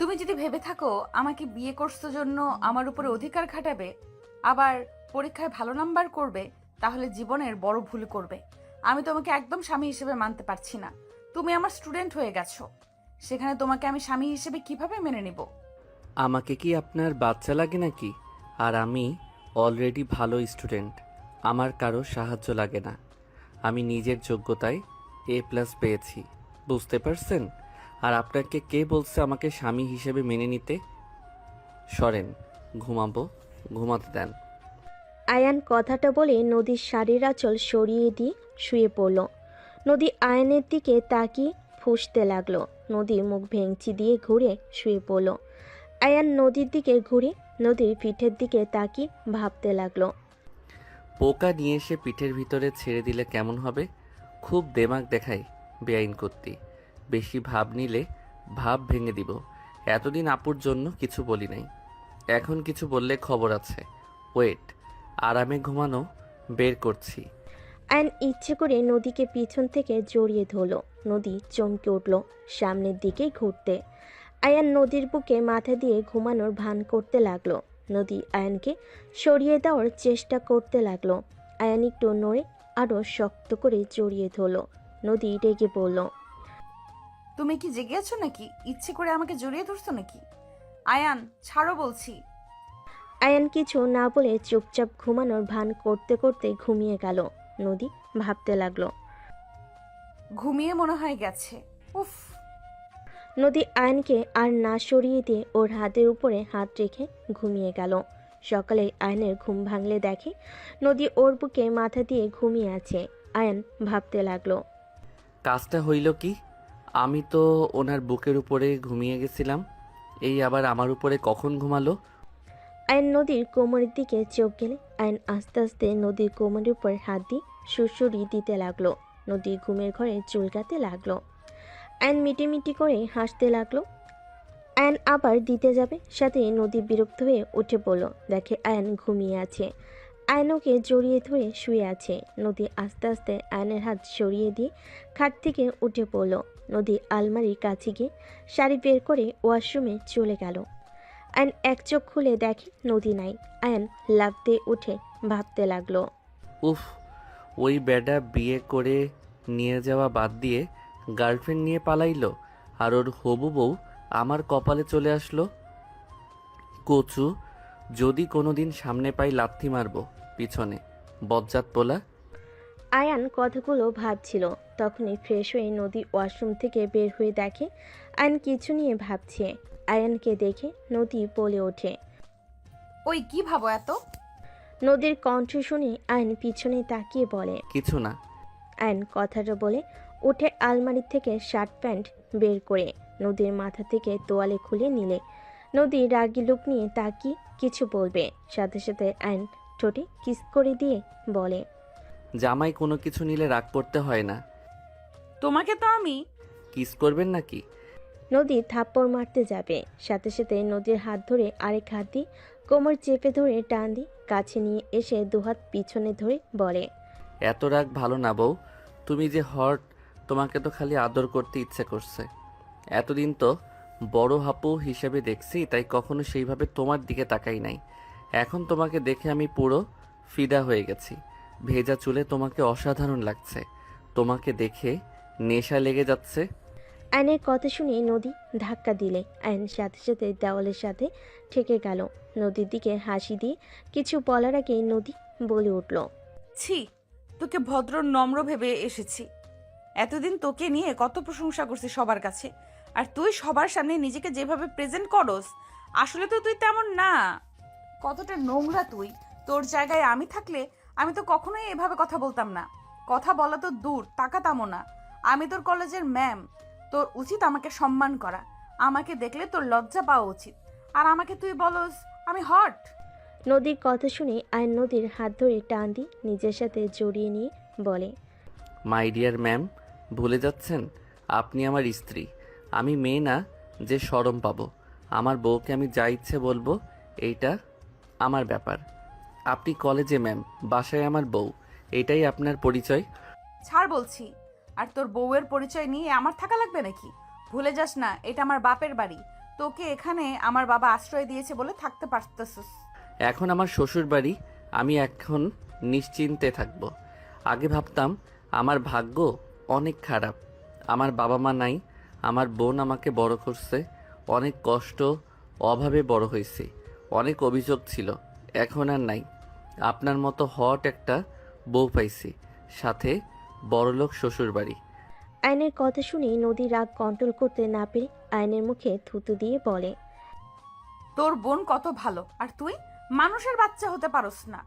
তুমি যদি ভেবে থাকো আমাকে বিয়ে করছো জন্য আমার উপরে অধিকার খাটাবে, আবার পরীক্ষায় ভালো নাম্বার করবে, তাহলে জীবনের বড় ভুল করবে। আমি তোমাকে একদম স্বামী হিসেবে মানতে পারছি না। তুমি আমার স্টুডেন্ট হয়ে গেছো, সেখানে তোমাকে আমি স্বামী হিসেবে কিভাবে মেনে নিব? আমাকে কি আপনার বাচ্চা লাগে নাকি? আর আমি অলরেডি ভালো স্টুডেন্ট, আমার কারো সাহায্য লাগে না। আমি নিজের যোগ্যতায় A+ পেয়েছি, বুঝতে পারছেন? আর আপনাকে কে বলছে আমাকে স্বামী হিসেবে মেনে নিতে? সরেন, ঘুমাবো, ঘুমাতে দেন। আয়ান কথাটা বলে নদীর শাড়ির আঁচল সরিয়ে দিয়ে শুয়ে পড়ল। নদী আয়নের দিকে তাকিয়ে ফুঁসতে লাগলো। নদী মুখ ভেঙচি দিয়ে ঘুরে শুয়ে পড়ল। আয়ান নদীর দিকে ঘুরে নদীর পিঠের দিকে তাকিয়ে ভাবতে লাগলো। পোকা নিয়ে এসে পিঠের ভিতরে ছেড়ে দিলে কেমন হবে? খুব দেমাগ দেখায় বেআইন করতি। বেশি ভাব নিলে ভাব ভেঙে দিব। এতদিন আপুর জন্য কিছু বলি নাই, এখন কিছু বললে খবর আছে। ওয়েট, আরামে ঘুমানো বের করছি। আয়ন ইচ্ছে করে নদীকে পিছন থেকে জড়িয়ে ধরল। নদী চমকে উঠল সামনের দিকে ঘুরতে। আয়ান নদীর বুকে মাথা দিয়ে ঘুমানোর ভান করতে লাগলো। নদী আয়ানকে সরিয়ে দেওয়ার চেষ্টা করতে লাগলো। আয়ান একটু নড়ে আরও শক্ত করে জড়িয়ে ধরল। নদী রেগে বলল, তুমি কি জেগে আছো নাকি? ইচ্ছে করে আমাকে জড়িয়ে ধরছো নাকি? আয়ান, ছাড়ো বলছি। আয়ান কিছু না বলে চুপচাপ ঘুমানোর ভান করতে করতে ঘুমিয়ে গেল। নদী ভাবতে লাগলো। ঘুমিয়ে মনে হয় গেছে। উফ। নদী আয়নকে আর না সরিয়ে দিয়ে ওর হাতের উপরে হাত রেখে ঘুমিয়ে গেল। সকালে আয়নের ঘুম ভাঙলে দেখে নদী ওর বুকে মাথা দিয়ে ঘুমিয়ে আছে। আয়ন ভাবতে লাগলো। কাজটা হইল কি? আমি তো ওনার বুকের উপরে ঘুমিয়ে গেছিলাম, এই আবার আমার উপরে কখন ঘুমালো? আয়ন নদীর কোমরের দিকে চোখ গেলে আয়ন আস্তে আস্তে নদীর কোমরের উপর হাত দিয়ে সুড়সুড়ি দিতে লাগলো। নদী ঘুমের ঘরে চুলকাতে লাগলো। আয়ন মিটিমিটি করে হাসতে লাগলো। আয়ন আবার দিতে যাবে, সাথে নদী বিরক্ত হয়ে উঠে পড়ল। দেখে আয়ন ঘুমিয়ে আছে। আয়নকে জড়িয়ে ধরে শুয়ে আছে। নদী আস্তে আস্তে আয়নের হাত সরিয়ে দিয়ে খাট থেকে উঠে পড়ল। নদী আলমারির কাছে গিয়ে শাড়ি বের করে ওয়াশরুমে চলে গেল। আয়ন এক চোখ খুলে দেখে নদী নাই। আয়ন লাফ দিয়ে উঠে ভাবতে লাগলো। উফ, ওই বেডা বিয়ে করে নিয়ে যাওয়া বাদ দিয়ে গার্লফ্রেন্ড নিয়ে পালাইলো, আর ওর হবু বউ আমার কপালে চলে আসলো। কচু, যদি কোনোদিন সামনে পাই লাথি মারবো পিছনে, বজ্জাত পোলা। আয়ান কথাগুলো ভাবছিল। তখনই ফ্রেশ হয়ে নদী ওয়াশরুম থেকে বের হয়ে দেখে আয়ন কিছু নিয়ে ভাবছে। আয়ানকে দেখে নদী বলে ওঠে। ওই কি ভাবো এত? নদীর কণ্ঠ শুনে আয়ন পিছনে তাকিয়ে বলে, কিছু না। আয়ন কথাটা বলে উঠে আলমারি থেকে শার্ট প্যান্ট বের করে নদীর মাথা থেকে তোয়ালে খুলে নিলে। নদী রাগী লুক নিয়ে তাকিয়ে কিছু বলবে, সাথে সাথে আয়ন ঠোঁটে কিস করে দিয়ে বলে, জামাই কোনো কিছু নিলে রাগ করতে হয় না। তোমাকে তো আমি। কিস করবেন নাকি? নদী থাপ্পড় মারতে যাবে, সাথে সাথে নদীর হাত ধরে আরেক হাত দিয়ে কোমর চেপে ধরে টান দিয়ে কাছে নিয়ে এসে দুহাত পিছনে ধরে বলে, এত রাগ ভালো না বউ, তুমি যে হট, তোমাকে তো খালি আদর করতে ইচ্ছে করছে। এতদিন তো বড় হাপু হিসেবে দেখছি, তাই কখনো সেইভাবে তোমার দিকে তাকাই নাই। এখন তোমাকে দেখে আমি পুরো ফিদা হয়ে গেছি। ভেজা চুলে তোমাকে অসাধারণ লাগছে, তোমাকে দেখে নেশা লেগে যাচ্ছে। আয়নের কথা শুনে নদী ধাক্কা দিলে আয়ন সাথে সাথে দেওয়ালের সাথে ঠেকে গেল। নদীর দিকে হাসি দিয়ে কিছু বলার আগে নদী বলে উঠল, ছি, তোকে ভদ্র নম্র ভেবে এসেছি। এতদিন তোকে নিয়ে কত প্রশংসা করছি সবার কাছে, আর তুই সবার সামনে নিজেকে যেভাবে প্রেজেন্ট করস, আসলে তো তুই তেমন না। কতটা নোংরা তুই! তোর জায়গায় আমি থাকলে আমি তো কখনোই এভাবে কথা বলতাম না। কথা বলা তো দূর, তাকাতামও না। আমি তোর কলেজের ম্যাম, তোর উচিত আমাকে সম্মান করা। আমাকে দেখলে তোর লজ্জা পাওয়া উচিত। আর আমাকে তুই বলস আমি হট? নদীর কথা শুনে আয়ন নদীর হাত ধরে টান দিয়ে নিজের সাথে জড়িয়ে নিয়ে বলে, মাই ডিয়ার ম্যাম, ভুলে যাচ্ছেন আপনি আমার স্ত্রী। আমি মেয়ে না যে শরম পাবো। আমার বউকে আমি যা ইচ্ছে বলবো, এইটা আমার ব্যাপার। আপনি কলেজে ম্যাম, বাসায় আমার বউ, এটাই আপনার পরিচয়। ছাড় বলছি। আর তোর বউয়ের পরিচয় নিয়ে আমার থাকা লাগবে নাকি? ভুলে যাস না, এটা আমার বাপের বাড়ি। তোকে এখানে আমার বাবা আশ্রয় দিয়েছে বলে থাকতে পারতেছিস। এখন আমার শ্বশুর বাড়ি, আমি এখন নিশ্চিন্তে থাকবো। আগে ভাবতাম আমার ভাগ্য অনেক খারাপ, আমার বাবা মা নাই, আমার বোন আমাকে বড় করছে, অনেক কষ্ট অভাবে বড় হয়েছি, অনেক অভিযোগ ছিল, এখন আর নাই। আপনার মতো হট একটা বউ পাইছি, সাথে বড়লোক শ্বশুর বাড়ি। আয়নের কথা শুনে নদী রাগ কন্ট্রোল করতে না পেরে আয়নের মুখে থুতু দিয়ে বলে, তোর বোন কত ভালো, আর তুই মানুষের বাচ্চা হতে পারস না।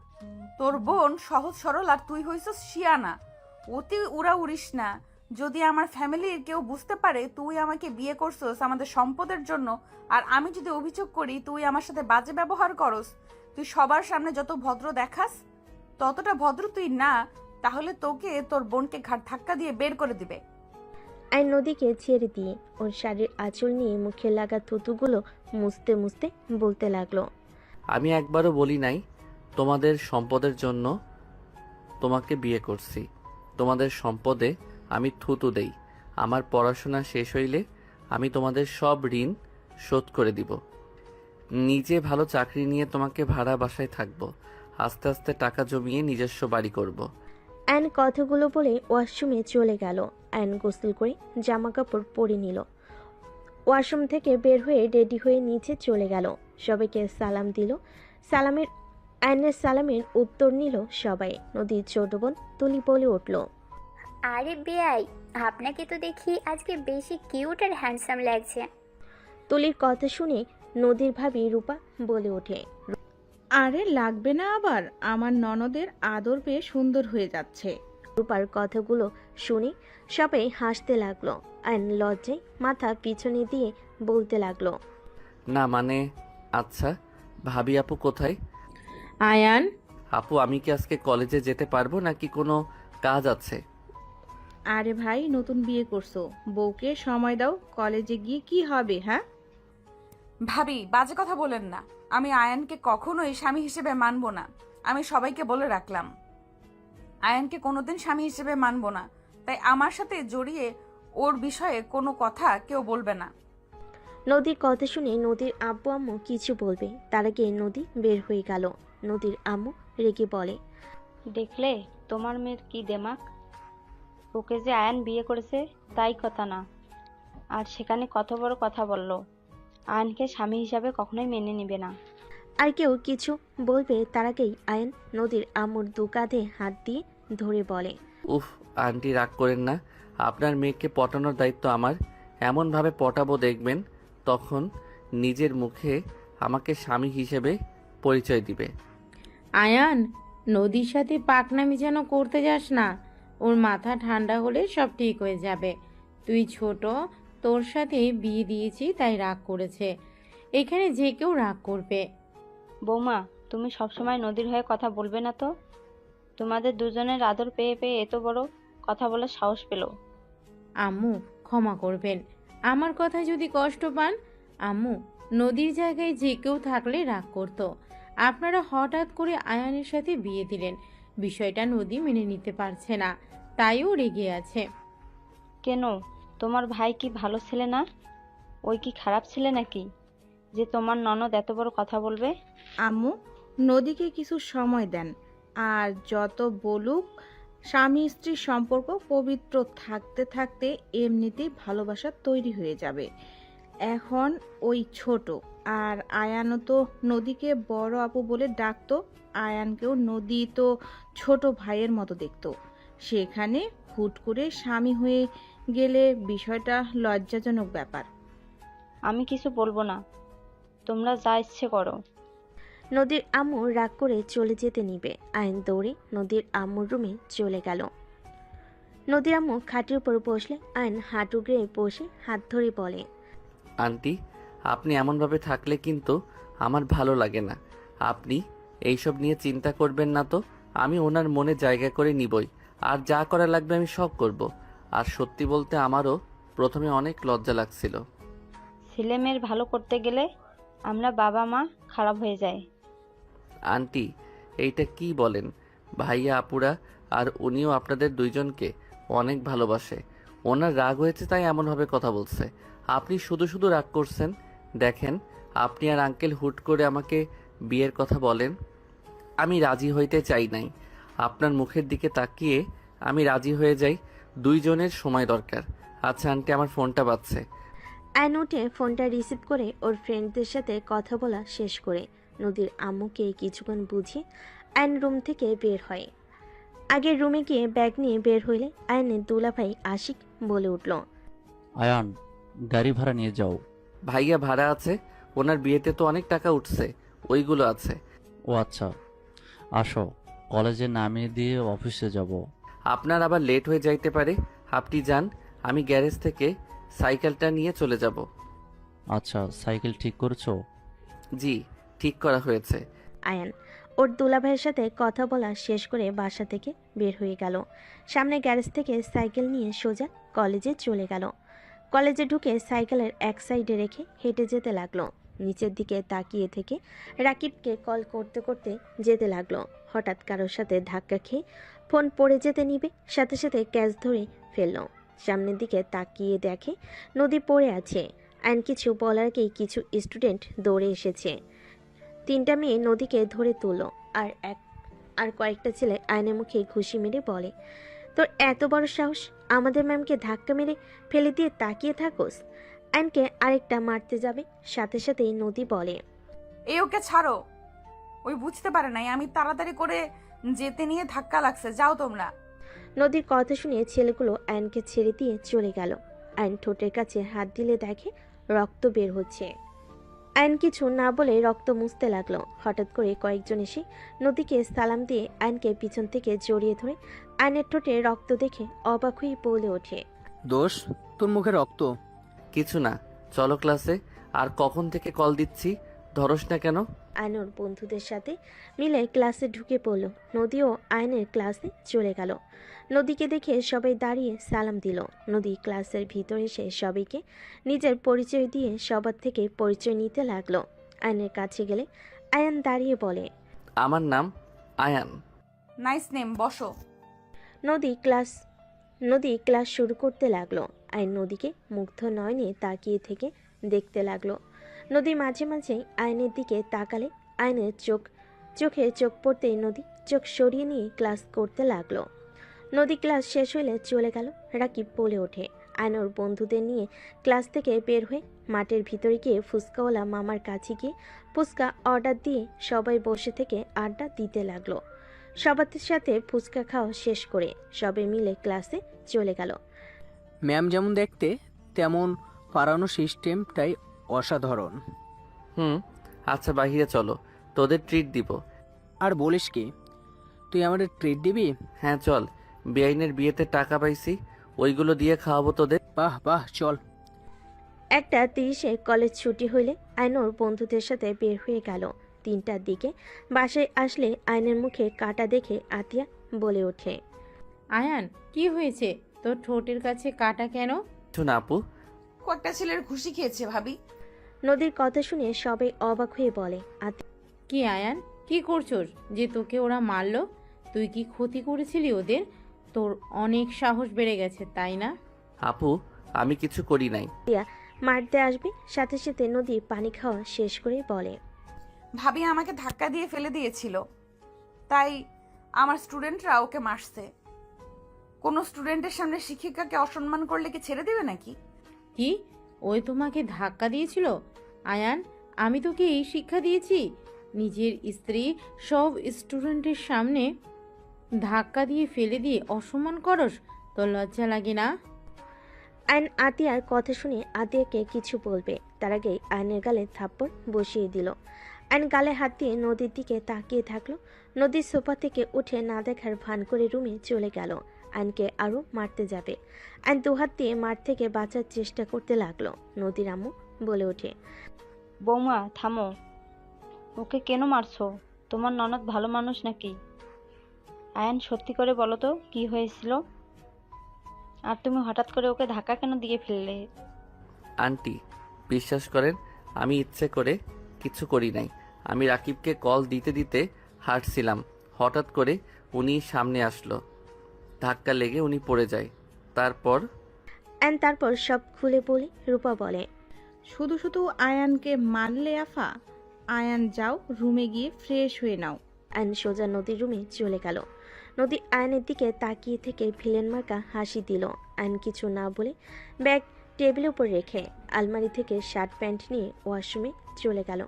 তোর বোন সহজ সরল, আর তুই হইছস শিয়ানা। অতি উড়া উড়িস না। যদি আমার ফ্যামিলির কেউ বুঝতে পারে তুই আমাকে বিয়ে করছস আমাদের সম্পদের জন্য, আর আমি যদি অভিযোগ করি তুই আমার সাথে বাজে ব্যবহার করস, তুই সবার সামনে যত ভদ্র দেখাস ততটা ভদ্র তুই না, তাহলে তোকে তোর বোনকে ঘাট ধাক্কা দিয়ে বের করে দিবে। আয়ন নদীকে ছেড়ে দিয়ে ওর শাড়ির আঁচল নিয়ে মুখে লাগা থুতুগুলো মুছতে মুছতে বলতে লাগলো, আমি একবারও বলি নাই তোমাদের সম্পদের জন্য তোমাকে বিয়ে করছি। তোমাদের সম্পদে আমি থুতু দেই। আমার পড়াশোনা শেষ হইলে আমি তোমাদের সব ঋণ শোধ করে দিব। নিজে ভালো চাকরি নিয়ে তোমাকে ভাড়া বাসায় থাকবো। আস্তে আস্তে টাকা জমিয়ে নিজস্ব বাড়ি করব। আয়ন কথাগুলো বলে ওয়াশরুমে চলে গেল। আয়ন গোসল করে জামা কাপড় পরে নিল। ওয়াশরুম থেকে বের হয়ে রেডি হয়ে নিচে চলে গেল। সবাইকে সালাম দিল। আয়নের সালামের উত্তর নিল সবাই। নদীর ছোট বোন তুলি বলে উঠল, আরে বেয়াই, আপনাকে তো দেখি আজকে বেশি কিউট আর হ্যান্ডসাম লাগছে। তুলির কথা শুনে নদীর ভাবি রূপা বলে ওঠে, আরে লাগবে না আবার, আমার ননদের আদর পেয়ে সুন্দর হয়ে যাচ্ছে। রূপার কথাগুলো শুনে সবাই হাসতে লাগলো। আয়ন লজ্জায় মাথা পিছনে দিয়ে বলতে লাগলো, না মানে, আচ্ছা ভাবি আপু কোথায়? আয়ান, আপু আমি কি আজকে কলেজে যেতে পারবো নাকি কোনো কাজ আছে? আরে ভাই, নতুন বিয়ে করছো, বউকে সময় দাও, কলেজে গিয়ে কি হবে? হ্যাঁ ভাবি বাজে কথা বলেন না। আমি আয়ানকে কখনোই স্বামী হিসেবে মানব না। আমি সবাইকে বলে রাখলাম, আয়ানকে কোনোদিন স্বামী হিসেবে মানব না। তাই আমার সাথে জড়িয়ে ওর বিষয়ে কোনো কথা কেউ বলবে না। নদীর কথা শুনে নদীর আব্বু আম্মু কিছু বলবে, তার আগে নদী বের হয়ে গেল। নদীর আম্মু রেগে বলে, দেখলে তোমার মেয়ের কি দেমাক, ওকে যে আয়ান বিয়ে করেছে তাই কথা না, আর সেখানে কত বড় কথা বলল। আয়ানকে স্বামী হিসাবে কখনোই মেনে নিবে না। আর কেউ কিছু বলবে তার আগেই আয়ন নদীর আম্মুর দু কাঁধে হাত দিয়ে ধরে বলে, উফ আন্টি রাগ করেন না, আপনার মেয়েকে পটানোর দায়িত্ব আমার। এমনভাবে পটাবো দেখবেন তখন নিজের মুখে আমাকে স্বামী হিসেবে পরিচয় দিবে। আয়ান, নদীর সাথে পাকনামি যেন করতে যাস না। ওর মাথা ঠান্ডা হলে সব ঠিক হয়ে যাবে। তুই ছোট, তোর সাথে বিয়ে দিয়েছি তাই রাগ করেছে। এখানে যে কেউ রাগ করবে। বৌমা, তুমি সবসময় নদীর হয়ে কথা বলবে না তো? তোমাদের দুজনের আদর পেয়ে পেয়ে এত বড় কথা বলার সাহস পেল। আম্মু ক্ষমা করবেন, আমার কথা যদি কষ্ট পান। আম্মু, নদীর জায়গায় যে কেউ থাকলে রাগ করতো। আপনারা হঠাৎ করে আয়ানের সাথে বিয়ে দিলেন, বিষয়টা নদী মেনে নিতে পারছে না, তাইও রেগে আছে। কেন, তোমার ভাই কি ভালো ছেলে না? ওই কি খারাপ ছেলে নাকি যে তোমার ননদ এত বড় কথা বলবে? আম্মু, নদীকে কিছু সময় দেন, আর যত বলুক, স্বামী স্ত্রীর সম্পর্ক পবিত্র থাকতে থাকতে এমনিতেই ভালোবাসা তৈরি হয়ে যাবে। এখন ওই ছোট, আর আয়ানও তো নদীকে বড় আপু বলে ডাকতো। আয়ানকেও নদী তো ছোট ভাইয়ের মতো দেখতো। সেখানে হুট করে স্বামী হয়ে গেলে বিষয়টা লজ্জাজনক ব্যাপার। আমি কিছু বলবো না, তোমরা যা ইচ্ছে করো। নদীর আম্মু রাগ করে চলে যেতে নিবে। আয়ন দৌড়ে নদীর আম্মুর রুমে চলে গেল। নদীর আম্মু খাটের উপর বসলে আয়ন হাঁটু গেড়ে বসে হাত ধরে বলে, আন্টি আপনি এমনভাবে থাকলে কিন্তু আমার ভালো লাগে না। আপনি এইসব নিয়ে চিন্তা করবেন না তো, আমি ওনার মনে জায়গা করে নিবই, আর যা করা লাগবে আমি সব করব। আর সত্যি বলতে আমারও প্রথমে অনেক লজ্জা লাগছিল। ছেলে মেয়ের ভালো করতে গেলে আমরা বাবা মা খারাপ হয়ে যায়। আন্টি এইটা কি বলেন? ভাইয়া আপুরা আর উনিও আপনাদের দুইজনকে অনেক ভালোবাসে। ওনার রাগ হয়েছে তাই এমনভাবে কথা বলছে। আপনি শুধু শুধু রাগ করছেন, দেখেন, আপনি আর আঙ্কেল হুট করে আমাকে বিয়ের কথা বলেন, আমি রাজি হইতে চাই নাই। আপনার মুখের দিকে তাকিয়ে আমি রাজি হয়ে যাই। দুইজনের সময় দরকার। আচ্ছা আন্টি, আমার ফোনটা বাজছে। আয়ন উঠে ফোনটা রিসিভ করে ওর ফ্রেন্ডদের সাথে কথা বলা শেষ করে নদীর আম্মুকে কিছুক্ষণ বুঝিয়ে আয়ন রুম থেকে বের হয়। আগের রুমে গিয়ে ব্যাগ নিয়ে বের হইলে আয়নের দুলাভাই আশিক বলে উঠল, আয়ান, গাড়ি ভাড়া নিয়ে যাও। ভাইয়া ভাড়া আছে, ওনার বিয়েতে তো অনেক টাকা উঠছে, ওইগুলো আছে। ও আচ্ছা, আসো, কলেজে নামিয়ে দিয়ে অফিসে যাব। আপনার আবার লেট হয়ে যাইতে পারে, আপনি যান, আমি গ্যারেজ থেকে সাইকেলটা নিয়ে চলে যাব। আচ্ছা, সাইকেল ঠিক করছো? জি, ঠিক করা হয়েছে। আয়ান ওর দুলাভাইয়ের সাথে কথা বলা শেষ করে বাসা থেকে বের হয়ে গেল। সামনে গ্যারেজ থেকে সাইকেল নিয়ে সোজা কলেজে চলে গেল। কলেজে ঢুকে সাইকেলের এক সাইডে রেখে হেঁটে যেতে লাগলো। নিচের দিকে তাকিয়ে থেকে রাকিবকে কল করতে করতে যেতে লাগলো। হঠাৎ কারোর সাথে ধাক্কা খেয়ে ফোন পড়ে যেতে নিবে, সাথে সাথে ক্যাচ ধরে ফেললো। সামনের দিকে তাকিয়ে দেখে নদী পড়ে আছে। আইন কিছু বলার আগেই কিছু স্টুডেন্ট দৌড়ে এসেছে। 3টা মেয়ে নদীকে ধরে তুলল। আর কয়েকটা ছেলে আয়নের মুখে ঘুষি মেরে বলে, তোর এত বড় সাহস, আমাদের ম্যামকে ধাক্কা মেরে ফেলে দিয়ে তাকিয়ে থাকোস। আয়নকে আরেকটা মারতে যাবে, সাথে সাথেই নদী বলে, এই ওকে ছাড়ো, ওই বুঝতে পারে নাই আমি তাড়াতাড়ি করে যেতে নিয়ে ধাক্কা লাগছে, যাও তোমরা। নদীর কথা শুনে ছেলেগুলো আয়নকে ছেড়ে দিয়ে চলে গেল। আয়ন ঠোঁটের কাছে হাত দিলে দেখে রক্ত বের হচ্ছে। আয়ন কিছু না বলে রক্ত মুছতে লাগলো। হঠাৎ করে কয়েকজন এসে নদীকে সালাম দিয়ে আয়নকে পিছন থেকে জড়িয়ে ধরে আয়নের ঠোঁটে রক্ত দেখে অবাক হয়ে বলে ওঠে, দোষ, তোর মুখে রক্ত? কিছু না, চলো ক্লাসে। আর কখন থেকে কল দিচ্ছি, ধরস না কেন? আয়নর বন্ধুদের সাথে মিলে ক্লাসে ঢুকে পড়ল। নদীও আয়নের ক্লাসে চলে গেল। নদীকে দেখে সবাই দাঁড়িয়ে সালাম দিল। নদী ক্লাসের ভিতর এসে সবাইকে নিজের পরিচয় দিয়ে সবার থেকে পরিচয় নিতে লাগলো। আয়নের কাছে গেলে আয়ান দাঁড়িয়ে বলে, আমার নাম আয়ান। নাইস নেম, বসো। নদী ক্লাস শুরু করতে লাগলো। আয়ন নদীকে মুগ্ধ নয়নে তাকিয়ে থেকে দেখতে লাগলো। নদী মাঝে মাঝে আয়নের দিকে তাকালে আয়নের চোখে চোখ পড়তেই নদী চোখ সরিয়ে নিয়ে ক্লাস করতে লাগলো। নদী ক্লাস শেষ হইলে চলে গেল। রাকিব বলে ওঠে, আয়নর বন্ধুদের নিয়ে ক্লাস থেকে বের হয়ে মাঠের ভিতরে গিয়ে ফুচকাওয়ালা মামার কাছে গিয়ে ফুচকা অর্ডার দিয়ে সবাই বসে থেকে আড্ডা দিতে লাগলো। সবার সাথে ফুচকা খাওয়া শেষ করে সবাই মিলে ক্লাসে চলে গেল। ম্যাম যেমন দেখতে তেমন পড়ানো সিস্টেমটাই অসাধারণ। আচ্ছা বাহিরে চলো, তোদের ট্রিট দিব। আর বলিস কি, তুই আমাদের ট্রিট দিবি? হ্যাঁ চল, বেআইনের বিয়েতে টাকা পাইছি, ওইগুলো দিয়ে খাওয়াবো তোদের। বাহ বাহ, চল। 1:30 কলেজ ছুটি হইলে আয়নর বন্ধুদের সাথে বের হয়ে গেল। 3টার দিকে বাসায় আসলে আয়নের মুখে কাটা দেখে আতিয়া বলে ওঠে, আয়ান, কি হয়েছে? তোর ঠোঁটের কাছে কাটা কেন? কিছু না আপু। কয়েকটা ছেলের খুশি খেয়েছে ভাবি। নদীর কথা শুনে সবাই অবাক হয়ে বলে, কি আয়ান, কি করছোস যে তোকে ওরা মারলো? তুই কি ক্ষতি করেছিলি ওদের? তোর অনেক সাহস বেড়ে গেছে, তাই না? আপু, আমি কিছু করি নাই। আতিয়া মারতে আসবে, সাথে সাথে নদী পানি খাওয়া শেষ করে বলে, ভাবি আমাকে ধাক্কা দিয়ে ফেলে দিয়েছিল, তাই আমার স্টুডেন্টরা ওকে মারছে। কোনো স্টুডেন্টের সামনে শিক্ষিকাকে অসম্মান করলে কি ছেড়ে দেবে নাকি? কি, ওই তোমাকে ধাক্কা দিয়েছিল? আয়ান, আমি তোকে এই শিক্ষা দিয়েছি? নিজের স্ত্রী সব স্টুডেন্টের সামনে ধাক্কা দিয়ে ফেলে দিয়ে অসম্মান করস? তোর লজ্জা লাগে না? আয়ন আতিয়ার কথা শুনে আতিয়াকে কিছু বলবে, তার আগেই আয়নের গালে থাপ্পড় বসিয়ে দিল। আয়ন গালে হাত দিয়ে নদীর দিকে তাকিয়ে থাকলো। নদীর সোফা থেকে উঠে না দেখার ভান করে রুমে চলে গেল। আয়নকে আরও মারতে যাবে। আয়ন দুহাত দিয়ে মাঠ থেকে বাঁচার চেষ্টা করতে লাগলো। নদীর আম্মু বলে ওঠে, বৌমা থামো, ওকে কেন মারছো? তোমার ননদ ভালো মানুষ নাকি? আয়ান, সত্যি করে বলো তো কি হয়েছিল? আর তুমি হঠাৎ করে ওকে ধাক্কা কেন দিয়ে ফেললে? আন্টি, বিশ্বাস করেন, আমি ইচ্ছে করে কিছু করি নাই। আমি রাকিবকে কল দিতে দিতে হাঁটছিলাম, হঠাৎ করে উনি সামনে আসলো, ধাক্কা লেগে উনি পড়ে যায়। তারপর তারপর সব খুলে বলে রূপা বলে, শুধু শুধু আয়ানকে মারলে আফা? আয়ান যাও, রুমে গিয়ে ফ্রেশ হয়ে নাও। আয়ন সোজা নদীর রুমে চলে গেল। নদী আয়নের দিকে তাকিয়ে থেকে ভিলেন মার্কা হাসি দিল। আয়ন কিছু না বলে ব্যাগ টেবিলের উপর রেখে আলমারি থেকে শার্ট প্যান্ট নিয়ে ওয়াশরুমে চলে গেল।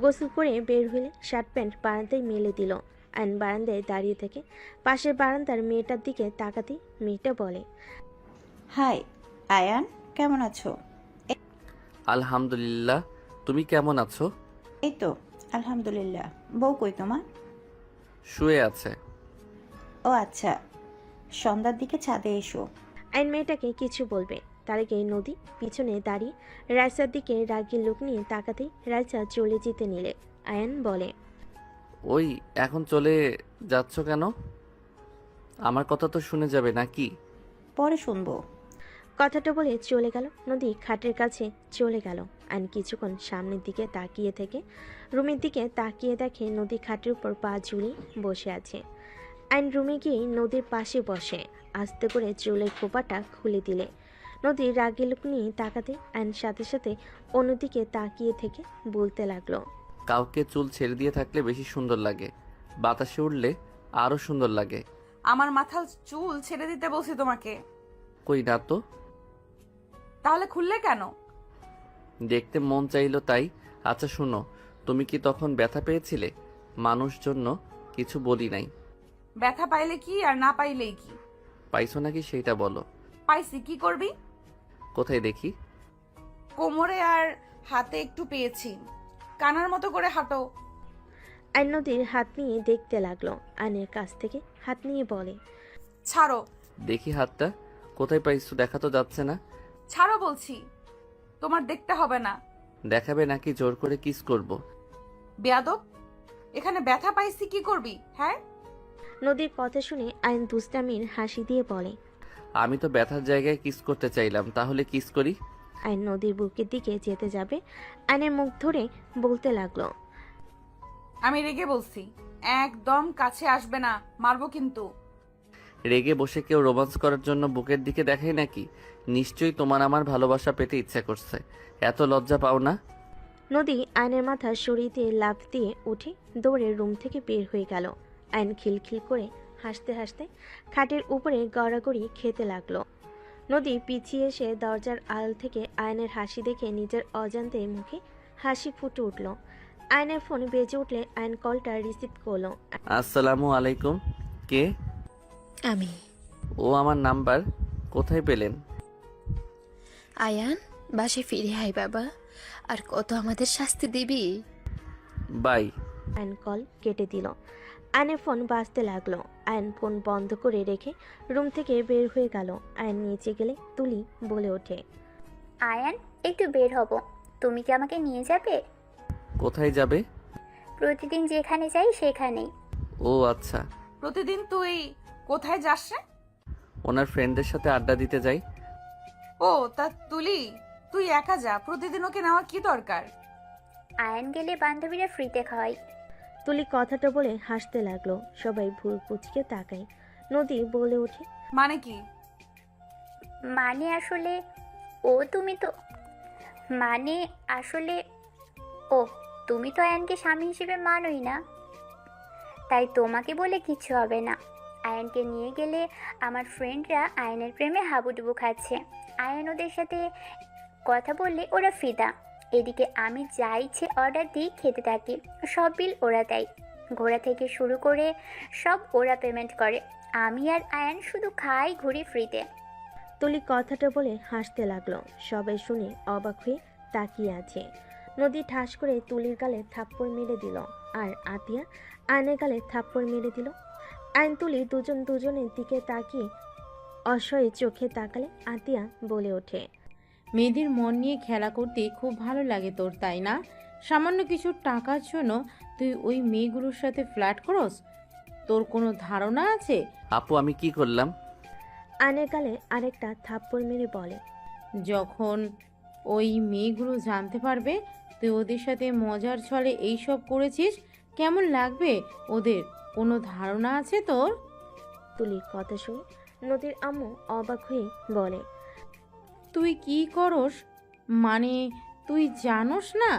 গোসল করে বের হলে শার্ট প্যান্ট বারান্দায় মেলে দিল। আয়ন বারান্দায় দাঁড়িয়ে থেকে পাশের বারান্দার মেয়েটার দিকে তাকাতেই মেয়েটা বলে, হাই আয়ান, কেমন আছো? আলহামদুলিল্লাহ, তুমি কেমন আছো? এই তো আলহামদুলিল্লাহ। বউ কই তোমার? শুয়ে আছে। ও আচ্ছা, সন্ধ্যার দিকে ছাদে এসো। আয়ন মেয়েটাকে কিছু বলবে তার আগে নদী পিছনে দাঁড়িয়ে রাইসার দিকে রাগী লোক নিয়ে তাকাতেই রাইসা চলে যেতে নিলে আয়ন বলে, ওই এখন চলে যাচ্ছ কেন? আমার কথা তো শুনে যাবে নাকি? পরে শুনবো। কথাটা বলে চলে গেল। নদী খাটের কাছে চলে গেল। আয়ন কিছুক্ষণ সামনের দিকে তাকিয়ে থেকে রুমের দিকে তাকিয়ে দেখে নদী খাটের উপর পা ঝুলিয়ে বসে আছে। আয়ন রুমে গিয়ে নদীর পাশে বসে আস্তে করে চুলের খোপাটা খুলে দিলে নদী রাগী লোক নিয়ে তাকাতে আয়ন সাথে সাথে অন্যদিকে তাকিয়ে থেকে বলতে লাগলো, কাউকে চুল ছেড়ে দিয়ে থাকলে বেশি সুন্দর লাগে, বাতাসে উঠলে আরো সুন্দর লাগে। আমার মাথার চুল ছেড়ে দিতে বলছি তোমাকে। কই না তো, তাহলে খুললে কেন? দেখতে মন চাইলো তাই। আচ্ছা শোনো, তুমি কি তখন ব্যথা পেয়েছিলে? মানুষ জন্য কিছু বলি নাই। ব্যথা পাইলে কি আর না পাইলেই কি? পাইছো নাকি সেইটা বলো। পাইছি, কি করবি? কোথায় দেখি? কোমরে আর হাতে একটু পেয়েছি। কানার মতো করে হাঁটো। আয়ন নদীর হাত নিয়ে দেখতে লাগলো। আয়নের কাছ থেকে হাত নিয়ে বলে, ছাড়ো। দেখি হাতটা কোথায় পাইছো, দেখা তো যাচ্ছে না। ছাড়ো বলছি। তোমার দেখতে হবে না। দেখাবে নাকি জোর করে কিস করব? বেয়াদব, এখানে ব্যথা পাইছি, কি করবি? হ্যাঁ, নদীর কথা শুনে আয়ন দুষ্টামির হাসি দিয়ে বলে, আমি তো ব্যথার জায়গায় কিস করতে চাইলাম, তাহলে কিস করি। আয়ন নদীর বুকের দিকে যেতে যাবে আয়নের মুখ ধরে বলতে লাগলো, আমি রেগে বলছি, একদম কাছে আসবে না, মারবো কিন্তু। রেগে বসে কেউ রোমান্স করার জন্য বুকের দিকে দেখায় নাকি? নিশ্চয়ই তোমার আমার ভালোবাসা পেতে ইচ্ছা করছে, এত লজ্জা পাও না? নদী আয়নের মাথা সরিয়ে দিয়ে লাফ দিয়ে উঠে দৌড়ে রুম থেকে বের হয়ে গেল। আয়ন খিলখিল করে হাসতে হাসতে খাটের উপরে গড়াগড়ি খেতে লাগলো। নদী পিছিয়ে এসে দরজার আড়াল থেকে আয়নের হাসি দেখে নিজের অজান্তে মুখে হাসি ফুটে উঠল। আয়নের ফোন বেজে উঠলে আয়ন কলটা রিসিভ করলো। আসসালামু আলাইকুম। কে? আমি। ও আমার নাম্বার কোথায় পেলেন? আয়ান, বাসে ফিরে আয় বাবা, আর কত আমাদের শাস্তি দিবি? বাই। আয়ন কল কেটে দিল। আয়নের ফোন বাজতে লাগলো। আয়ন ফোন বন্ধ করে রেখে রুম থেকে বের হয়ে গেল। আয়ন নিচে গেলে তুলি বলে ওঠে, আয়ান, একটু বের হব, তুমি কি আমাকে নিয়ে যাবে? কোথায় যাবে? প্রতিদিন যেখানে যাই সেখানেই। ও আচ্ছা। প্রতিদিন তুই কোথায় যাস রে? ওনার ফ্রেন্ডদের সাথে আড্ডা দিতে যাই। ও তা তুলি, তুই একা যা, প্রতিদিন ওকে নেওয়া কি দরকার? আয়ান গেলে বান্ধবীরা ফ্রিতে খাওয়াই। তুলি কথাটা বলে হাসতে লাগলো। সবাই ভুল কুচকে তাকায়। নদী বলে ওঠে, মানে কি? মানে আসলে ও তুমি তো আয়ানকে স্বামী হিসেবে মানোই না, তাই তোমাকে বলে কিছু হবে না। আয়ানকে নিয়ে গেলে আমার ফ্রেন্ডরা আয়ানের প্রেমে হাবুডুবু খাচ্ছে। আয়ান ওদের সাথে কথা বললে ওরা ফিদা। এদিকে আমি যা ইচ্ছে অর্ডার দিই খেতে থাকি, সব বিল ওরা দেয়। ঘোরা থেকে শুরু করে সব ওরা পেমেন্ট করে। আমি আর আয়ান শুধু খাই, ঘুরি ফ্রিতে। তুলি কথাটা বলে হাসতে লাগলো। সবাই শুনে অবাক হয়ে তাকিয়ে আছে। নদী ঠাস করে তুলির গালে থাপ্পড় মেরে দিল, আর আতিয়া আয়নের গালে থাপ্পড় মেরে দিল। আয়ন তুলি দুজন দুজনের দিকে তাকিয়ে অসহায় চোখে তাকালে আতিয়া বলে ওঠে, মেয়েদের মন নিয়ে খেলা করতে খুব ভালো লাগে তোর, তাই না? সামান্য কিছু টাকার জন্য তুই ওই মেয়েগুলোর সাথে ফ্ল্যাট করস? তোর কোনো ধারণা আছে? আপু আমি কি করলাম? আয়নের গালে আরেকটা থাপ্পড় মেরে বলে, যখন ওই মেয়েগুলো জানতে পারবে তুই ওদের সাথে মজার ছলে এইসব করেছিস, কেমন লাগবে ওদের? কোনো ধারণা আছে তোর? তুলির কথা শুনে নদীর আম্মু অবাক হয়ে বলে, তুই কি করস? মানে তুই জানোস না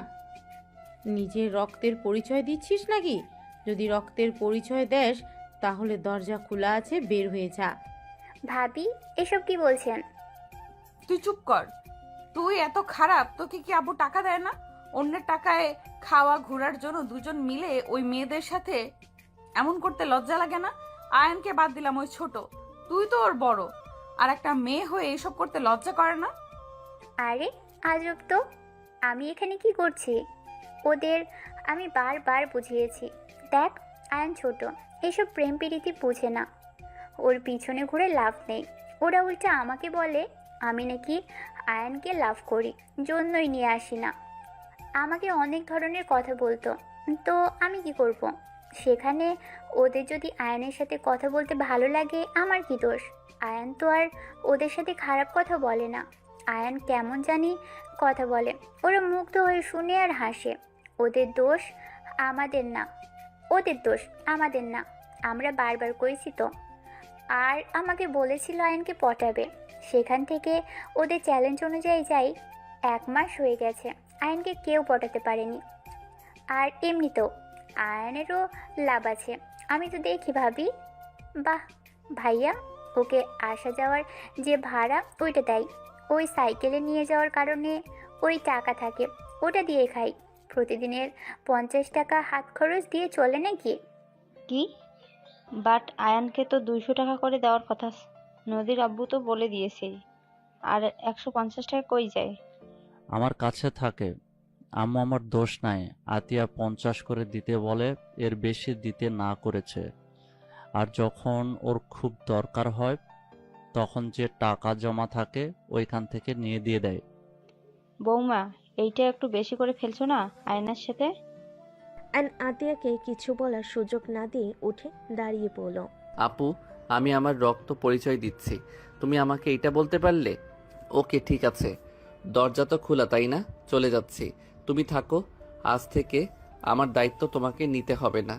নিজের রক্তের পরিচয় দিচ্ছিস নাকি? যদি রক্তের পরিচয় দেস তাহলে দরজা খোলা আছে, বের হয়ে যা। ভাবি এসব কি বলছেন? তুই চুপ কর। তুই এত খারাপ, তোকে কি আব্বু টাকা দেয় না? অন্যের টাকায় খাওয়া ঘোরার জন্য দুজন মিলে ওই মেয়েদের সাথে এমন করতে লজ্জা লাগে না? আয়নকে বাদ দিলাম, ওই ছোট, তুই তো ওর বড়, আর একটা মেয়ে হয়ে এসব করতে লজ্জা করে না? আরে আজব তো, আমি এখানে কি করছি? ওদের আমি বারবার বুঝিয়েছি, দেখ আয়ন ছোট, এসব প্রেম প্রীতি বুঝে না, ওর পিছনে ঘুরে লাভ নেই। ওরা উল্টা আমাকে বলে আমি নাকি আয়নকে লাভ করি, জন্যই নিয়ে আসি না। আমাকে অনেক ধরনের কথা বলতো, তো আমি কি করব? সেখানে ওদের যদি আয়নের সাথে কথা বলতে ভালো লাগে, আমার কি দোষ? আয়ন তো আর ওদের সাথে খারাপ কথা বলে না। আয়ন কেমন জানি কথা বলে, ওরা মুগ্ধ হয়ে শুনে আর হাসে। ওদের দোষ আমাদের না, ওদের দোষ আমাদের না, আমরা বারবার করেছি তো। আর আমাকে বলেছিল আয়নকে পটাবে, সেখান থেকে ওদের চ্যালেঞ্জ অনুযায়ী যাই 1 মাস হয়ে গেছে, আয়নকে কেউ পটাতে পারেনি। আর এমনিতেও আয়নেরও লাভ আছে, আমি তো দেখি ভাবি। বাহ ভাইয়া ওকে আসা যাওয়ার যে ভাড়া ওইটা দেয়, ওই সাইকেলে নিয়ে যাওয়ার কারণে ওই টাকা থাকে, ওটা দিয়ে খাই। প্রতিদিনের 50 টাকা হাত খরচ দিয়ে চলে নাকি? কি? বাট আয়ানকে তো 200 টাকা করে দেওয়ার কথা। নদীর আব্বু তো বলে দিয়েছে। আর 150 টাকা কই যায়? আমার কাছে থাকে। আম্মু আমার দোষ নাই, আতিয়া 50 করে দিতে বলে, এর বেশি দিতে না করেছে। আর যখন ওর খুব দরকার হয় তখন যে টাকা জমা থাকে ওইখান থেকে নিয়ে দিয়ে দেয়। বৌমা, এইটা একটু বেশি করে ফেলছো না আয়নার সাথে? অ্যান্ড আতিয়াকে কিছু বলার সুযোগ না দিয়ে উঠে দাঁড়িয়ে পড়ল। আপু, আমি আমার রক্ত পরিচয় দিচ্ছি, তুমি আমাকে এইটা বলতে পারলে? ওকে ঠিক আছে, দরজা তো খোলা তাই না? চলে যাচ্ছি, তুমি থাকো। আজ থেকে আমার দায়িত্ব তোমাকে নিতে হবে না।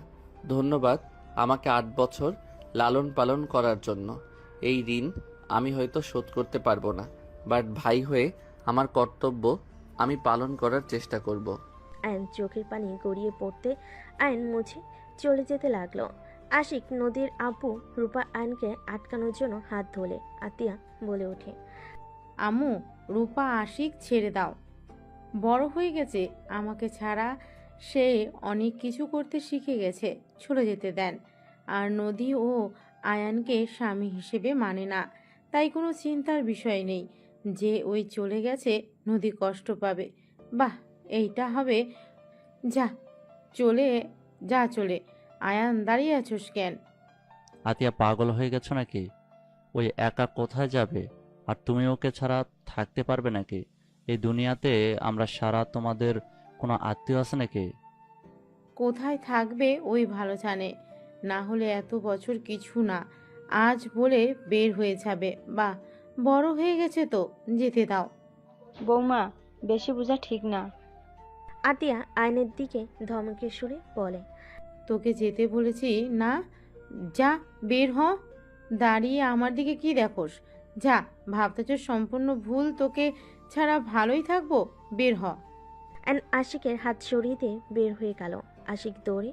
ধন্যবাদ আমাকে 8 বছর লালন পালন করার জন্য। এই ঋণ আমি হয়তো শোধ করতে পারবো না, বাট ভাই হয়ে আমার কর্তব্য আমি পালন করার চেষ্টা করব। আয়ন চোখের পানি গড়িয়ে পড়তে আয়ন মুছে চলে যেতে লাগলো। আশিক নদীর আপু রূপা আয়নকে আটকানোর জন্য হাত ধরে আতিয়া বলে ওঠে, আম্মু, রূপা আশিক ছেড়ে দাও, বড় হয়ে গেছে, আমাকে ছাড়া সে অনেক কিছু করতে শিখে গেছে, চলে যেতে দেন। আর নদী ও আয়ানকে স্বামী হিসেবে মানে না, তাই কোনো চিন্তার বিষয় নেই যে ওই চলে গেছে নদী কষ্ট পাবে। বাহ, এইটা হবে। যা চলে যা চলে। আয়ান, দাঁড়িয়ে আছোস কেন? আতিয়া পাগল হয়ে গেছো নাকি? ওই একা কোথায় যাবে? আর তুমি ওকে ছাড়া থাকতে পারবে নাকি? এই দুনিয়াতে আমরা সারা, তোমাদের কোনো আত্মীয় আছে নাকি? কোথায় থাকবে ওই ভালো জানে, না হলে এত বছর কিছু না, আজ বলে বের হয়ে যাবে। বাহ, বড় হয়ে গেছে তো, যেতে দাও। বৌমা, বেশি বোঝা ঠিক না। আতিয়া আয়নের দিকে ধমকে সুরে বলে, তোকে যেতে বলেছি না? যা, বের হ। দাঁড়িয়ে আমার দিকে কি দেখোস? যা, ভাবতেছ সম্পূর্ণ ভুল, তোকে ছাড়া ভালোই থাকবো, বের হ। অ্যান্ড আশিকের হাত সরিয়ে দিয়ে বের হয়ে গেল। আশিক দৌড়ে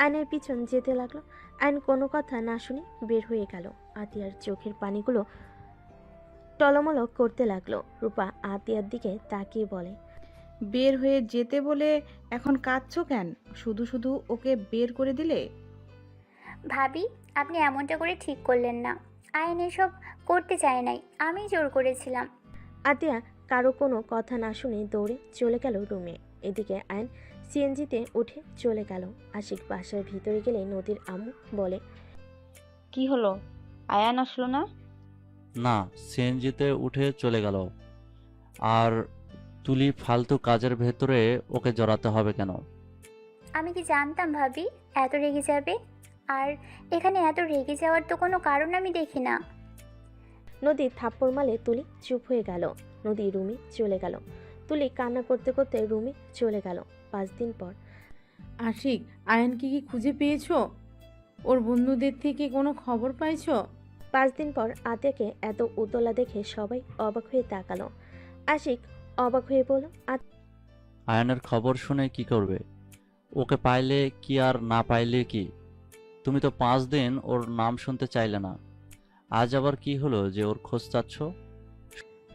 আয়নের পিছন যেতে লাগলো। আয়ন কোনো কথা না শুনে বের হয়ে গেল। আতিয়ার চোখের পানিগুলো টলমল করতে লাগলো। রূপা আতিয়ার দিকে তাকিয়ে বলে, বের হয়ে যেতে বলে এখন কাঁদছো কেন? শুধু শুধু ওকে বের করে দিলে। ভাবি আপনি এমনটা করে ঠিক করলেন না, আয়ন এসব করতে চায় নাই, আমি জোর করেছিলাম। আতিয়া কারো কোনো কথা না শুনে দৌড়ে চলে গেল রুমে। এদিকে আয়ন সিএনজিতে উঠে চলে গেল। আশিক বাসার ভিতরে গেলে নদীর আম্মু বলে, কি হলো, আয়ান আসলো না? না, সিএনজিতে উঠে চলে গেল। আর তুলি ফালতু কাজের ভেতরে ওকে জড়াতে হবে কেন? আমি কি জানতাম ভাবি এত রেগে যাবে? আর এখানে এত রেগে যাওয়ার তো কোনো কারণ আমি দেখি না। নদী থাপ্পড় মালে তুলি চুপ হয়ে গেল। নদী রুমে চলে গেল। তুলি কান্না করতে করতে রুমে চলে গেল। 5 দিন পর। আশিক, আয়ানকে কি খুঁজে পেয়েছো? ওর বন্ধুদের থেকে কোনো খবর পাইছো? 5 দিন পর আতিয়াকে এত উতলা দেখে সবাই অবাক হয়ে তাকালো। আশিক অবাক হয়ে বলল, আয়ানের খবর শুনে কি করবে? ওকে পাইলে কি আর না পাইলে কি? তুমি তো 5 দিন ওর নাম শুনতে চাইলে না। আজ আবার কি হলো যে ওর খোঁজ চাচ্ছ?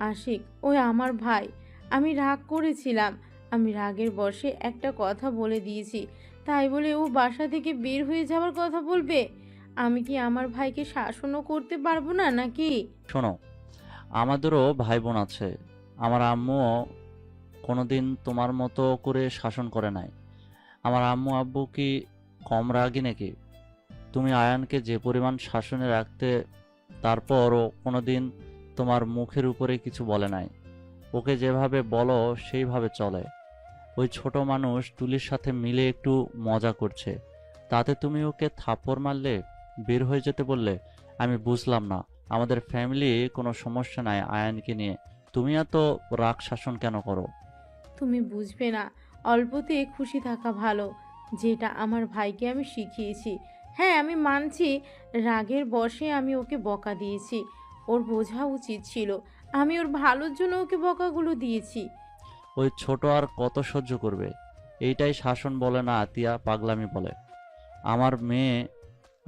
আশিক, ওই আমার ভাই। আমি রাগ করেছিলাম। আমি রাগের বশে একটা কথা বলে দিয়েছি, তাই বলে ও বাসা থেকে বের হয়ে যাওয়ার কথা বলবে? আমি কি আমার ভাইকে শাসনও করতে পারবো না নাকি? শোনো, আমাদেরও ভাই বোন আছে। আমার আম্মুও কোনোদিন তোমার মতো করে শাসন করে নাই। আমার আম্মু আব্বু কি কম রাগী নাকি? তুমি আয়ানকে যে পরিমাণ শাসনে রাখতে, তারপরও কোনোদিন তোমার মুখের উপরে কিছু বলে নাই। ওকে যেভাবে বলো সেইভাবে চলে। ওই ছোট মানুষ তুলির সাথে মিলে একটু মজা করছে, তাতে তুমি ওকে থাপ্পড় মারলে, বের হয়ে যেতে বললে। আমি বুঝলাম না, আমাদের ফ্যামিলি কোনো সমস্যা নাই আয়ানকে নিয়ে, তুমি এত রাগ শাসন কেন করো? তুমি বুঝবে না, অল্পতে খুশি থাকা ভালো, যেটা আমার ভাইকে আমি শিখিয়েছি। হ্যাঁ, আমি মানছি রাগের বশে আমি ওকে বকা দিয়েছি। ওর বোঝা উচিত ছিল আমি ওর ভালোর জন্য ওকে বকাগুলো দিয়েছি। ওই ছোট আর কত সহ্য করবে? এইটাই শাসন বলে না আতিয়া, পাগলামি বলে।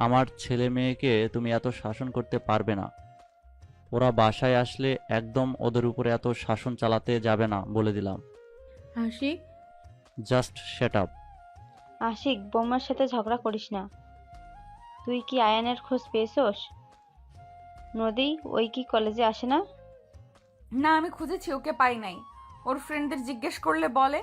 আমার ছেলে মেয়েকে তুমি এত শাসন করতে পারবে না। ওরা বাসায় আসলে একদম ওদের উপরে এত শাসন চালাতে যাবে না, বলে দিলাম। Ashiq, just shut up. Ashiq, বৌমার সাথে ঝগড়া করিস না। তুই কি আয়ানের খোঁজ পেয়েছোস? নদী, ওই কি কলেজে আসে না? না, আমি খুঁজেছি, ওকে পাই নাই। ওর ফ্রেন্ডদের জিজ্ঞেস করলে বলে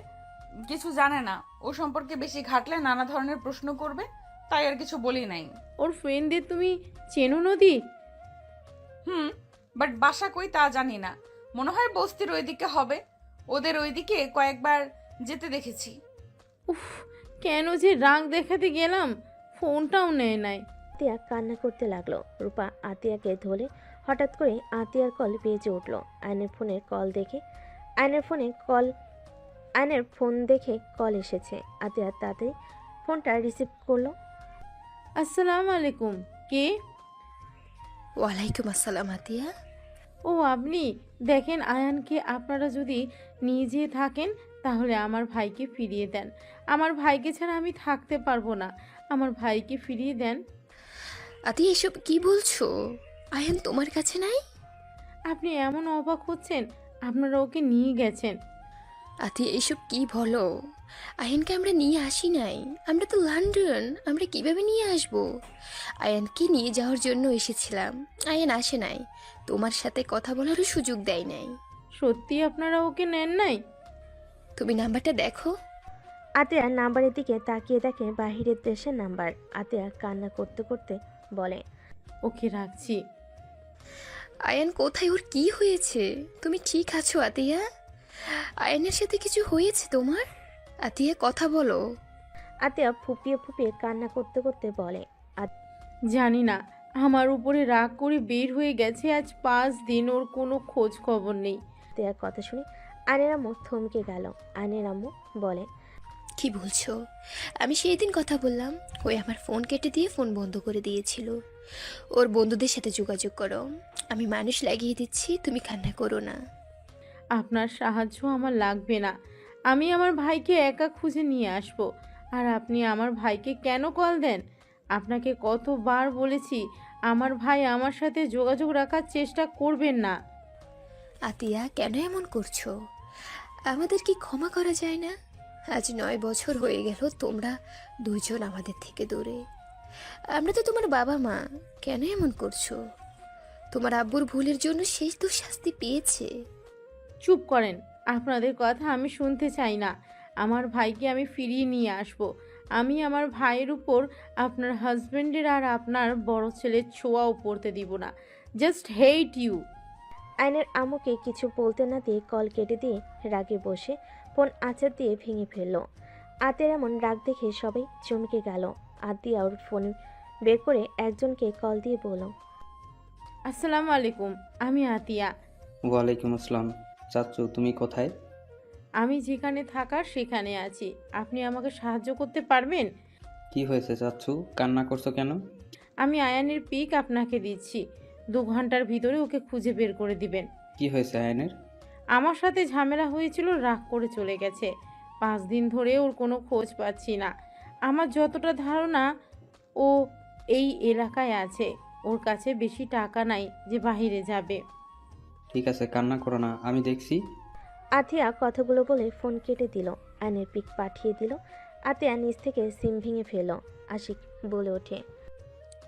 কিছু জানে না। ও সম্পর্কে বেশি ঘাটলে নানা ধরনের প্রশ্ন করবে, তাই আর কিছু বলি নাই। ওর ফ্রেন্ডদের তুমি চেনো নদী? বাট বাসা কই তা জানি না। মনে হয় বস্তির ওইদিকে হবে। ওদের ওইদিকে কয়েকবার যেতে দেখেছি। উফ, কেন যে রাগ দেখাতে গেলাম, ফোনটাও নেয় নাই। আতিয়া কান্না করতে লাগলো। রূপা আতিয়াকে ধরে হঠাৎ করে আতিয়ার কল বেজে উঠল। আয়নের ফোন দেখে কল এসেছে। আতিয়া তাড়াতাড়ি ফোনটা রিসিভ করলো। আসসালামু আলাইকুম, কে? ওয়ালাইকুম আসসালাম আতিয়া। ও আপনি? দেখেন, আয়ানকে আপনারা যদি নিয়ে যেয়ে থাকেন তাহলে আমার ভাইকে ফিরিয়ে দেন। আমার ভাইকে ছাড়া আমি থাকতে পারবো না। আমার ভাইকে ফিরিয়ে দেন। আতিয়া, এসব কি বলছো? আয়ান তোমার কাছে নাই? আপনি এমন অবাক হচ্ছেন, আপনারা ওকে নিয়ে গেছেন। আতিয়া, এসব কি বলো? আয়ানকে আমরা নিয়ে আসি নাই। আমরা তো লন্ডন, আমরা কিভাবে নিয়ে আসবো? আয়ানকে নিয়ে যাওয়ার জন্য এসেছিলাম, আয়ান আসে নাই। তোমার সাথে কথা বলারও সুযোগ দেয় নাই। সত্যি আপনারা ওকে নেন নাই? তুমি নাম্বারটা দেখো। আতিয়া নাম্বারের দিকে তাকিয়ে দেখে বাহিরের দেশের নাম্বার। আতিয়া কান্না করতে করতে বলে, ওকে রাখছি। আয়ান কোথায়? ওর কি হয়েছে? তুমি ঠিক আছো আতিয়া? আয়ানের সাথে কিছু হয়েছে তোমার? আতিয়া, কথা বলো। আতিয়া ফুপিয়ে ফুপিয়ে কান্না করতে করতে বলে, জানি না, আমার উপরে রাগ করে বের হয়ে গেছে। আজ 5 দিন ওর কোনো খোঁজ খবর নেই। আতিয়ার কথা শুনে আয়নের আম্মু থমকে গেল। আয়নের আম্মু বলে, কি বলছো? আমি সেই দিন কথা বললাম, ওই আমার ফোন কেটে দিয়ে ফোন বন্ধ করে দিয়েছিল। ওর বন্ধুদের সাথে যোগাযোগ করো, আমি মানুষ লাগিয়ে দিচ্ছি, তুমি কান্না করো না। আপনার সাহায্য আমার লাগবে না। আমি আমার ভাইকে একা খুঁজে নিয়ে আসব। আর আপনি আমার ভাইকে কেন কল দেন? আপনাকে কতবার বলেছি আমার ভাই আমার সাথে যোগাযোগ রাখার চেষ্টা করবেন না। আতিয়া, কেন এমন করছো? আমাদের কি ক্ষমা করা যায় না? আজ 9 বছর হয়ে গেল তোমরা দুইজন আমাদের থেকে দূরে। আমরা তো তোমার বাবা মা, কেন এমন করছো? তোমার আব্বুর ভুলের জন্য শেষ তো শাস্তি পেয়েছে। চুপ করেন, আপনাদের কথা আমি শুনতে চাই না। আমার ভাইকে আমি ফিরিয়ে নিয়ে আসব। আমি আমার ভাইয়ের উপর আপনার হাজবেন্ডের আর আপনার বড় ছেলের ছোঁয়াও পড়তে দিব না। Just hate you. আয়নের আম্মুকে কিছু বলতে না দিয়ে কল কেটে দিয়ে রাগে বসে ফোন আছাড় দিয়ে ভেঙে ফেলল। আতিয়ার এমন রাগ দেখে সবাই চমকে গেল। আতিয়া ওর ফোন বের করে একজনকে কল দিয়ে বলল, আসসালামু আলাইকুম, আমি আতিয়া। ওয়ালাইকুম আসসালাম। চাচ্চু, তুমি কোথায়? আমি যেখানে থাকার সেখানে আছি। আপনি আমাকে সাহায্য করতে পারবেন? কি হয়েছে চাচ্চু, কান্না করছো কেন? আমি আয়ানের পিক আপনাকে দিচ্ছি। 2 ঘন্টার ভিতরে ওকে খুঁজে বের করে দিবেন। কি হয়েছে আয়নের? আমার সাথে ঝামেলা হয়েছিল, রাগ করে চলে গেছে। 5 দিন ধরে ওর কোনো খোঁজ পাচ্ছি না। আমার যতটা ধারণা ও এই এলাকায় আছে। ওর কাছে বেশি টাকা নাই যে বাইরে যাবে। ঠিক আছে, কান্না করো না, আমি দেখছি। আতিয়া কথাগুলো বলে ফোন কেটে দিল। আয়নের পিক পাঠিয়ে দিল। আতিয়া নিজ থেকে সিম ভেঙে ফেল। আশিক বলে ওঠে,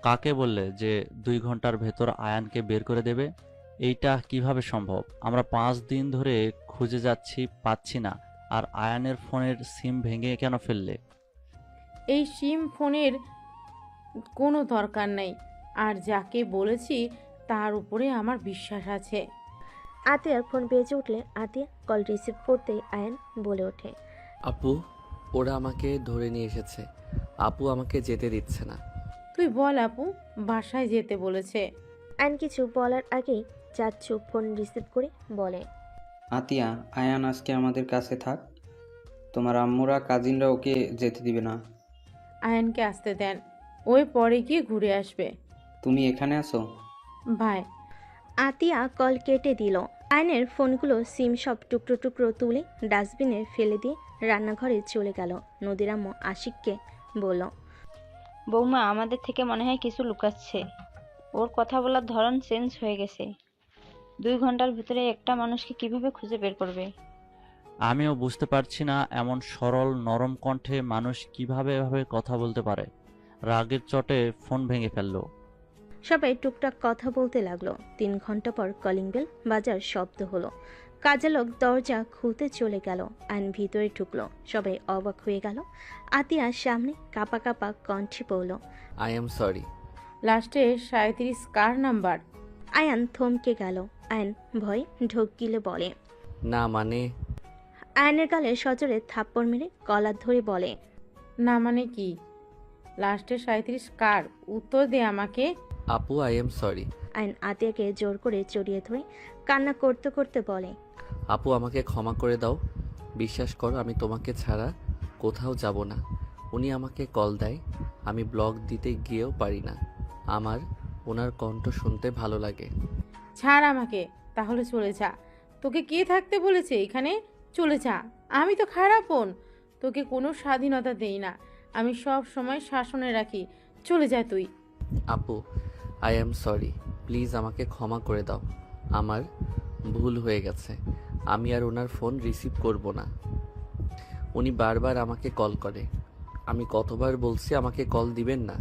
কাকে বললে যে 2 ঘন্টার ভেতর আয়ানকে বের করে দেবে? এইটা কিভাবে সম্ভব? আমরা 5 দিন ধরে খুঁজে যাচ্ছি, পাচ্ছি না। আর আয়ানের ফোনের সিম ভেঙে কেন ফেললে? এই সিম ফোনের কোনো দরকার নেই। আর যাকে বলেছি তার উপরে আমার বিশ্বাস আছে। আতিয়ার ফোন বেজে উঠলে আতিয়া কল রিসিভ করতেই আয়ান বলে ওঠে, আপু, ওরা আমাকে ধরে নিয়ে এসেছে। আপু আমাকে যেতে দিচ্ছে না। তুই বল আপু, বাসায় যেতে বলেছে। আয়ন কিছু বলার আগেই চাচ্ছু ফোন রিসিভ করে বলে, আতিয়া, আয়ান আজকে আমাদের কাছে থাক। তোমার আম্মুরা কাজিনরা ওকে যেতে দিবে না। আয়ানকে আসতে দেন, ওই পরে গিয়ে ঘুরে আসবে। তুমি এখানে আছো? ভাই, আতিয়া কল কেটে দিল। আয়নের ফোনগুলো সিম সব টুকরো টুকরো তুলে ডাস্টবিনে ফেলে দিয়ে রান্নাঘরে চলে গেল। নদীর আম্মু আশিককে বলল, বৌমা আমাদের থেকে মনে হয় কিছু লুকাচ্ছে। ওর কথা বলার ধরন চেঞ্জ হয়ে গেছে। 2 ঘন্টার ভিতরে একটা মানুষকে কিভাবে খুঁজে বের করবে? আমিও বুঝতে পারছি না, এমন সরল নরম কণ্ঠে মানুষ কিভাবে এভাবে কথা বলতে পারে। রাগের চটে ফোন ভেঙে ফেললো। সবাই টুকটাক কথা বলতে লাগলো। 3 ঘন্টা পর কলিং বেল বাজার শব্দ হলো। কাজের লোক দরজা খুলতে চলে গেল। আইন ভিতরে ঢুকলো। সবাই অবাক হয়ে গেল। আতিয়ার সামনে কাপা কাপা কণ্ঠে বলল, আই এম সরি। লাস্টে 37 কার নাম্বার? আয়ান থমকে গেল। আয়ন ভয়ে ঢোক গিলে বলে, না মানে। আয়নের গালে সজোরে থাপ্পড় মেরে কলার ধরে বলে, না মানে কি? লাস্টে 37 কার? উত্তর দে আমাকে। আপু, আই এম সরি। আয়ন আতিয়াকে জোর করে জড়িয়ে ধরে কান্না করতে করতে বলে, আপু, আমাকে ক্ষমা করে দাও। বিশ্বাস করো, আমি তোমাকে ছাড়া কোথাও যাব না। উনি আমাকে কল দেয়, আমি ব্লগ দিতে গিয়েও পারি না। আমার ওনার কণ্ঠ শুনতে ভালো লাগে। ছাড় আমাকে, তাহলে চলে যা। তোকে কে থাকতে বলেছে এখানে? চলে যা। আমি তো খারাপ বোন, তোকে কোনো স্বাধীনতা দেই না। আমি সব সময় শাসনে রাখি। চলে যা তুই। আপু, আই এম সরি। প্লিজ আমাকে ক্ষমা করে দাও। আমার ভুল হয়ে গেছে। আমি আর ওনার ফোন রিসিভ করব না। উনি বারবার আমাকে কল করে। আমি কতবার বলছি আমাকে কল দিবেন না।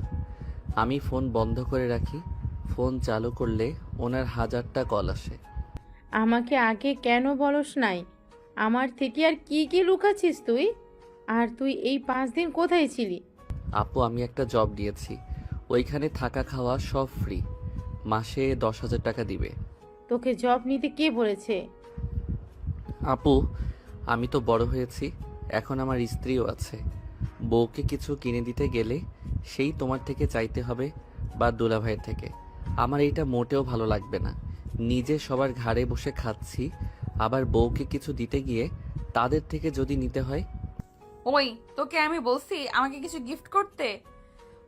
আমি ফোন বন্ধ করে রাখি। ফোন চালু করলে ওনার 1000টা কল আসে। আমাকে আগে কেন বলস নাই? আমার থেকে আর কি কি লুকাচ্ছিস তুই? আর তুই এই 5 দিন কোথায় ছিলি? আপু, আমি একটা জব দিয়েছি। ওইখানে থাকা খাওয়া সব ফ্রি। মাসে 10,000 টাকা দিবে। তোকে জব নিতে কে বলেছে? আপু, আমি তো বড় হয়েছি, এখন আমার স্ত্রীও আছে। বউকে কিছু কিনে দিতে গেলে সেই তোমার থেকে চাইতে হবে বা দুলাভাইয়ের থেকে। আমার এইটা মোটেও ভালো লাগবে না। নিজে সবার ঘাড়ে বসে খাচ্ছি, আবার বউকে কিছু দিতে গিয়ে তাদের থেকে যদি নিতে হয়। ওই, তোকে আমি বলছি আমাকে কিছু গিফট করতে?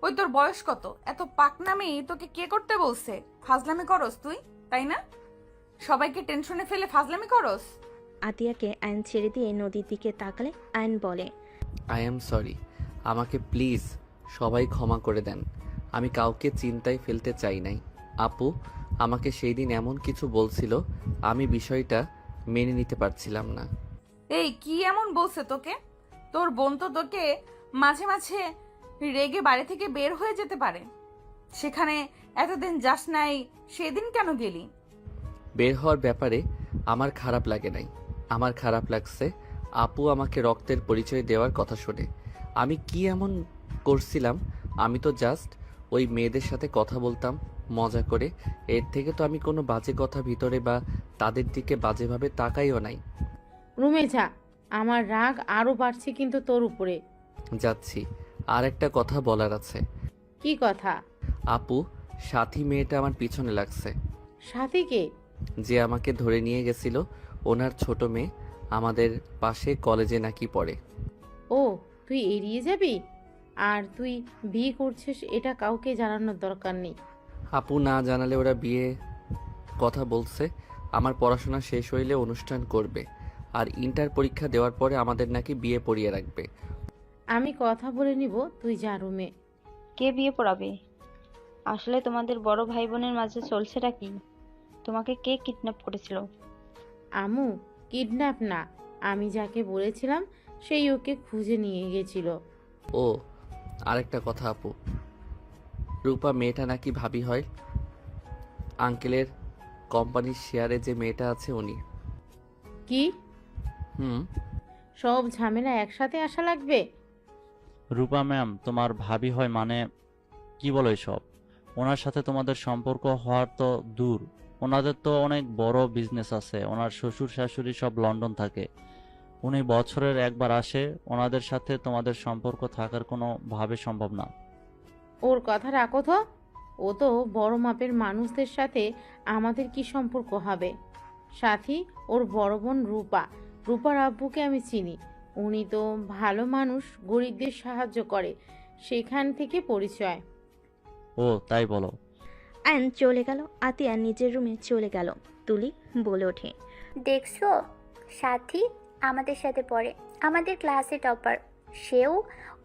ওই, তোর বয়স কত? এত পাকনামি তোকে কে করতে বলছে? ফাজলামি করস তুই, তাই না? সবাইকে টেনশনে ফেলে ফাজলামি করস। আতিয়াকে আয়ন ছেড়ে দিয়ে নদীর দিকে তাকালে আয়ন বলে, আই এম সরি। আমাকে প্লিজ সবাই ক্ষমা করে দেন। আমি কাউকে চিন্তায় ফেলতে চাই নাই। আপু আমাকে সেই দিন এমন কিছু বলছিল, আমি বিষয়টা মেনে নিতে পারছিলাম না। এই, কি এমন বলছে তোকে? তোর বোন তো তোকে মাঝে মাঝে রেগে বাড়ি থেকে বের হয়ে যেতে পারে। সেখানে এতদিন যাস নাই, সেদিন কেন গেলি? বের হওয়ার ব্যাপারে আমার খারাপ লাগে নাই। আমার খারাপ লাগছে আপু আমাকে রক্তের পরিচয় দেওয়ার কথা শুনে। আমি কি এমন করছিলাম? আমি তো জাস্ট ওই মেয়েদের সাথে কথা বলতাম মজা করে। এর থেকে তো আমি কোনো বাজে কথা ভিতরে বা তাদের দিকে বাজেভাবে তাকাইও নাই। রুমে যা। আমার রাগ আরো বাড়ছে কিন্তু তোর উপরে। যাচ্ছি। আর একটা কথা বলার আছে। কি কথা? আপু, সাথী মেয়েটা আমার পিছনে লাগছে। সাথীকে? যে আমাকে ধরে নিয়ে গেছিল, ওনার ছোট মেয়ে, আমাদের পাশে কলেজে নাকি পড়ে। ও, তুই এড়িয়ে যাবি? আর তুই বিয়ে করছিস এটা কাউকে জানানোর দরকার নেই। আপু, না জানালে ওরা বিয়ে কথা বলছে। আমার পড়াশোনা শেষ হইলে অনুষ্ঠান করবে। আর ইন্টার পরীক্ষা দেওয়ার পরে আমাদের নাকি বিয়ে পড়িয়ে রাখবে। আমি কথা বলে নিব, তুই যা রুমে। কে বিয়ে পড়াবে? আসলে তোমাদের বড় ভাই বোনের মাঝে চলছেটা কি? তোমাকে কে কিডন্যাপ করেছিল? আমু, কিডন্যাপ না, আমি যাকে বলেছিলাম সেই ওকে খুঁজে নিয়ে গেছিল। ও আরেকটা কথা আপু, রূপা মেয়েটা নাকি ভাবি হয়। আঙ্কেলের কোম্পানির শেয়ারে যে মেয়েটা আছে উনি। কি? হুম। সব ঝামেলা একসাথে আসা লাগবে? রূপা ম্যাম তোমার ভাবি হয় মানে? কি বলো এসব? ওনার সাথে তোমাদের সম্পর্ক হওয়ার তো দূর, ওনাদের তো অনেক বড় বিজনেস আছে, ওনার শ্বশুর শাশুড়ি সব লন্ডন থাকে, উনি বছরের একবার আসে, ওনাদের সাথে তোমাদের সম্পর্ক থাকার কোনো ভাবে সম্ভব না। ওর কথা রাখো তো, ও তো বড় মাপের মানুষদের সাথে আমাদের কি সম্পর্ক হবে? সাথী ওর বড় বোন রূপা, রূপার আব্বুকে আমি চিনি, উনি তো ভালো মানুষ, গরিবদের সাহায্য করে, সেখান থেকে পরিচয়। ও তাই বলো? আয়ন চলে গেল। আতিয়া নিজের রুমে চলে গেল। তুলি বলে ওঠে, দেখছো, সাথী আমাদের সাথে পড়ে, আমাদের ক্লাসে টপার, সেও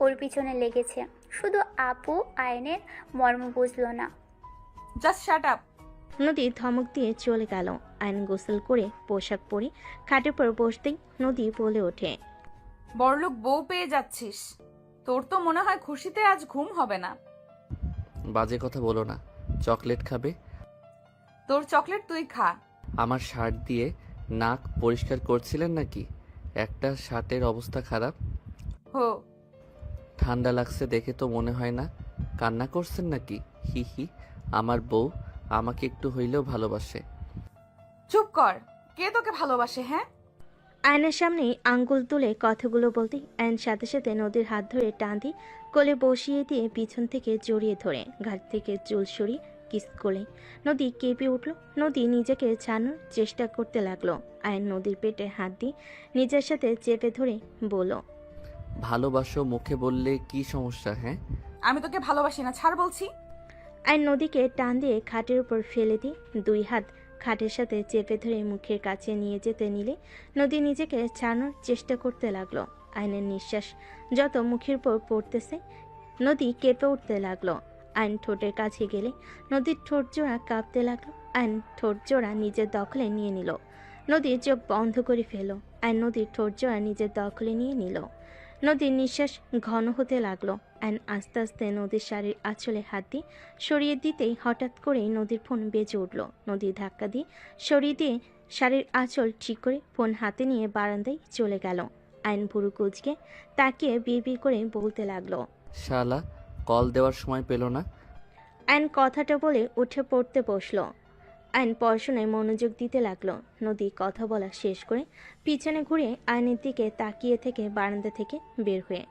ওর পিছনে লেগেছে। শুধু আপু আয়নের মর্ম বুঝলো না। Just shut up. নদী ধমক দিয়ে চলে গেল। আয়ন গোসল করে পোশাক পরে খাটের পর বসতেই নদী বলে ওঠে, বড়লোক বউ পেয়ে যাচ্ছিস, তোর তো মনে হয় খুশিতে আজ ঘুম হবে না। বাজে কথা বলো না। চকলেট খাবে? তোর চকলেট তুই খা। আমার শার্ট দিয়ে নাক পরিষ্কার করছিলেন নাকি? একটা শার্টের অবস্থা খারাপ। হো, ঠান্ডা লাগছে দেখে তো মনে হয় না। কান্না করছেন নাকি? হি হি। আমার বউ আমাকে একটু হইলেও ভালোবাসে। চুপ কর, কে তোকে ভালোবাসে? হ্যাঁ, আয়নের সামনেই আঙ্গুল তুলে কথাগুলো বলতেই আয়ন সাথে সাথে নদীর হাত ধরে টান দিয়ে কোলে বসিয়ে দিয়ে পিছন থেকে জড়িয়ে ধরে ঘাট থেকে চুল সরিয়ে কিস করলে নদী কেঁপে উঠল। নদী নিজেকে ছাড়ানোর চেষ্টা করতে লাগলো। আয়ন নদীর পেটে হাত দিয়ে নিজের সাথে চেপে ধরে বলল, ভালোবাসো মুখে বললে কি সমস্যা? হ্যাঁ, আমি তোকে ভালোবাসি না, ছাড় বলছি। আয়ন নদীকে টান দিয়ে খাটের উপর ফেলে দিয়ে দুই হাত খাটের সাথে চেপে ধরে মুখের কাছে নিয়ে যেতে নিলে নদী নিজেকে ছাড়ানোর চেষ্টা করতে লাগলো। আয়নের নিঃশ্বাস যত মুখের উপর পড়তেছে নদী কেঁপে উঠতে লাগলো। আয়ন ঠোঁটের কাছে গেলে নদীর ঠোঁট জোড়া কাঁপতে লাগলো। আয়ন ঠোঁট জোড়া নিজের দখলে নিয়ে নিল। নদীর চোখ বন্ধ করে ফেলো। আয়ন নদীর ঠোঁট জোড়া নিজের দখলে নিয়ে নিল। নদীর নিঃশ্বাস ঘন হতে লাগলো। আয়ন আস্তে আস্তে নদীর শাড়ির আঁচলে হাত দিয়ে সরিয়ে দিতেই হঠাৎ করেই নদীর ফোন বেজে উঠল। নদী ধাক্কা দিয়ে সরিয়ে দিয়ে শাড়ির আঁচল ঠিক করে ফোন হাতে নিয়ে বারান্দায় চলে গেল। আয়ন ভুরু কুচকে তাকিয়ে বিড়বিড় করে বলতে লাগলো, শালা কল দেওয়ার সময় পেল না। আয়ন কথাটা বলে উঠে পড়তে বসলো। আয়ন পড়াশোনায় মনোযোগ দিতে লাগলো। নদী কথা বলা শেষ করে পিছনে ঘুরে আয়নের দিকে তাকিয়ে থেকে বারান্দা থেকে বের হয়ে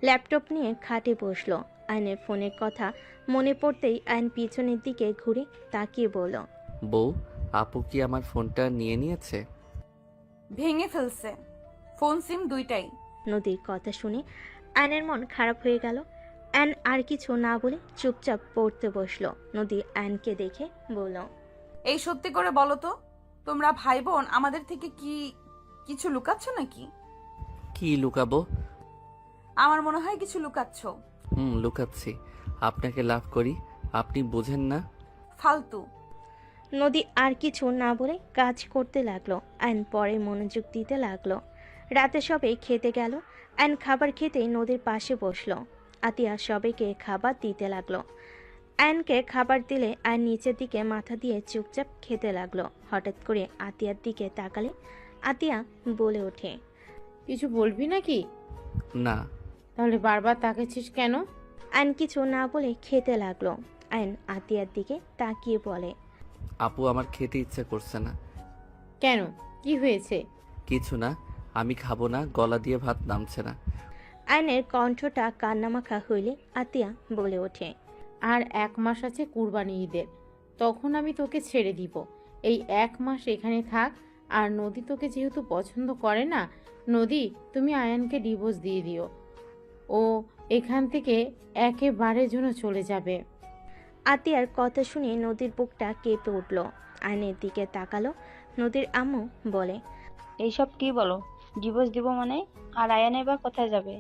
ল্যাপটপ নিয়ে খাটে বসলো। আয়নের ফোনের কথা মনে পড়তেই আয়ন পিছনের দিকে ঘুরে তাকিয়ে বলল, বউ, আপু কি আমার ফোনটা নিয়ে নিয়েছে? ভেঙে ফেলছে, ফোন সিম দুইটাই। নদীর কথা শুনে আয়নের মন খারাপ হয়ে গেল। আয়ন আর কিছু না বলে চুপচাপ পড়তে বসলো। নদী আয়নকে দেখে বলল, এই সত্যি করে বলো তো, তোমরা ভাই বোন আমাদের থেকে কি কিছু লুকাচ্ছ নাকি? কি লুকাবো? আমার মনে হয় কিছু লুকাচ্ছ। লুকাচ্ছি। আপনাকে লাভ করি, আপনি বোঝেন না। ফালতু। নদী আর কিছু না বলে কাজ করতে লাগলো। আয়ন পরে মনোযোগ দিতে লাগলো। রাতে সবাই খেতে গেল। আয়ন খাবার খেতেই নদীর পাশে বসলো। আতিয়া সবাইকে খাবার দিতে লাগলো। আয়নকে খাবার দিলে আয়ন নিচের দিকে মাথা দিয়ে চুপচাপ খেতে লাগলো। হঠাৎ করে আতিয়ার দিকে তাকালে আতিয়া বলে ওঠে, কিছু বলবি নাকি? না। তাহলে বারবার তাকাচ্ছিস কেন? আয়ন কিছু না বলে খেতে লাগলো। আয়ন আতিয়ার দিকে তাকিয়ে বলে, আপু আমার খেতে ইচ্ছা করছে না। কেন, কি হয়েছে? কিছু না, আমি খাবো না, গলা দিয়ে ভাত নামছে না। আয়নের কণ্ঠটা কান্নামাখা হইলে আতিয়া বলে ওঠে, আর 1 মাস আছে কুরবানি ঈদের, তখন আমি তোকে ছেড়ে দিব। এই 1 মাস এখানে থাক। আর নদী তোকে যেহেতু পছন্দ করে না, নদী তুমি আয়ানকে ডিভোর্স দিয়ে দিও, ও এখান থেকে একেবারের জন্য চলে যাবে। আতিয়ার কথা শুনে নদীর বুকটা কেঁপে উঠল। আয়নের দিকে তাকালো। নদীর আম্মু বলে, এইসব কি বলো? ডিভোর্স দিব মানে? আর আয়ান এবার কোথায় যাবে?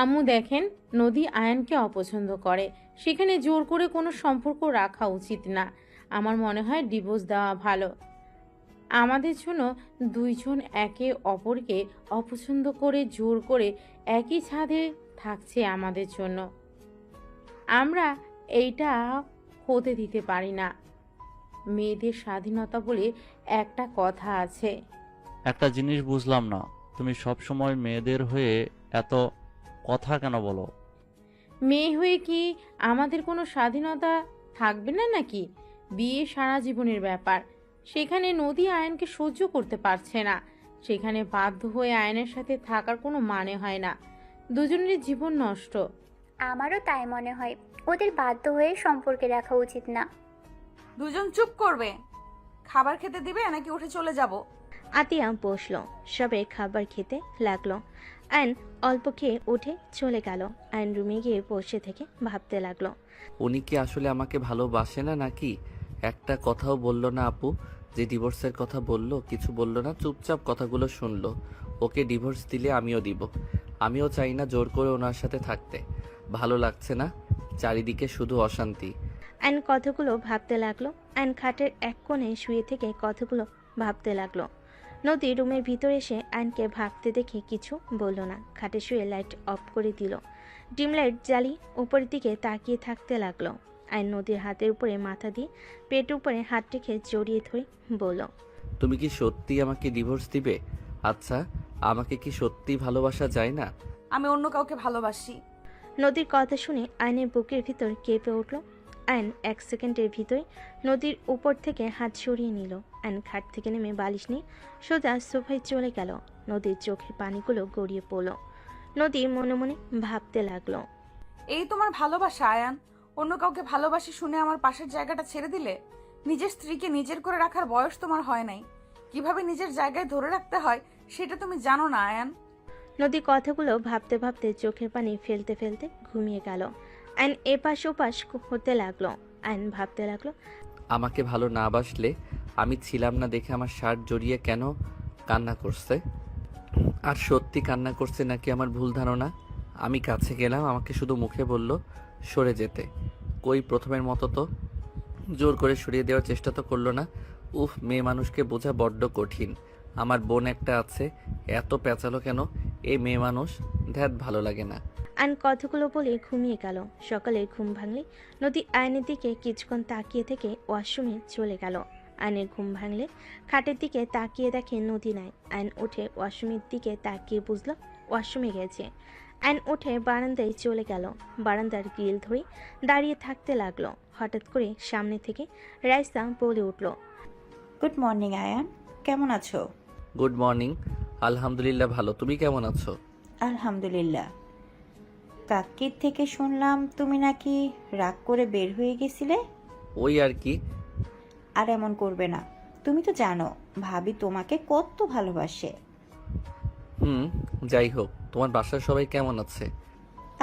আম্মু দেখেন, নদী আয়ানকে অপছন্দ করে, সেখানে জোর করে কোনো সম্পর্ক রাখা উচিত না। আমার মনে হয় ডিভোর্স দেওয়া ভালো। আমাদের জন্য দুইজন একে অপরকে অপছন্দ করে জোর করে একই ছাদে থাকছে আমাদের জন্য। আমরা এইটা হতে দিতে পারি না। মেয়েদের স্বাধীনতা বলে একটা কথা আছে। একটা জিনিস বুঝলাম না, তুমি সব সময় মেয়েদের হয়ে এত কথা কেন বলো? মেয়ে হয়ে কি আমাদের কোনো স্বাধীনতা থাকবে না নাকি? বিয়ে সারা জীবনের ব্যাপার। সেখানে নদী আয়নকে সহ্য করতে পারছে না, সেখানে বাধ্য হয়ে আয়নের সাথে থাকার কোনো মানে হয় না। দুজনের জীবন নষ্ট। আমারও তাই মনে হয়, ওদের বাধ্য হয়ে সম্পর্কে রাখা উচিত না। দুজন চুপ করবে। খাবার খেতে দিবে নাকি উঠে চলে যাব? আতিয়া বসল, সবে খাবার খেতে লাগলো। আয়ন অল্প খেয়ে উঠে চলে গেল। আয়ন রুমে গিয়ে বসে থেকে ভাবতে লাগলো। উনি কি আসলে আমাকে ভালোবাসে না নাকি? একটা কথাও বললো না আপু, যে ডিভোর্সের কথা বললো কিছু বললো না, চুপচাপ কথাগুলো শুনলো। ওকে ডিভোর্স দিলে আমিও দিব। আমিও চাই না জোর করে ওনার সাথে থাকতে। ভালো লাগছে না, চারিদিকে শুধু অশান্তি। আয়ন কথাগুলো ভাবতে লাগলো। আয়ন খাটের এক কোণে শুয়ে থেকে কথাগুলো ভাবতে লাগলো। নদী রুমের ভিতর এসে আয়নকে ভাবতে দেখে কিছু বলল না। খাটে শুয়ে লাইট অফ করে দিল। ডিম লাইট জ্বালিয়ে উপরের দিকে তাকিয়ে থাকতে লাগলো। আয়ন নদীর হাতের উপরে মাথা দিয়ে পেট উপরে হাত রেখে জড়িয়ে ধরে বলল, তুমি কি সত্যি আমাকে ডিভোর্স দিবে? আচ্ছা, আমাকে কি সত্যি ভালোবাসা যায় না? আমি অন্য কাউকে ভালোবাসি। নদীর কথা শুনে আয়নের বুকের ভিতর কেঁপে উঠল। আয়ন এক সেকেন্ডের ভিতরে নদীর উপর থেকে হাত সরিয়ে নিল। আয়ন খাট থেকে নেমে বালিশ নিয়ে সোজা সোফায় চলে গেল। নদীর চোখের পানিগুলো গড়িয়ে পড়ল। নদী মনে মনে ভাবতে লাগলো, এই তোমার ভালোবাসা আয়ান? অন্য কাউকে ভালোবাসি শুনে আমার পাশের জায়গাটা ছেড়ে দিলে? নিজের স্ত্রীকে নিজের করে রাখার বয়স তোমার হয় নাই। কিভাবে নিজের জায়গায় ধরে রাখতে হয় সেটা তুমি জানো না আয়ান। নদী কথাগুলো ভাবতে ভাবতে চোখের পানি ফেলতে ফেলতে ঘুমিয়ে গেল। আয়ন এপাশ ওপাশ হতে লাগলো। আয়ন ভাবতে লাগলো, আমাকে ভালো না বাসলে আমি ছিলাম না দেখে আমার শার্ট জড়িয়ে কেন কান্না করছে? আর সত্যি কান্না করছে নাকি আমার ভুল ধারণা? আমি কাছে গেলাম, আমাকে শুধু মুখে বলল সরে যেতে। কই প্রথমের মতো তো জোর করে সরিয়ে দেওয়ার চেষ্টা তো করলো না। উফ, মেয়ে মানুষকে বোঝা বড্ড কঠিন। আমার বোন একটা আছে, এত পেঁচালো কেন এই মেয়ে মানুষ, ধ্যাত ভালো লাগে না। আয়ন কথাগুলো বলে ঘুমিয়ে গেল। সকালে ঘুম ভাঙলে নদী আয়নের দিকে কিছুক্ষণ তাকিয়ে থেকে ওয়াশরুমে চলে গেল। আয়নের ঘুম ভাঙলে খাটের দিকে তাকিয়ে দেখে নদী নাই। আয়ন উঠে ওয়াশরুমের দিকে তাকিয়ে বুঝলো ওয়াশরুমে গেছে। আয়ন উঠে বারান্দায় চলে গেল। বারান্দার গ্রিল ধরে দাঁড়িয়ে থাকতে লাগলো। হঠাৎ করে সামনে থেকে রাইসা বলে উঠল, গুড মর্নিং আয়ান, কেমন আছো? গুড মর্নিং, আলহামদুলিল্লাহ ভালো। তুমি কেমন আছো? আলহামদুলিল্লাহ। কাকির থেকে শুনলাম তুমি নাকি রাগ করে বের হয়ে গেছিলে। ওই আর কি। আর এমন করবে না, তুমি তো জানো ভাবি তোমাকে কত ভালোবাসে। যাই হোক, তোমার বাসার সবাই কেমন আছে?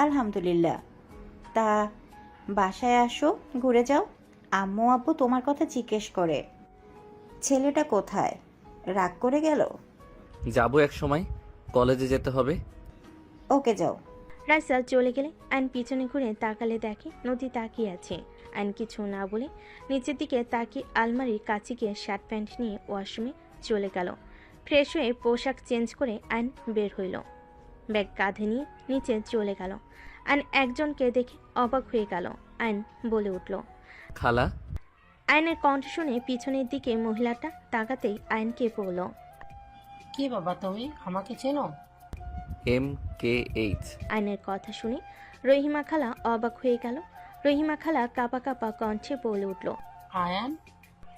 আলহামদুলিল্লাহ। তা বাসায় আসো, ঘুরে যাও। আম্মু আব্বু তোমার কথা জিজ্ঞেস করে। ছেলেটা কোথায়, রাগ করে গেল? যাবো এক সময়, কলেজে যেতে হবে। ওকে যাও। রাইসা চলে গেলে আয়ন পিছনে ঘুরে তাকালে দেখে নদী তাকিয়ে আছে। আয়ন কিছু না বলে নিচের দিকে তাকিয়ে আলমারির কাছে গিয়ে শার্ট প্যান্ট নিয়ে ওয়াশরুমে চলে গেল। ফ্রেশ হয়ে পোশাক চেঞ্জ করে আয়ন বের হইল। ব্যাগ কাঁধে নিয়ে নিচে চলে গেল। আয়ন একজনকে দেখে অবাক হয়ে গেল। আয়ন বলে উঠল, খালা। আয়নের কণ্ঠ শুনে পিছনের দিকে মহিলাটা তাকাতেই আয়নকে বলল, কে বাবা তুমি, আমাকে চেনো? MKH। আয়নের কথা শুনে রহিমা খালা অবাক হয়ে গেল। রহিমা খালা কাঁপা কাঁপা কণ্ঠে বলে উঠল, আয়ান।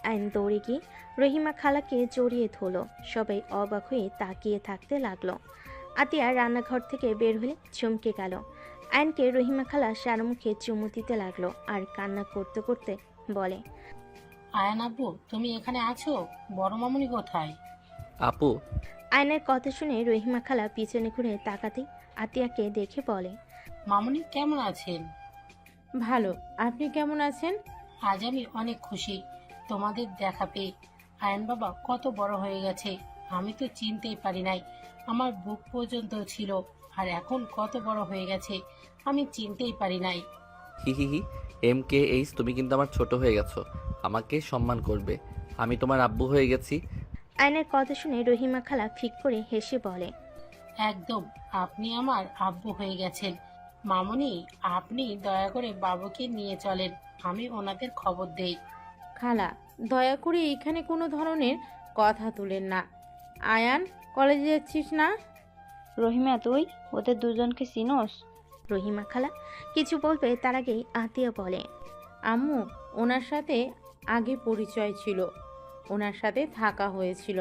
আয়ন দৌড়ে গিয়ে রহিমা খালাকে জড়িয়ে ধরল। সবাই অবাক হয়ে তাকিয়ে থাকতে লাগলো। আতিয়া রান্নাঘর থেকে বের হলে চমকে গেল। আয়নকে রহিমা খালা সারা মুখে চুমু দিতে লাগলো আর কান্না করতে করতে বলে, আয়ান আব্বু তুমি এখানে আছো? বড় মামুনি কোথায়? আপু। আয়নের কথা শুনে রহিমা খালা পিছনে ঘুরে তাকাতেই আতিয়াকে দেখে বলে, মামুনি কেমন আছেন? ভালো, আপনি কেমন আছেন? আজ আমি অনেক খুশি তোমাদের দেখা পেয়ে। আয়ান বাবা কত বড় হয়ে গেছে, আমি তো চিনতেই পারি নাই। আমার বুক পর্যন্ত ছিল, আর এখন কত বড় হয়ে গেছে আমি চিনতেই পারি নাই। হি হি হি। MKH, তুমি কিন্তু আমার ছোট হয়ে গেছো। আমাকে সম্মান করবে। আমি তোমার আব্বু হয়ে গেছি। আয়নের কথা শুনে রহিমা খালা ফিক করে হেসে বলে, একদম, আপনি আমার আব্বু হয়ে গেছেন। মামুনি, আপনি দয়া করে বাবুকে নিয়ে চলেন, আমি ওনাদের খবর দেই। খালা, দয়া করে এখানে কোনো ধরনের কথা তুলেন না। আয়ান, কলেজে যাচ্ছিস না? রহিমা, তুই ওদের দুজনকে চিনোস? রহিমা খালা কিছু বলবে তার আগেই আতিয়া বলে, আম্মু, ওনার সাথে আগে পরিচয় ছিল, ওনার সাথে থাকা হয়েছিল,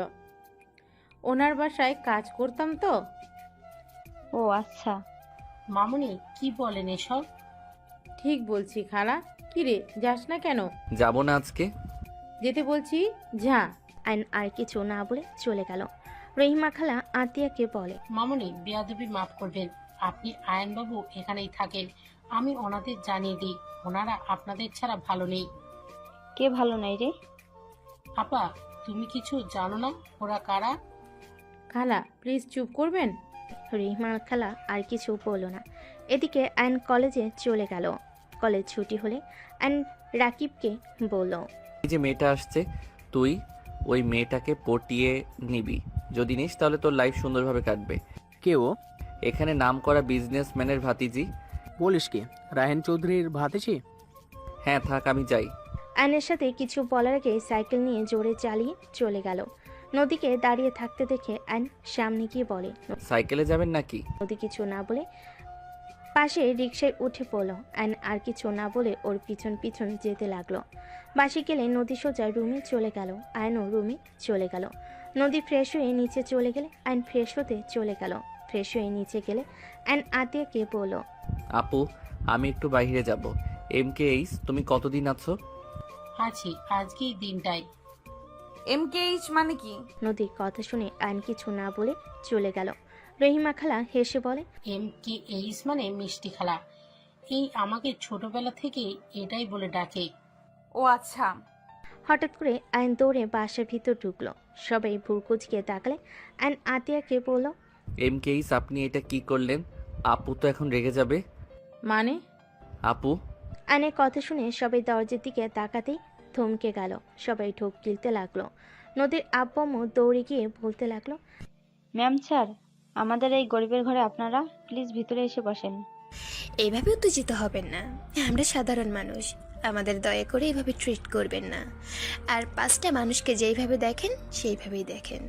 ওনার বাসায় কাজ করতাম তো। ও আচ্ছা। মামুনি, কি বলেন এসব? ঠিক বলছি খালা। কিরে, যাস না কেন? যাব না আজকে। যেতে বলছি, যা। আয়ন আর কিছু না বলে চলে গেল। রহিমা খালা আতিয়াকে বলে, মামুনি, বেয়াদবি মাফ করবেন। আপনি আয়নবাবু এখানেই থাকেন, আমি ওনাদের জানিয়ে দিই, ওনারা আপনাদের ছাড়া ভালো নেই। কে ভালো নাই রে? আপা, তুমি কিছু জানো না ওরা কারা? খালা, প্লিজ চুপ করবেন। রহিমা খালা আর কিছু বলল না। এদিকে আয়ন কলেজে চলে গেল। কলেজ ছুটি হলে আয়ন রাকিবকে বলল, এই যে মেয়েটা আসছে, তুই ওই মেয়েটাকে পটিয়ে নিবি। যদি নিস তাহলে তোর লাইফ সুন্দরভাবে কাটবে। কে ও? এখানে নাম করা বিজনেসম্যানের ভাতিজি। বলিস কি, রাহেন চৌধুরীর ভাতিজি? হ্যাঁ, থাক, আমি যাই। আয়নের সাথে কিছু বলার আগে সাইকেল নিয়ে জোরে চালিয়ে চলে গেল। নদীকে দাঁড়িয়ে থাকতে দেখে আয়ন সামনে গিয়ে বলে, সাইকেলে যাবেন নাকি? নদী কিছু না বলে পাশে রিকশায় উঠে পড়ল। আয়ন আর কিছু না বলে ওর পিছন পিছন যেতে লাগলো। বাসে গেলে নদী সোজা রুমে চলে গেল। আয়নও রুমে চলে গেল। নদী ফ্রেশ হয়ে নিচে চলে গেলে আয়ন ফ্রেশ হতে চলে গেল। ফ্রেশ হয়ে নিচে গেলে আয়ন আতিয়াকে বলল, আপু, আমি একটু বাইরে যাব। MKH, তুমি কতদিন আছো? আছি, আজকেই দিনটাই। MKH মানে কি? নদীর কথা শুনে আয়ন কিছু না বলে চলে গেল। রহিমা খালা হেসে বলে, MKH মানে মিষ্টি খালা। এই আমাকে ছোটবেলা থেকে এটাই বলে ডাকে। ও আচ্ছা। হঠাৎ করে আয়ন দৌড়ে বাসার ভিতর ঢুকলো। সবাই ভুরকুচকে তাকালে আয়ন আতিয়াকে বলল, MKH, আপনি এটা কি করলেন? আপু তো এখন রেগে যাবে। মানে? আপু। আয়নের কথা শুনে সবাই দরজার দিকে তাকাতেই থমকে গেল। সবাই ঢোক গিলতে লাগলো। নদীর আব্বু আম্মু দৌড়ে গিয়ে বলতে লাগলো, ম্যাম স্যার, আমাদের এই গরিবের ঘরে আপনারা প্লিজ ভিতরে এসে বসেন। এইভাবে উত্তেজিত হবেন না, আমরা সাধারণ মানুষ, আমাদের দয়া করে এভাবে ট্রিট করবেন না। আর পাঁচটা মানুষকে যেইভাবে দেখেন সেইভাবেই দেখেন।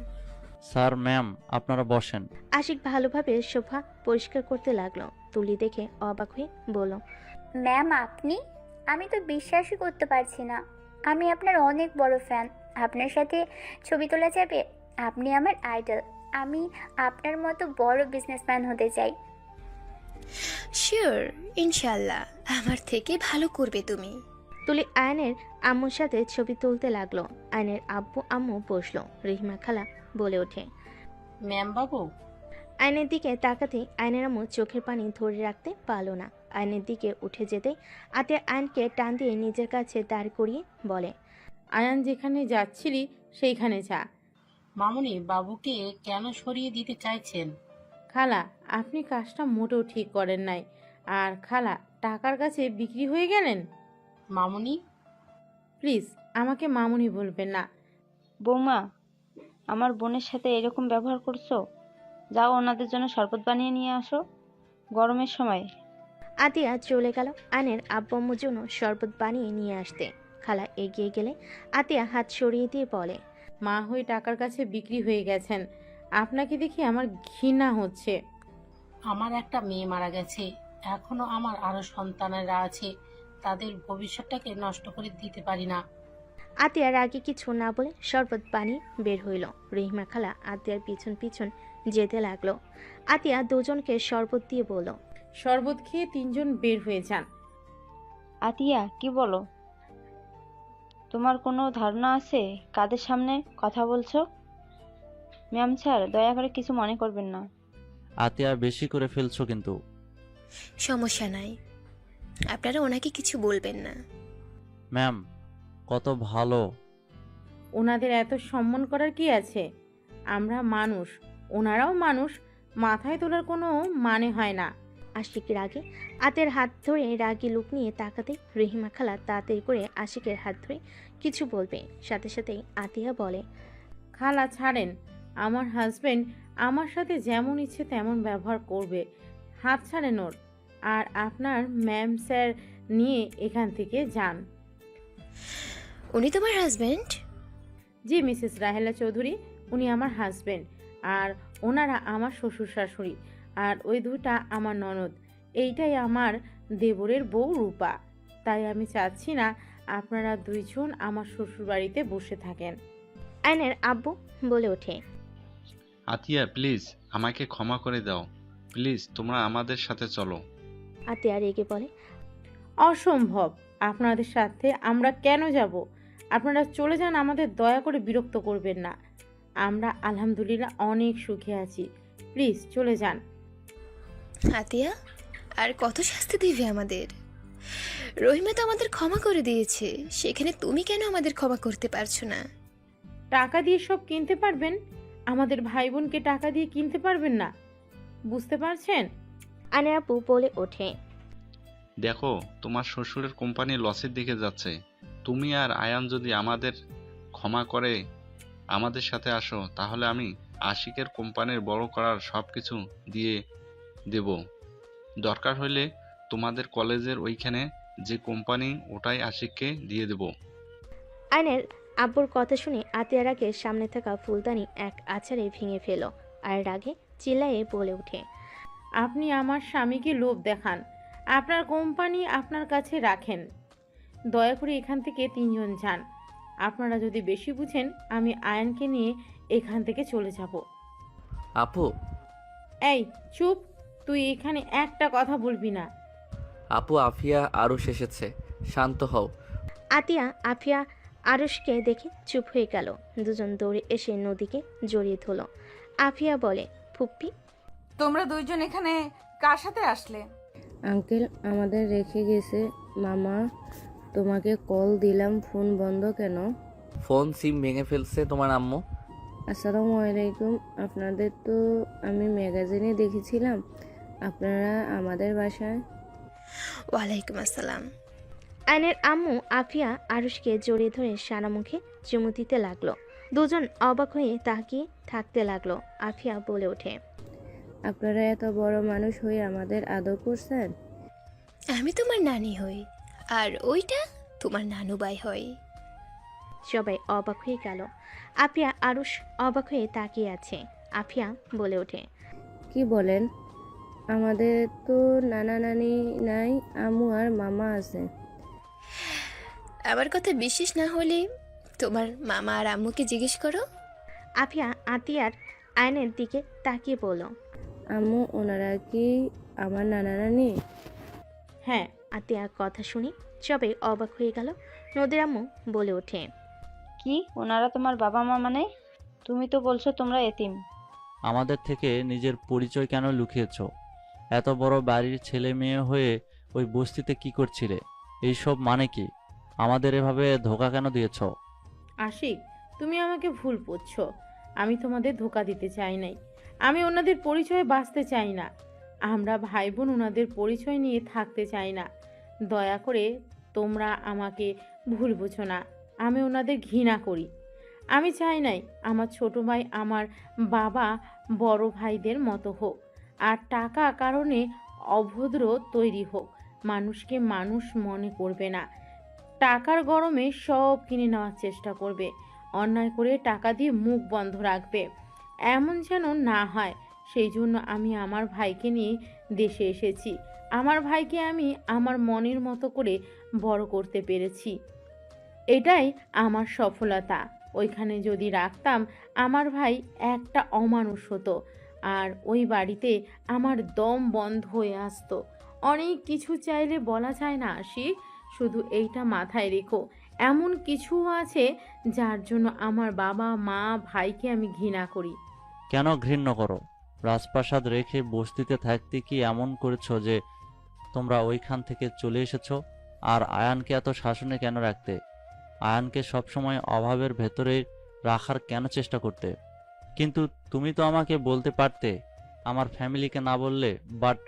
স্যার, ম্যাম, আপনারা বসেন। আশিক ভালোভাবে সোফা পরিষ্কার করতে লাগলো। তুলি দেখে অবাক হয়ে বলল, ম্যাম আপনি? আমি তো বিশ্বাসই করতে পারছি না, আমি আপনার অনেক বড় ফ্যান। আপনার সাথে ছবি তোলা যাবে? আপনি আমার আইডল, আমি আপনার মতো বড় বিজনেসম্যান হতে চাই। শিওর, ইনশাল্লাহ আমার থেকে ভালো করবে তুমি। তুলি আয়নের আম্মুর সাথে ছবি তুলতে লাগলো। আয়নের আব্বু আম্মু বসলো। রহিমা খালা বলে ওঠে, ম্যাম বাবু। আয়নের দিকে তাকাতেই আয়নের আম্মু চোখের পানি ধরে রাখতে পারল না। আয়নের দিকে উঠে যেতেই আতিয়া আয়নকে টান দিয়ে নিজের কাছে দাঁড় করিয়ে বলে, আয়ান যেখানে যাচ্ছিলি সেইখানে যা। মামুনি, বাবুকে কেন সরিয়ে দিতে চাইছেন? খালা, আপনি কাজটা মোটেও ঠিক করেন নাই। আর খালা, টাকার কাছে বিক্রি হয়ে গেলেন। মামুনি। প্লিজ আমাকে মামুনি বলবেন না। বৌমা, আমার বোনের সাথে এরকম ব্যবহার করছো? যাও ওনাদের জন্য শরবত বানিয়ে নিয়ে আসো, গরমের সময়। আতিয়া চলে গেল আয়নের আব্বু আম্মুর জন্য শরবত বানিয়ে নিয়ে আসতে। খালা এগিয়ে গেলে আতিয়া হাত সরিয়ে দিয়ে বলে, মা হয়ে টাকার কাছে বিক্রি হয়ে গেছেন। আপনাকে দেখে আমার ঘৃণা হচ্ছে। আমার একটা মেয়ে মারা গেছে, এখনো আমার আরো সন্তানেরা আছে, তাদের ভবিষ্যৎটাকে নষ্ট করে দিতে পারি না। আতিয়ার আগে কিছু না বলে শরবত বানিয়ে বের হইল। রহিমা খালা আতিয়ার পিছন পিছন যেতে লাগলো। আতিয়া দুজনকে শরবত দিয়ে বলল, শরবত খেয়ে তিনজন বের হয়ে যান। আতিয়া, কি বলো? তোমার কোনো ধারণা আছে কাদের সামনে কথা বলছো? ম্যাম স্যার, দয়া করে কিছু মনে করবেন না। আতিয়া, বেশি করে ফেলছো কিন্তু। সমস্যা নাই, আপনারা ওনাকে কিছু বলবেন না। ম্যাম, কত ভালো। ওনাদের এত সম্মান করার কি আছে? আমরা মানুষ, ওনারাও মানুষ, মাথায় তোলার কোনো মানে হয় না। আশিক রাগে আতের হাত ধরে রাগী লুক নিয়ে তাকাতে রহিমা খালা তাড়াতাড়ি করে আশিকের হাত ধরে কিছু বলবে, সাথে সাথেই আতিয়া বলে, খালা ছাড়েন, আমার হাজবেন্ড আমার সাথে যেমন ইচ্ছে তেমন ব্যবহার করবে, হাত ছাড়েন ওর। আর আপনার ম্যাম স্যার নিয়ে এখান থেকে যান। উনি তোমার হাজবেন্ড? জি মিসেস রাহেলা চৌধুরী, উনি আমার হাজবেন্ড, আর ওনারা আমার শ্বশুর শাশুড়ি, আর ওই দুটা আমার ননদ। এইটাই আমার দেবরের বউ রূপা। তাই আমি চাচ্ছি না আপনারা দুইজন আমার শ্বশুর বাড়িতে বসে থাকেন। আয়নের আব্বু বলে ওঠে, আতিয়া প্লিজ আমাকে ক্ষমা করে দাও, প্লিজ তোমরা আমাদের সাথে চলো। আতিয়া রেগে বলে, অসম্ভব, আপনাদের সাথে আমরা কেন যাব? আপনারা চলে যান, আমাদের দয়া করে বিরক্ত করবেন না। আমরা আলহামদুলিল্লাহ অনেক সুখে আছি, প্লিজ চলে যান। আতিয়া, আর কত শাস্তি দিবে আমাদের? রহিমা তো আমাদের ক্ষমা করে দিয়েছে, সেখানে তুমি কেন আমাদের ক্ষমা করতে পারছো না? টাকা দিয়ে সব কিনতে পারবেন, আমাদের ভাই বোনকে টাকা দিয়ে কিনতে পারবেন না, বুঝতে পারছেন? আয়নের আব্বু বলে ওঠে, দেখো তোমার শ্বশুরের কোম্পানি লসের দিকে যাচ্ছে, তুমি আর আয়ান যদি আমাদের ক্ষমা করে আমাদের সাথে আসো, তাহলে আমি আশিকের কোম্পানির বড় করার সব কিছু দিয়ে দেব। দরকার হলে তোমাদের কলেজের ওইখানে যে কোম্পানি, ওটাই আশিককে দিয়ে দেব। আয়নের আব্বুর কথা শুনে আতিয়ার রাগে সামনে থাকা ফুলদানি এক আছাড়ে ভেঙে ফেল, আর রাগে চিল্লায়ে বলে ওঠে, আপনি আমার স্বামীকে লোভ দেখান, আপনার কোম্পানি আপনার কাছে রাখেন। দয়া করে এখান থেকে তিনজন যান। আপনারা যদি বেশি বুঝেন, আমি আয়নকে নিয়ে এখান থেকে চলে যাব। আপু, এই চুপ, তুই এখানে একটা কথা বলবি না। আপু আফিয়া আরুষ এসেছে, শান্ত হও। আতিয়া আফিয়া আরুষকে দেখে চুপ হয়ে গেল। দুজন দৌড়ে এসে নদীকে জড়িয়ে ধরল। আফিয়া বলে, ফুপ্পি, তোমরা দুইজন এখানে কার সাথে আসলে? আঙ্কেল আমাদের রেখে গেছে। মামা, তোমাকে কল দিলাম, ফোন বন্ধ কেন? ফোন সিম ভেঙে ফেলছে তোমার আম্মু। আসসালামু আলাইকুম। আপনাদের তো আমি ম্যাগাজিনে দেখেছিলাম আপনারা আমাদের বাসায়। ওয়ালাইকুম আসসালাম। আয়নের আম্মু আফিয়া আরুষকে জড়িয়ে ধরে সারা মুখে চুমু দিতে লাগলো। দুজন অবাক হয়ে তাকিয়ে থাকতে লাগলো। আফিয়া বলে ওঠে, আপনারা এত বড় মানুষ হয়ে আমাদের আদর করছেন। আমি তোমার নানি হই, আর ওইটা তোমার নানু ভাই হয়। সবাই অবাক হয়ে গেল। আফিয়া আরুষ অবাক হয়ে তাকিয়ে আছে। আফিয়া বলে ওঠে, কি বলেন? আমাদের তো নানা নানি নাই, আম্মু আর মামা আছে। আমার কথা বিশ্বাস না হলে তোমার মামা আর আম্মুকে জিজ্ঞেস করো। আফিয়া আতিয়ার আয়নের দিকে তাকিয়ে বলল, আম্মু, ওনারা কি আমার নানা নানি? হ্যাঁ। আতিয়ার কথা শুনে সবাই অবাক হয়ে গেল। নদীর আম্মু বলে ওঠে, কি ওনারা তোমার বাবা মা মানে? তুমি তো বলছো তোমরা এতিম। আমাদের থেকে নিজের পরিচয় কেন লুকিয়েছ? এত বড় বাড়ির ছেলে মেয়ে হয়ে ওই বস্তিতে কি করছিলে? এইসব মানে কি? আমাদের এভাবে ধোকা কেন দিয়েছ? আশিক, তুমি আমাকে ভুল বুঝছো। আমি তোমাদের ধোকা দিতে চাই নাই। আমি ওনাদের পরিচয়ে বাঁচতে চাই না। আমরা ভাই বোন ওনাদের পরিচয় নিয়ে থাকতে চাই না। দয়া করে তোমরা আমাকে ভুল বুঝো না। আমি ওনাদের ঘৃণা করি। আমি চাই নাই আমার ছোট ভাই আমার বাবা বড় ভাইদের মতো হোক, আর টাকা কারণে অভদ্র তৈরি হোক। মানুষকে মানুষ মনে করবে না, টাকার গরমে সব কিনে নেওয়ার চেষ্টা করবে, অন্যায় করে টাকা দিয়ে মুখ বন্ধ রাখবে। এমন যেন না হয়। সেই জন্য আমি আমার ভাইকে নিয়ে দেশে এসেছি। আমার ভাইকে আমি আমার মনের মতো করে বড় করতে পেরেছি, এটাই আমার সফলতা। ওইখানে যদি রাখতাম, আমার ভাই একটা অমানুষ হতো, আর ওই বাড়িতে আমার দম বন্ধ হয়ে আসতো। অনেক কিছু চাইলে বলা যায় না আশিক, শুধু এইটা মাথায় রেখো, এমন কিছু আছে যার জন্য আমার বাবা মা ভাইকে আমি ঘৃণা করি। কেন ঘৃণ্য করো? রাজপ্রাসাদ রেখে বস্তিতে থাকতে কি এমন করেছো যে তোমরা ওইখান থেকে চলে এসেছো? আর আয়ানকে এত শাসনে কেন রাখতে? আয়ানকে সবসময় অভাবের ভেতরে রাখার কেন চেষ্টা করতে? কিন্তু তুমি তো আমাকে বলতে পারতে, আমার ফ্যামিলিকে না বললে। বাট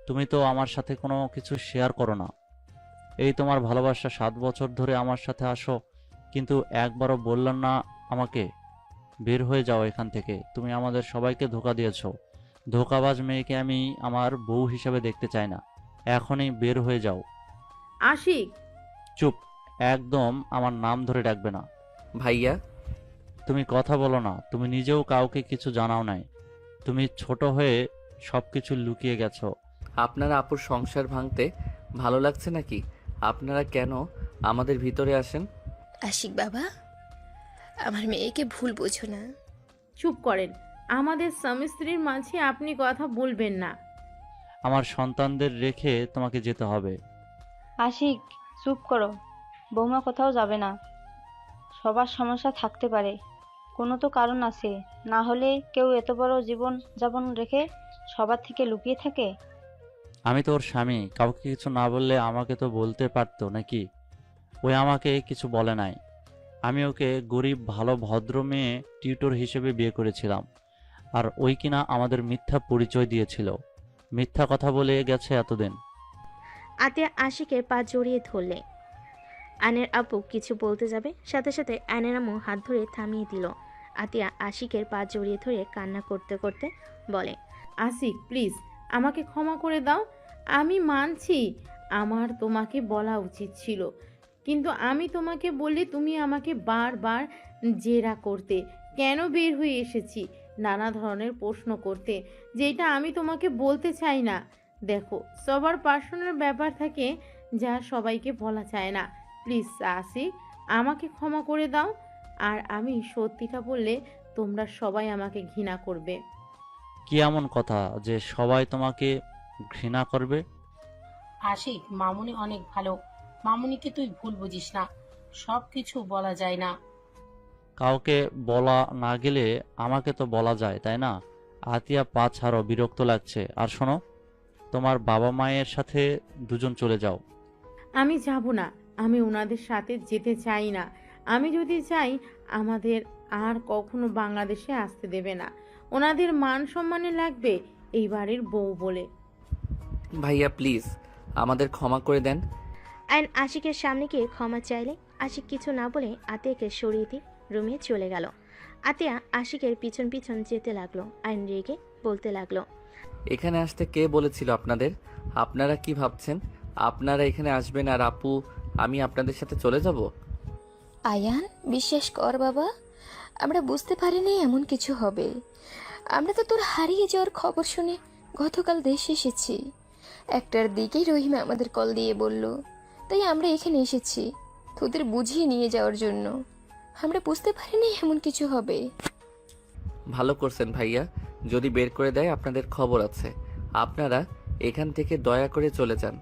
তুমি তো আমার সাথে কোনো কিছু শেয়ার করো না। এই তোমার ভালোবাসা, 7 বছর ধরে আমার সাথে আসো, কিন্তু একবারও বললাম না আমাকে। বের হয়ে যাও এখান থেকে। তুমি আমাদের সবাইকে ধোঁকা দিয়েছো। ধোঁকাবাজ মেয়েকে আমি আমার বউ হিসেবে দেখতে চাই না। এখনই বের হয়ে যাও। আশিক, চুপ, একদম আমার নাম ধরে ডাকবে না। ভাইয়া, তুমি কথা বলো না। তুমি নিজেও কাউকে কিছু জানাও নাই। তুমি ছোট হয়ে সবকিছু লুকিয়ে গেছো। আপনারা আপুর সংসার ভাঙতে ভালো লাগছে নাকি? আপনারা কেন আমাদের ভিতরে আসেন? আশিক বাবা, আমার মেয়েকে ভুল বোঝো না। চুপ করেন। আমাদের স্বামী স্ত্রীর মাঝে আপনি কথা বলবেন না। আমার সন্তানদের রেখে তোমাকে যেতে হবে। আশিক, চুপ করো। বৌমা কোথাও যাবে না। সবার সমস্যা থাকতে পারে, কোনো তো কারণ আছে। না হলে কেউ এত বড় জীবন যাপন রেখে সবার থেকে লুকিয়ে থাকে? আমি তো ওর স্বামী, কাউকে কিছু না বললে আমাকে তো বলতে পারতো নাকি? ওই আমাকে কিছু বলে নাই। আমি ওকে গরিব ভালো ভদ্র মেয়ে টিউটর হিসেবে বিয়ে করেছিলাম, আর ওই কিনা আমাদের মিথ্যা পরিচয় দিয়েছিল। মিথ্যা কথা বলে গেছে এতদিন। আতিয়া আশিকের পা জড়িয়ে ধরলে। আয়নের আপু কিছু বলতে যাবে, সাথে সাথে আয়নের আম্মু হাত ধরে থামিয়ে দিল। আতিয়া আশিকের পা জড়িয়ে ধরে কান্না করতে করতে বলে, আশিক প্লিজ, আমাকে ক্ষমা করে দাও। আমি মানছি আমার তোমাকে বলা উচিত ছিল, কিন্তু আমি তোমাকে বললে তুমি আমাকে বারবার জেরা করতে, কেন বের হয়ে এসেছি নানা ধরনের প্রশ্ন করতে, যেটা আমি তোমাকে বলতে চাই না। দেখো, সবার পার্সোনাল ব্যাপার থাকে যা সবাইকে বলা যায় না। প্লিজ আশিক, আমাকে ক্ষমা করে দাও। আর আমি সত্যিটা বললে তোমরা সবাই আমাকে ঘৃণা করবে। কি এমন কথা যে সবাই তোমাকে ঘৃণা করবে? আশিক, মামুনি অনেক ভালো। মামুনিকে তুই ভুল বুঝিস না, সব কিছু বলা যায় না। কাউকে বলা না গেলে আমাকে তো বলা যায়, তাই না? আতিয়া, পা ছাড়ো, বিরক্ত লাগছে। আর শোনো, তোমার বাবা মায়ের সাথে দুজন চলে যাও। আমি যাব না, আমি ওনাদের সাথে যেতে চাই না। আমি যদি চাই আমাদের আর কখনো বাংলাদেশে আসতে দেবে না। ওনাদের মান সম্মানে লাগবে এই বাড়ির বউ বলে। ভাইয়া প্লিজ আমাদের ক্ষমা করে দেন। আয়ন আশিকের সামনে গিয়ে ক্ষমা চাইলে আশিক কিছু না বলে আতিয়াকে সরিয়ে দিয়ে রুমে চলে গেল। আতিয়া আশিকের পিছন পিছন যেতে লাগলো। আয়ন রেগে বলতে লাগলো, এখানে আসতে কে বলেছিল আপনাদের? আপনারা কি ভাবছেন আপনারা এখানে আসবেন আর আপু আমি আপনাদের সাথে চলে যাব? আয়ান, বিশ্বাস কর বাবা, আমরা বুঝতে পারিনি এমন কিছু হবে। আমরা তো তোর হারিয়ে যাওয়ার খবর শুনে গতকাল দেশে এসেছি। 1টার দিকেই রহিমা আমাদের কল দিয়ে বলল, তাই আমরা এখানে এসেছি তোদের বুঝিয়ে নিয়ে যাওয়ার জন্য। আমরা বুঝতে পারিনি এমন কিছু হবে। ভালো করছেন ভাইয়া, যদি বের করে দেয় আপনাদের খবর আছে। আপনারা এখান থেকে দয়া করে চলে যান।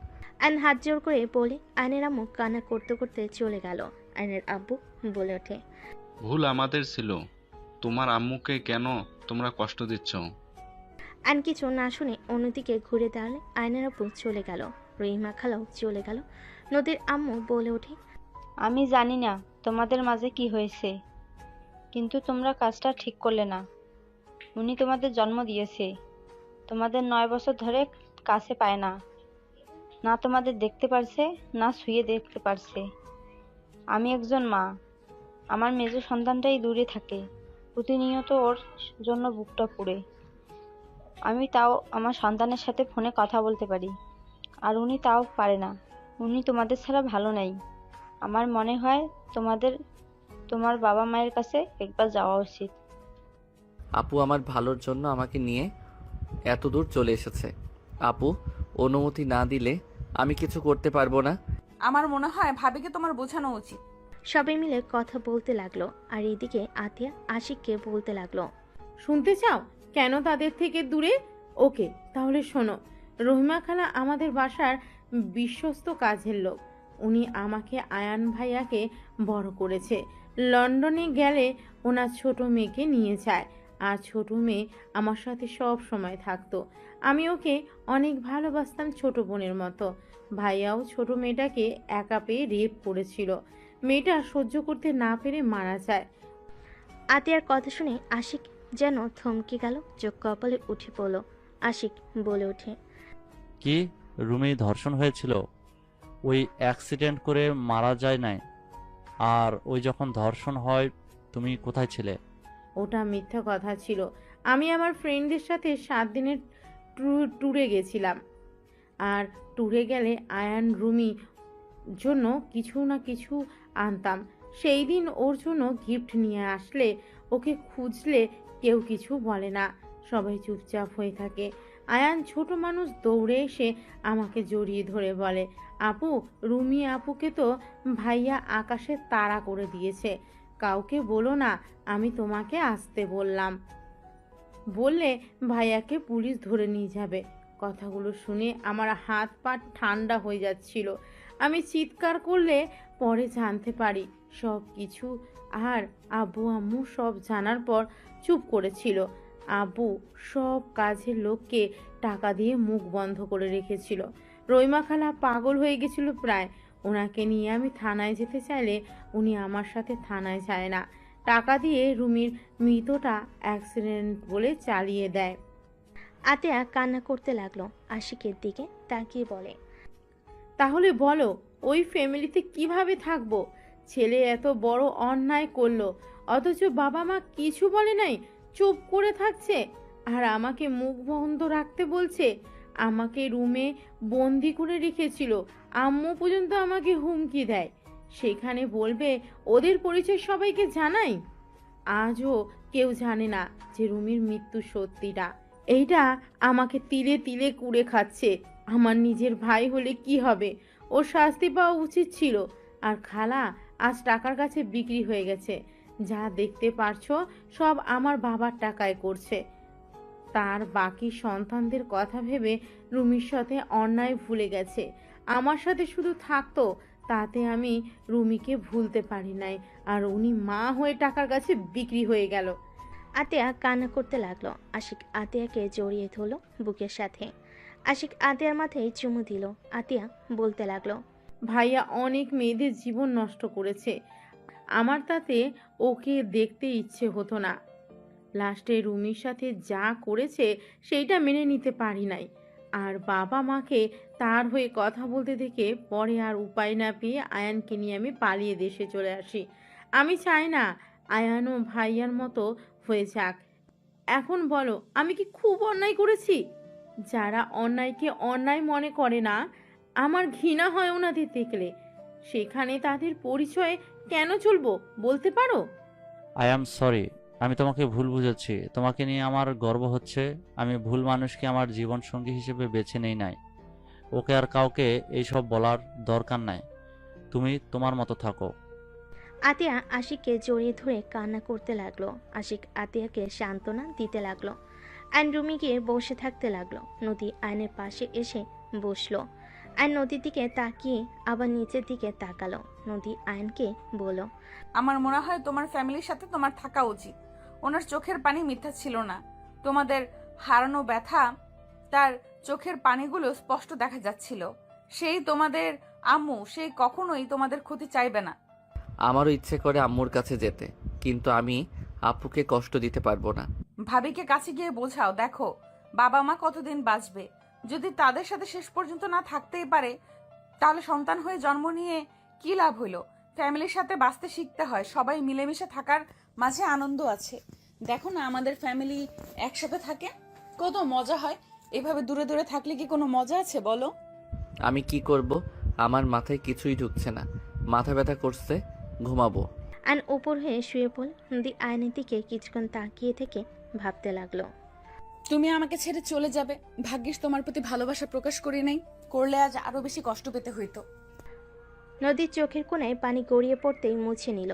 আয়ন হাত জোর করে বলে আয়নের আম্মু কান্না করতে করতে চলে গেল। আয়নের আব্বু বলে ওঠে, ভুল আমাদের ছিল। তোমার আম্মুকে কেন তোমরা কষ্ট দিচ্ছ? আয়ন কিছু না শুনে অন্যদিকে ঘুরে দাঁড়ালে আয়নের আব্বু চলে গেল। রহিমা খালাও চলে গেল। নদীর আম্মু বলে ওঠে, আমি জানি না তোমাদের মাঝে কি হয়েছে, কিন্তু তোমরা কাজটা ঠিক করলে না। উনি তোমাদের জন্ম দিয়েছে, তোমাদের 9 বছর ধরে কাছে পায় না, না তোমাদের দেখতে পারছে না ছুঁয়ে দেখতে পারছে। আমি একজন মা, আমার মেজ সন্তানটাই দূরে থাকে, প্রতিনিয়ত ওর জন্য বুকটা পুড়ে। আমি তাও আমার সন্তানের সাথে ফোনে কথা বলতে পারি, আর উনি তাও পারে না। উনি তোমাদের ছাড়া ভালো নেই। আমার মনে হয় তোমার বাবা মায়ের কাছে একবার যাওয়া উচিত। আপু আমার ভালোর জন্য আমাকে নিয়ে এত দূর চলে এসেছে। আপু অনুমতি না দিলে আমি কিছু করতে পারবো না। আমার মনে হয় ভাবিকে তোমার বোঝানো উচিত। সবাই মিলে কথা বলতে লাগলো। আর এইদিকে আতিয়া আশিককে বলতে লাগলো, শুনতে চাও কেন তাদের থেকে দূরে? ওকে, তাহলে শোনো। রহিমা খালা আমাদের বাসার বিশ্বস্ত কাজের লোক। উনি আমাকে আয়ান ভাইয়াকে বড় করেছে। লন্ডনে গেলে ওনার ছোট মেয়েকে নিয়ে যায়, আর ছোট মেয়ে আমার সাথে সব সময় থাকতো। আমি ওকে অনেক ভালোবাসতাম, ছোট বোনের মতো। ভাইয়াও ছোট মেয়েটাকে একা পেয়ে রেপ করেছিল। মেয়েটা সহ্য করতে না পেরে মারা যায়। আতিয়ার কথা শুনে আশিক যেন থমকে গেল, চোখ কপালে উঠে পড়ল। আশিক বলে ওঠে, কি রুমি ধর্ষণ হয়েছিল? ওই অ্যাক্সিডেন্ট করে মারা যায় নাই? আর ওই যখন ধর্ষণ হয় তুমি কোথায় ছিলে? ওটা মিথ্যা কথা ছিল। আমি আমার ফ্রেন্ডদের সাথে 7 দিনের ট্যুরে গেছিলাম। আর ট্যুরে গেলে আয়ান রুমি জন্য কিছু না কিছু আনতাম। সেই দিন ওর জন্য গিফট নিয়ে আসলে ওকে খুঁজলে কেউ কিছু বলে না, সবাই চুপচাপ হয়ে থাকে। আয়ান ছোট মানুষ দৌড়ে এসে আমাকে জড়িয়ে ধরে বলে, আপু, রুমি আপুকে তো ভাইয়া আকাশে তাড়া করে দিয়েছে, কাউকে বলো না আমি তোমাকে আসতে বললাম, বললে ভাইয়াকে পুলিশ ধরে নিয়ে যাবে। কথাগুলো শুনে আমার হাত পা ঠান্ডা হয়ে যাচ্ছিল। আমি চিৎকার করলে পরে জানতে পারি সব কিছু। আর আব্বু আম্মু সব জানার পর চুপ করেছিল। আব্বু সব কাজের লোককে টাকা দিয়ে মুখ বন্ধ করে রেখেছিল। রইমা খালা পাগল হয়ে গেছিল প্রায়। ওনাকে নিয়ে আমি থানায় যেতে চাইলে উনি আমার সাথে থানায় যায় না, টাকা দিয়ে রুমির মৃতটা অ্যাক্সিডেন্ট বলে চালিয়ে দেয়। আতিয়া কান্না করতে লাগলো, আশিকের দিকে তাকিয়ে বলে, তাহলে বলো ওই ফ্যামিলিতে কিভাবে থাকবো? ছেলে এত বড় অন্যায় করলো, অথচ বাবা মা কিছু বলে নাই, চুপ করে থাকছে। আর আমাকে মুখ বন্ধ রাখতে বলছে। আমাকে রুমে বন্দি করে রেখেছিল, আম্মু পর্যন্ত আমাকে হুমকি দেয়। সেখানে বলবে ওদের পরিচয় সবাইকে জানাই। আজও কেউ জানে না যে রুমির মৃত্যু সত্যিটা। এইটা আমাকে তিলে তিলে কুড়ে খাচ্ছে। আমার নিজের ভাই হলে কি হবে? ওর শাস্তি পাওয়া উচিত ছিল। আর খালা আজ টাকার কাছে বিক্রি হয়ে গেছে। যা দেখতে পারছো সব আমার বাবার টাকায় করছে। তার বাকি সন্তানদের কথা ভেবে রুমির সাথে অন্যায় ভুলে গেছে। আমার সাথে শুধু থাকতো, তাতে আমি রুমিকে ভুলতে পারি নাই। আর উনি মা হয়ে টাকার কাছে বিক্রি হয়ে গেল। আতিয়া কান্না করতে লাগলো। আশিক আতিয়াকে জড়িয়ে ধরলো বুকের সাথে। আশিক আতিয়ার মাথায় চুমু দিল। আতিয়া বলতে লাগলো, ভাইয়া অনেক মেয়েদের জীবন নষ্ট করেছে, আমার তাতে ওকে দেখতে ইচ্ছে হতো না। লাস্টে রুমির সাথে যা করেছে সেইটা মেনে নিতে পারি নাই। আর বাবা মাকে তার হয়ে কথা বলতে দেখে পরে আর উপায় না পেয়ে আয়ানকে নিয়ে আমি পালিয়ে দেশে চলে আসি। আমি চাই না আয়ানও ভাইয়ার মতো হয়ে যাক। এখন বলো আমি কি খুব অন্যায় করেছি? যারা অন্যায়কে অন্যায় মনে করে না, আমার ঘৃণা হয় ওনাদের দেখলে। সেখানে তাদের পরিচয়ে কেন চলবো বলতে পারো? আই অ্যাম সরি, আমি তোমাকে ভুল বুঝেছি। তোমাকে নিয়ে আমার গর্ব হচ্ছে। আমি ভুল মানুষকে আমার জীবন সঙ্গী হিসেবে বেছে নেই নাই। ওকে আর কাউকে এইসব বলার দরকার নাই। তুমি তোমার মতো থাকো। আতিয়া আশিককে জড়িয়ে ধরে কান্না করতে লাগলো। আশিক আতিয়াকে সান্ত্বনা দিতে লাগলো। আইন রুমে গিয়ে বসে থাকতে লাগলো। নদী আয়নের পাশে এসে বসলো। আইন নদীর দিকে তাকিয়ে আবার নিচের দিকে তাকালো। নদী আয়নকে বলল, আমার মনে হয় তোমার ফ্যামিলির সাথে তোমার থাকা উচিত। ওনার চোখের পানি মিথ্যা ছিল না। তোমাদের হারানো ব্যথা তার চোখের পানিগুলো স্পষ্ট দেখা যাচ্ছিল। সেই তোমাদের আম্মু, সেই কখনোই তোমাদের ক্ষতি চাইবে না। আমারও ইচ্ছে করে আম্মুর কাছে যেতে, কিন্তু আমি আপুকে কষ্ট দিতে পারবো না। ভাবিকে কাছে গিয়ে বোঝাও, দেখো বাবা মা কতদিন বাঁচবে। যদি তাদের সাথে শেষ পর্যন্ত না থাকতেই পারে, তাহলে সন্তান হয়ে জন্ম নিয়ে কি লাভ হইলো? ফ্যামিলির সাথে বাঁচতে শিখতে হয়। সবাই মিলেমিশে থাকার মাঝে আনন্দ আছে। দেখো না আমাদের ফ্যামিলি একসাথে থাকে, কত মজা হয়। এভাবে দূরে দূরে থাকলে কি কোনো মজা আছে বলো? আমি কি করব? আমার মাথায় কিছুই ঢুকছে না, মাথা ব্যথা করছে, ঘুমাবো। আইন উপর হয়ে শুয়ে পড়ল। নদী আয়নের দিকে কিছুক্ষণ তাকিয়ে থেকে ভাবতে লাগলো, তুমি আমাকে ছেড়ে চলে যাবে, ভাগ্যিস তোমার প্রতি ভালোবাসা প্রকাশ করি নাই, করলে আজ আরো বেশি কষ্ট পেতে হইতো। নদীর চোখের কোণায় পানি গড়িয়ে পড়তেই মুছে নিল।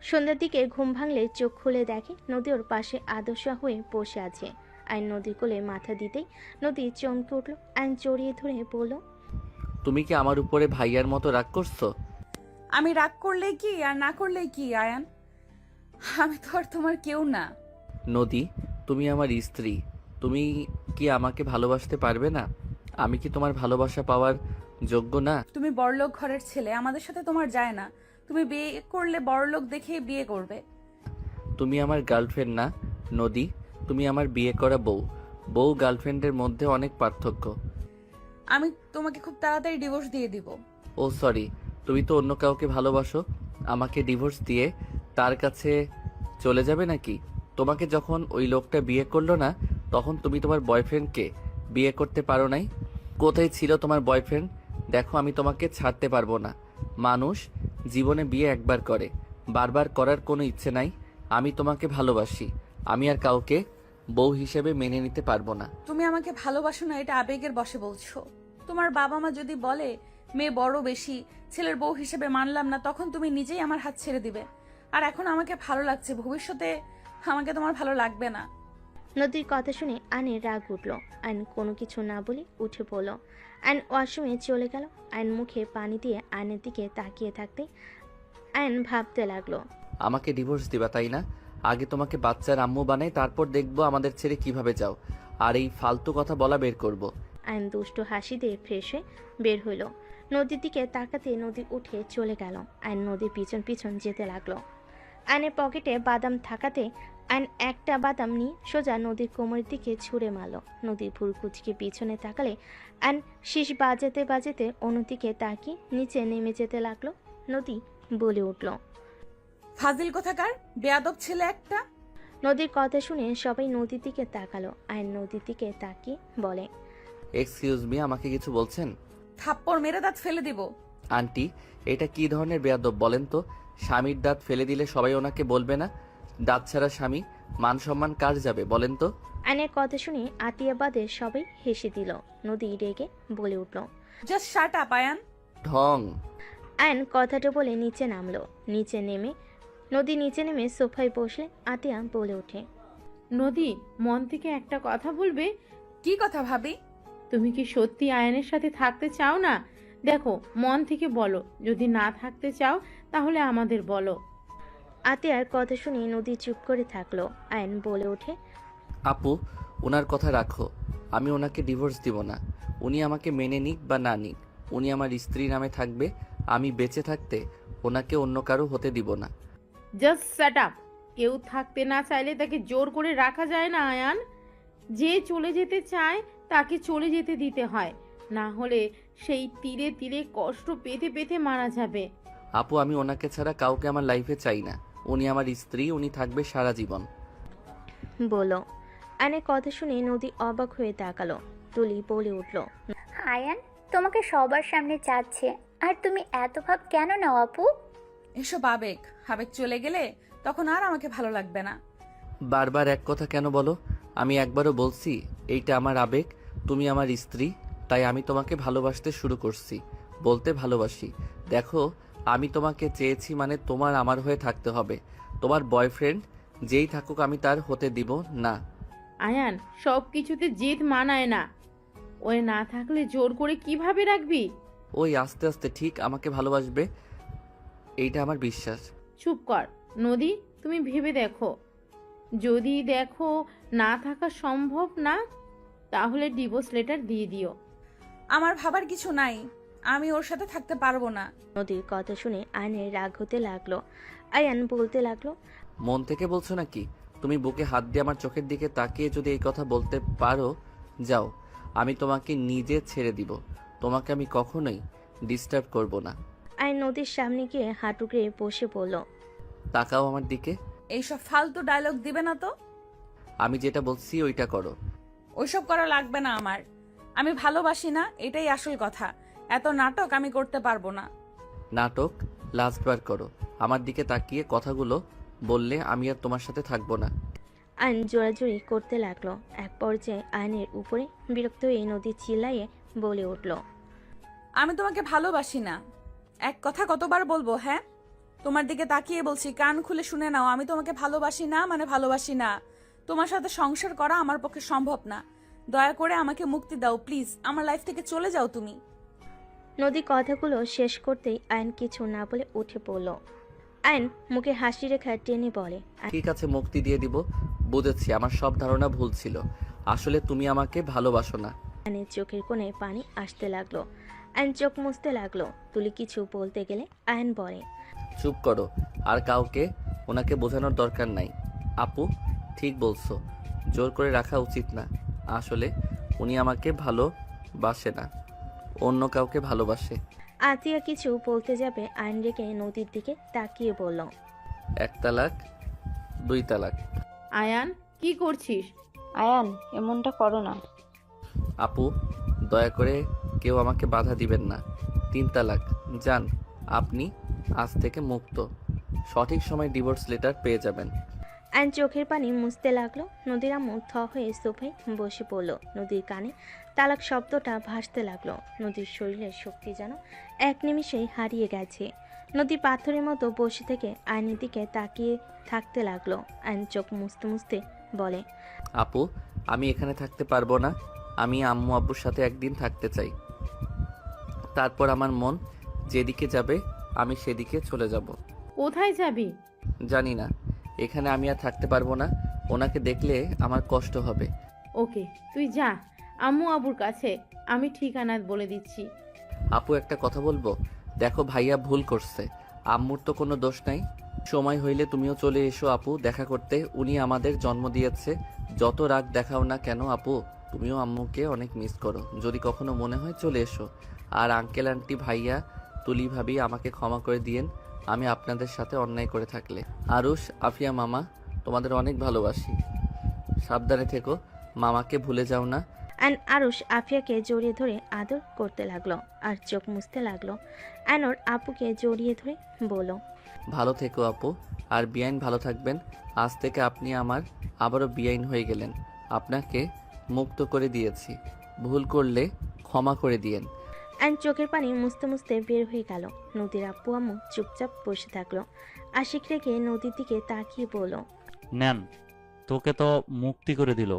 সন্ধ্যার দিকে ঘুম ভাঙলে চোখ খুলে দেখে নদী ওর পাশে আদর্শা হয়ে বসে আছে। আইন নদীর কোলে মাথা দিতেই নদী চমকে উঠল। আইন জড়িয়ে ধরে বলল, তুমি কি আমার উপরে ভাইয়ার মতো রাগ করছো? আমি রাগ করলেই কি আর না করলেই কি আয়ান? আমি তো আর তোমার কেউ না। নদী, তুমি আমার স্ত্রী, তুমি কি আমাকে ভালোবাসতে পারবে না? আমি কি তোমার ভালোবাসা পাওয়ার যোগ্য না? তুমি বড়লোক ঘরের ছেলে, আমাদের সাথে তোমার যায় না। তুমি বিয়ে করলে বড়লোক দেখে বিয়ে করবে। তুমি আমার গার্লফ্রেন্ড না, নদী, তুমি আমার বিয়ে করা বউ। বউ গার্লফ্রেন্ডের মধ্যে অনেক পার্থক্য। আমি তোমাকে খুব তাড়াতাড়ি ডিভোর্স দিয়ে দিব। ও সরি, তুমি তো অন্য কাউকে ভালোবাসো। আমাকে ডিভোর্স দিয়ে তার কাছে চলে যাবে নাকি? তোমাকে যখন ওই লোকটা বিয়ে করলো না, তখন তুমি তোমার বয়ফ্রেন্ডকে বিয়ে করতে পারো নাই? কোথায় ছিল তোমার বয়ফ্রেন্ড? দেখো, আমি তোমাকে ছাড়তে পারবো না। মানুষ জীবনে বিয়ে একবার করে, বারবার করার কোনো ইচ্ছে নাই। আমি তোমাকে ভালোবাসি। আমি আর কাউকে বউ হিসেবে মেনে নিতে পারবো না। তুমি আমাকে ভালোবাসো না, এটা আবেগের বশে বলছো। তোমার বাবা মা যদি বলে মেয়ে বড় বেশি, ছেলের বউ হিসেবে মানলাম না, তখন তুমি নিজেই আমার হাত ছেড়ে দিবে। আর এখন আমাকে ভালো লাগছে, ভবিষ্যতে আমাকে তোমার ভালো লাগবে না। নদীর কথা শুনে আয়নের রাগ উঠল। আয়ন কোনো কিছু না বলে উঠে পড়ল। আয়ন ওয়াশরুমে চলে গেল। আয়ন মুখে পানি দিয়ে আয়নের দিকে তাকিয়ে থাকতে আয়ন ভাবতে লাগলো। আমাকে ডিভোর্স দিবা তাই না? আগে তোমাকে বাচ্চার আম্মু বানাই, তারপর দেখবো আমাদের ছেড়ে কিভাবে যাও। আর এই ফালতু কথা বলা বের করব। আয়ন দুষ্টু হাসি দিয়ে ফ্রেশ হয়ে বের হইল। নদীর দিকে তাকাতে নদী উঠে চলে গেল। আয়ন নদীর পিছন পিছন যেতে লাগলো। আয়নের পকেটে বাদাম থাকাতে আয়ন একটা বাদাম নিয়ে সোজা নদীর কোমরের দিকে ছুঁড়ে মারল। নদীর ভুল কুচকে পিছনে তাকালে আয়ন শীষ বাজাতে বাজাতে অন্যদিকে তাকিয়ে নিচে নেমে যেতে লাগলো। নদী বলে উঠল, ফাজিল কোথাকার, বেয়াদব ছেলে একটা। নদীর কথা শুনে সবাই নদীর দিকে তাকালো। আয়ন নদীর দিকে তাকিয়ে বলে, এক্সকিউজ মি, আমাকে কিছু বলছেন? থাপ্পড় মেরে দাঁত ফেলে দিব। আন্টি, এটা কি ধরনের বেয়াদব বলেন তো? স্বামীর দাঁত ফেলে দিলে সবাই ওনাকে বলবে না? দাঁত ছাড়া স্বামী, মান সম্মান কার যাবে বলেন তো? আয়নের কথা শুনে আতিয়া বাদে সবাই হেসে দিল। নদী রেগে বলে উঠল, জাস্ট শাট আপ আয়ান। ঢং। আয়ন কথাটা বলে নিচে নামলো। নদী নিচে নেমে সোফায় বসলে আতিয়া বলে ওঠে, নদী, মন থেকে একটা কথা বলবে? কি কথা ভাবি? তুমি কি সত্যি আয়নের সাথে থাকতে চাও না? দেখো, মন থেকে বলো। যদি না থাকতে চাও তাহলে আমাদের বলো। আতিয়ার কথা শুনে নদী চুপ করে থাকলো। আয়ন বলে ওঠে, আপু, ওনার কথা রাখো। আমি ওনাকে ডিভোর্স দিব না। উনি আমাকে মেনে নিক বা না নিক, উনি আমার স্ত্রী নামে থাকবে। আমি বেঁচে থাকতে ওনাকে অন্য কারো হতে দিব না। Just shut up. কেউ থাকতে না চাইলে তাকে জোর করে রাখা যায় না আয়ান। যে চলে যেতে চায় তাকে চলে যেতে দিতে হয়, না হলে সেই তীরে তীরে কষ্ট পেতে পেতে মারা যাবে। আপু, আমি ওনাকে ছাড়া কাউকে আমার লাইফে চাই না। উনি আমার স্ত্রী, উনি থাকবে সারা জীবন। বলো। আয়নের কথা শুনে নদী অবাক হয়ে তাকালো। তুলি বলে উঠল, আয়ান তোমাকে সবার সামনে চাচ্ছে, আর তুমি এত ভাব কেন নাও আপু? এসব আবেগ, আবেগ চলে গেলে তখন আর আমাকে ভালো লাগবে না। বারবার এক কথা কেন বলো? আমি একবারও বলছি এইটা আমার আবেগ? তুমি আমার স্ত্রী, তাই আমি তোমাকে ভালোবাসতে শুরু করছি। বলতে ভালোবাসি। দেখো, আমি তোমাকে চেয়েছি মানে তোমার আমার হয়ে থাকতে হবে। তোমার বয়ফ্রেন্ড যেই থাকুক আমি তার হতে দিব না। আয়ান, সব কিছুতে জেদ মানায় না। ওই না থাকলে জোর করে কিভাবে রাখবি? ওই আস্তে আস্তে ঠিক আমাকে ভালোবাসবে, এইটা আমার বিশ্বাস। চুপ কর নদী, তুমি ভেবে দেখো। যদি দেখো না থাকা সম্ভব না, তাহলে ডিভোর্স লেটার দিয়ে দিও। আমার ভাবার কিছু নাই, আমি ওর সাথে থাকতে পারবো না। নদীর কথা শুনে আয়নের রাগ হতে লাগলো। আয়ান বলতে লাগলো, মন থেকে বলছো নাকি? তুমি বুকে হাত দিয়ে আমার চোখের দিকে তাকিয়ে যদি এই কথা বলতে পারো, যাও, আমি তোমাকে নিজে ছেড়ে দিব। তোমাকে আমি কখনোই ডিস্টার্ব করব না। আয়ন নদীর সামনে গিয়ে হাঁটু গেড়ে বসে পড়ল। তাকাও আমার দিকে। এইসব ফালতু ডায়লগ দিবে না তো। আমি যেটা বলছি ওইটা করো। ওইসব করা লাগবে না আমার। আমি ভালোবাসি না, এটাই আসল কথা। এত নাটক আমি করতে পারবো না। নাটক লাস্টবার করো। আমার দিকে তাকিয়ে কথাগুলো বললে আমি আর তোমার সাথে থাকবো না। আয়ন জোরাজুরি করতে লাগলো। এক পর্যায়ে আয়নের উপরে বিরক্ত হয়ে নদী চিল্লাইয়ে বলে উঠল, আমি তোমাকে ভালোবাসি না। এক কথা কতবার বলবো? হ্যাঁ, তোমার দিকে তাকিয়ে বলছি, কান খুলে শুনে নাও। আমি তোমাকে ভালোবাসি না মানে ভালোবাসি না। তোমার সাথে সংসার করা আমার পক্ষে সম্ভব না। দয়া করে আমাকে মুক্তি দাও প্লিজ। আমার লাইফ থেকে চলে যাও তুমি। নদী কথাগুলো শেষ করতেই আয়ন কিছু না বলে উঠে পড়ল। আয়ন মুখে হাসি রেখা টেনে বলে, ঠিক আছে, মুক্তি দিয়ে দিব। বুঝেছি, আমার সব ধারণা ভুল ছিল। আসলে তুমি আমাকে ভালোবাসো না। আয়নের চোখের কোণে পানি আসতে লাগলো। আয়ন চোখ মুছতে লাগলো। তুলি কিছু বলতে গেলে আয়ন বলে, চুপ করো। আর কাউকে ওনাকে বোঝানোর দরকার নাই। আপু, ঠিক বলছো, জোর করে রাখা উচিত না। আসলে উনি আমাকে ভালোবাসে না, অন্য কাউকে ভালোবাসে। আতিয়া কিছু বলতে যাবে আইন রেখে নদীর দিকে তাকিয়ে বলল, 1 তালাক 2 তালাক। আয়ান কি করছিস? আয়ান এমনটা করো না। আপু, দয়া করে কেউ আমাকে বাধা দিবেন না। 3 তালাক। যান, আপনি আজ থেকে মুক্ত। সঠিক সময় ডিভোর্স লেটার পেয়ে যাবেন। আইন চোখের পানি মুছতে লাগলো। নদীর আম্মু থ হয়ে সোফায় বসে পড়ল। নদীর কানে তালাক শব্দটা ভাসতে লাগলো। নদীর শরীরের শক্তি যেন এক নিমিষেই হারিয়ে গেছে। নদী পাথরের মতো বসে থেকে আইনের দিকে তাকিয়ে থাকতে লাগলো। আইন চোখ মুছতে মুছতে বলে, আপু, আমি এখানে থাকতে পারবো না। আমি আম্মু আব্বুর সাথে একদিন থাকতে চাই। তারপর আমার মন যেদিকে যাবে আমি সেদিকে চলে যাব। কোথায় যাবি? জানি না, এখানে আমি আর থাকতে পারবো না। ওনাকে দেখলে আমার কষ্ট হবে। ওকে, তুই যা আম্মু আবুর কাছে, আমি ঠিকানা বলে দিচ্ছি। আপু, একটা কথা বলবো? দেখো, ভাইয়া ভুল করছে। আম্মুর তো কোনো দোষ নাই। সময় হইলে তুমিও চলে এসো আপু, দেখা করতে। উনি আমাদের জন্ম দিয়েছে। যত রাগ দেখাও না কেন আপু, তুমিও আম্মুকে অনেক মিস করো। যদি কখনো মনে হয় চলে এসো। আর আঙ্কেল আন্টি, ভাইয়া, তুলি ভাবি, আমাকে ক্ষমা করে দিয়েন আমি আপনাদের সাথে অন্যায় করে থাকলে। আরুষ, আফিয়া মামা, তোমাদের অনেক ভালোবাসি। সাবধানে থেকো, মামাকে ভুলে যাও না। আইন আরুষ আফিয়াকে জড়িয়ে ধরে আদর করতে লাগলো আর চোখ মুছতে লাগলো। আইন ওর আপুকে জড়িয়ে ধরে বলল, ভালো থেকো আপু, আর বিআইন ভালো থাকবেন। আজ থেকে আপনি আমার আবারও বিআইন হয়ে গেলেন। আপনাকে মুক্ত করে দিয়েছি। ভুল করলে ক্ষমা করে দিয়েন। আইন চোখের পানি মুছতে মুছতে বের হয়ে গেল। নদীর আপু আম্মু চুপচাপ বসে থাকলো। আশিক রেখে নদীর দিকে তাকিয়ে বলল, নেন, তোকে তো মুক্তি করে দিল।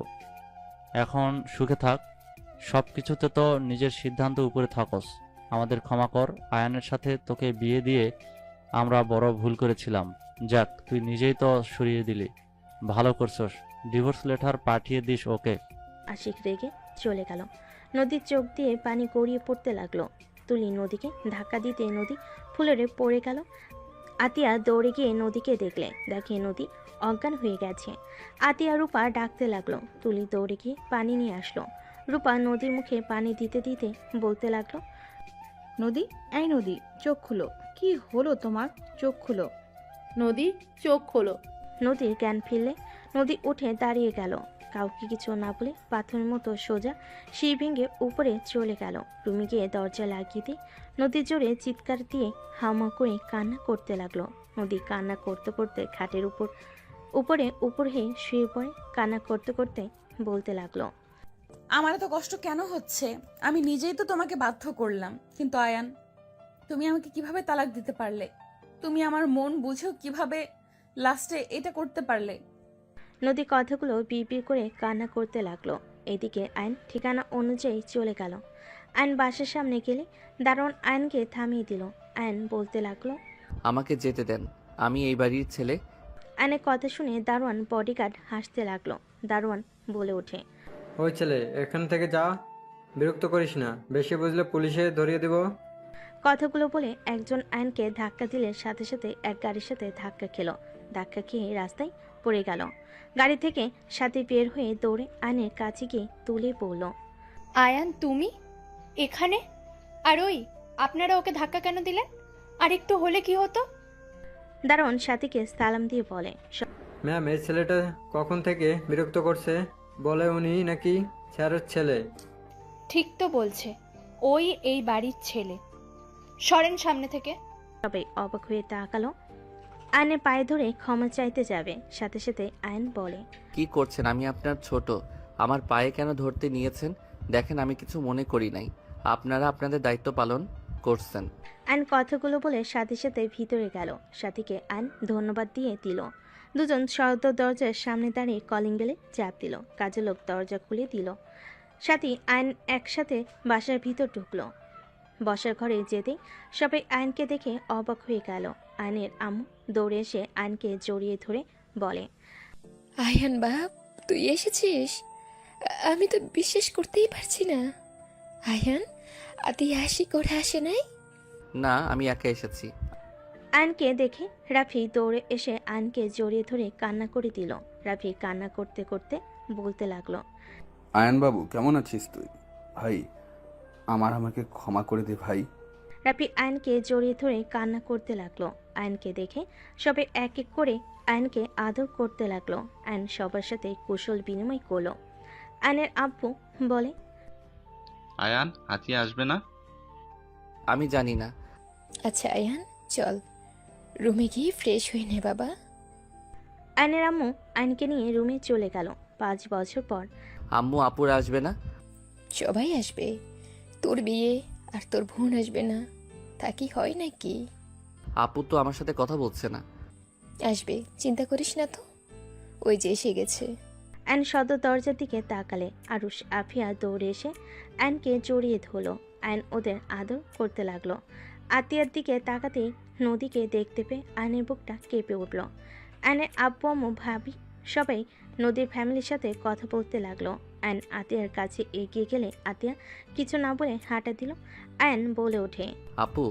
এখন সুখে থাক। সব কিছুতে তো নিজের সিদ্ধান্ত উপরে থাকস। আমাদের ক্ষমা কর। আয়ানের সাথে তোকে বিয়ে দিয়ে আমরা বড় ভুল করেছিলাম। যাক, তুই নিজেই তো সরিয়ে দিলি। ভালো করছস। ডিভোর্স লেটার পাঠিয়ে দিস ওকে। আশিক রেগে চলে গেল। নদীর চোখ দিয়ে পানি গড়িয়ে পড়তে লাগলো। তুলি নদীকে ধাক্কা দিতে নদী ফুলরে পড়ে গেল। আতিয়া দৌড়ে গিয়ে নদীকে দেখে নদী অজ্ঞান হয়ে গেছে। আতিয়া রূপা ডাকতে লাগলো। তুলি দৌড়ে গিয়ে পানি নিয়ে আসলো। রূপা নদীর মুখে পানি দিতে দিতে বলতে লাগলো, নদী, এই নদী, চোখ খুলো। কি হলো তোমার? চোখ খুলো। নদী, চোখ খোলো। নদীর জ্ঞান ফিরলে নদী উঠে দাঁড়িয়ে গেল। কাউকে কিছু না বলে পাথরের মতো সোজা শির ভেঙে উপরে চলে গেল। রুমে গিয়ে দরজা লাগিয়ে দিয়ে নদীর জোরে চিৎকার দিয়ে হামা করে কান্না করতে লাগলো। নদী কান্না করতে করতে খাটের উপর হয়ে শুয়ে পড়ে। কান্না করতে করতে বলতে লাগলো, আমার এত কষ্ট কেন হচ্ছে? আমি নিজেই তো তোমাকে বাধ্য করলাম। কিন্তু আয়ান, তুমি আমাকে কিভাবে তালাক দিতে পারলে? তুমি আমার মন বুঝেও কিভাবে লাস্টে এটা করতে পারলে? নদী কথাগুলো বিড়বিড় করে কান্না করতে লাগলো। এদিকে আইন ঠিকানা অনুযায়ী চলে গেল। আইন বাসার সামনে গেলে দারোয়ান আইনকে থামিয়ে দিল। আইন বলতে লাগলো, আমাকে যেতে দেন, আমি এই বাড়ির ছেলে। আইনের কথা শুনে দারোয়ান বডিগার্ড হাসতে লাগলো। দারোয়ান বলে ওঠে, ওই ছেলে, এখান থেকে যা। বিরক্ত করিস না, বেশি বুঝলে পুলিশে ধরিয়ে দেব। কথাগুলো বলে একজন আইনকে ধাক্কা দিলে সাথে সাথে এক গাড়ির সাথে ধাক্কা খেলো। ধাক্কা খেয়ে রাস্তায় পড়ে গেল। গাড়ি থেকে সাথে বের হয়ে দৌড়ে আইনের কাছে গিয়ে তুলে পড়ল। আয়ান, তুমি এখানে? আর ওই, আপনারা ওকে ধাক্কা কেন দিলেন? আর একটু হলে কি হতো? দারোয়ান সাথীকে সালাম দিয়ে বলে, ম্যাম, এই ছেলেটা কখন থেকে বিরক্ত করছে? বলে উনি নাকি স্যারের ছেলে। ঠিক তো বলছে, ওই এই বাড়ির ছেলে। সরেন সামনে থেকে। সবাই অবাক হয়ে তাকালো। আইনের পায়ে ধরে ক্ষমা চাইতে যাবে, সাথে সাথে আইন বলে, কি করছেন? আমি আপনার ছোট, আমার পায়ে কেন ধরতে নিয়েছেন? দেখেন, আমি কিছু মনে করি নাই। আপনারা আপনাদের দায়িত্ব পালন করছেন। আইন কথাগুলো বলে সাথে সাথে ভিতরে গেল। সাথীকে আইন ধন্যবাদ দিয়ে দিল। দুজন সদ্য দরজার সামনে দাঁড়িয়ে কলিং বেলে চাপ দিল। কাজের লোক দরজা খুলে দিল। সাথী আইন একসাথে বাসার ভিতর ঢুকলো। বসার ঘরে যেতে সবাই আইনকে দেখে অবাক হয়ে গেল। আইনের আম্মু দৌড়ে এসে আইনকে জড়িয়ে ধরে বলে, আয়ান বাপ, তুই এসেছিস? আমি তো বিশ্বাস করতেই পারছি না। আয়ান, আতি হাসি করে আসে নাই? না, আমি একা এসেছি। আয়নকে দেখে রাফি দৌড়ে এসে আয়নকে জড়িয়ে ধরে কান্না করে দিল। রাফি কান্না করতে করতে বলতে লাগলো, আয়ানবাবু কেমন আছিস তুই? ভাই আমাকে ক্ষমা করে দে ভাই। রাফি আয়নকে জড়িয়ে ধরে কান্না করতে লাগলো। আয়নকে দেখে সবাই এক এক করে আয়নকে আদর করতে লাগলো। আয়ন সবার সাথে কুশল বিনিময় করলো। আয়নের আব্বু বলে, আয়ান, আতিয়া আসবে না? আমি জানি না। আচ্ছা আয়ান, চল রুমে গিয়ে ফ্রেশ হয়ে নে বাবা। আয়নের আম্মু আয়নকে নিয়ে রুমে চলে গেল। 5 বছর পর আম্মু আপুরা আসবে না? সবাই আসবে, তোর বিয়ে আর তোর বোন আসবে না, তা কি হয় নাকি? আপু তো আমার সাথে কথা বলছে না। আসবে, চিন্তা করিস না তো, ওই যে এসে গেছে। অ্যান সদর দরজার দিকে তাকালে আরুষ আফিয়া দৌড়ে এসে অ্যানকে জড়িয়ে ধরলো। অ্যান ওদের আদর করতে লাগলো। আতিয়ার দিকে তাকাতেই নদীকে দেখতে পেয়ে অ্যানের বুকটা কেঁপে উঠল। অ্যানের আব্বু আম্মু ভাবি সবাই নদীর ফ্যামিলির সাথে কথা বলতে লাগলো। অ্যান আতিয়ার কাছে এগিয়ে গেলে আতিয়া কিছু না বলে হাঁটা দিল। অ্যান বলে ওঠে, আপু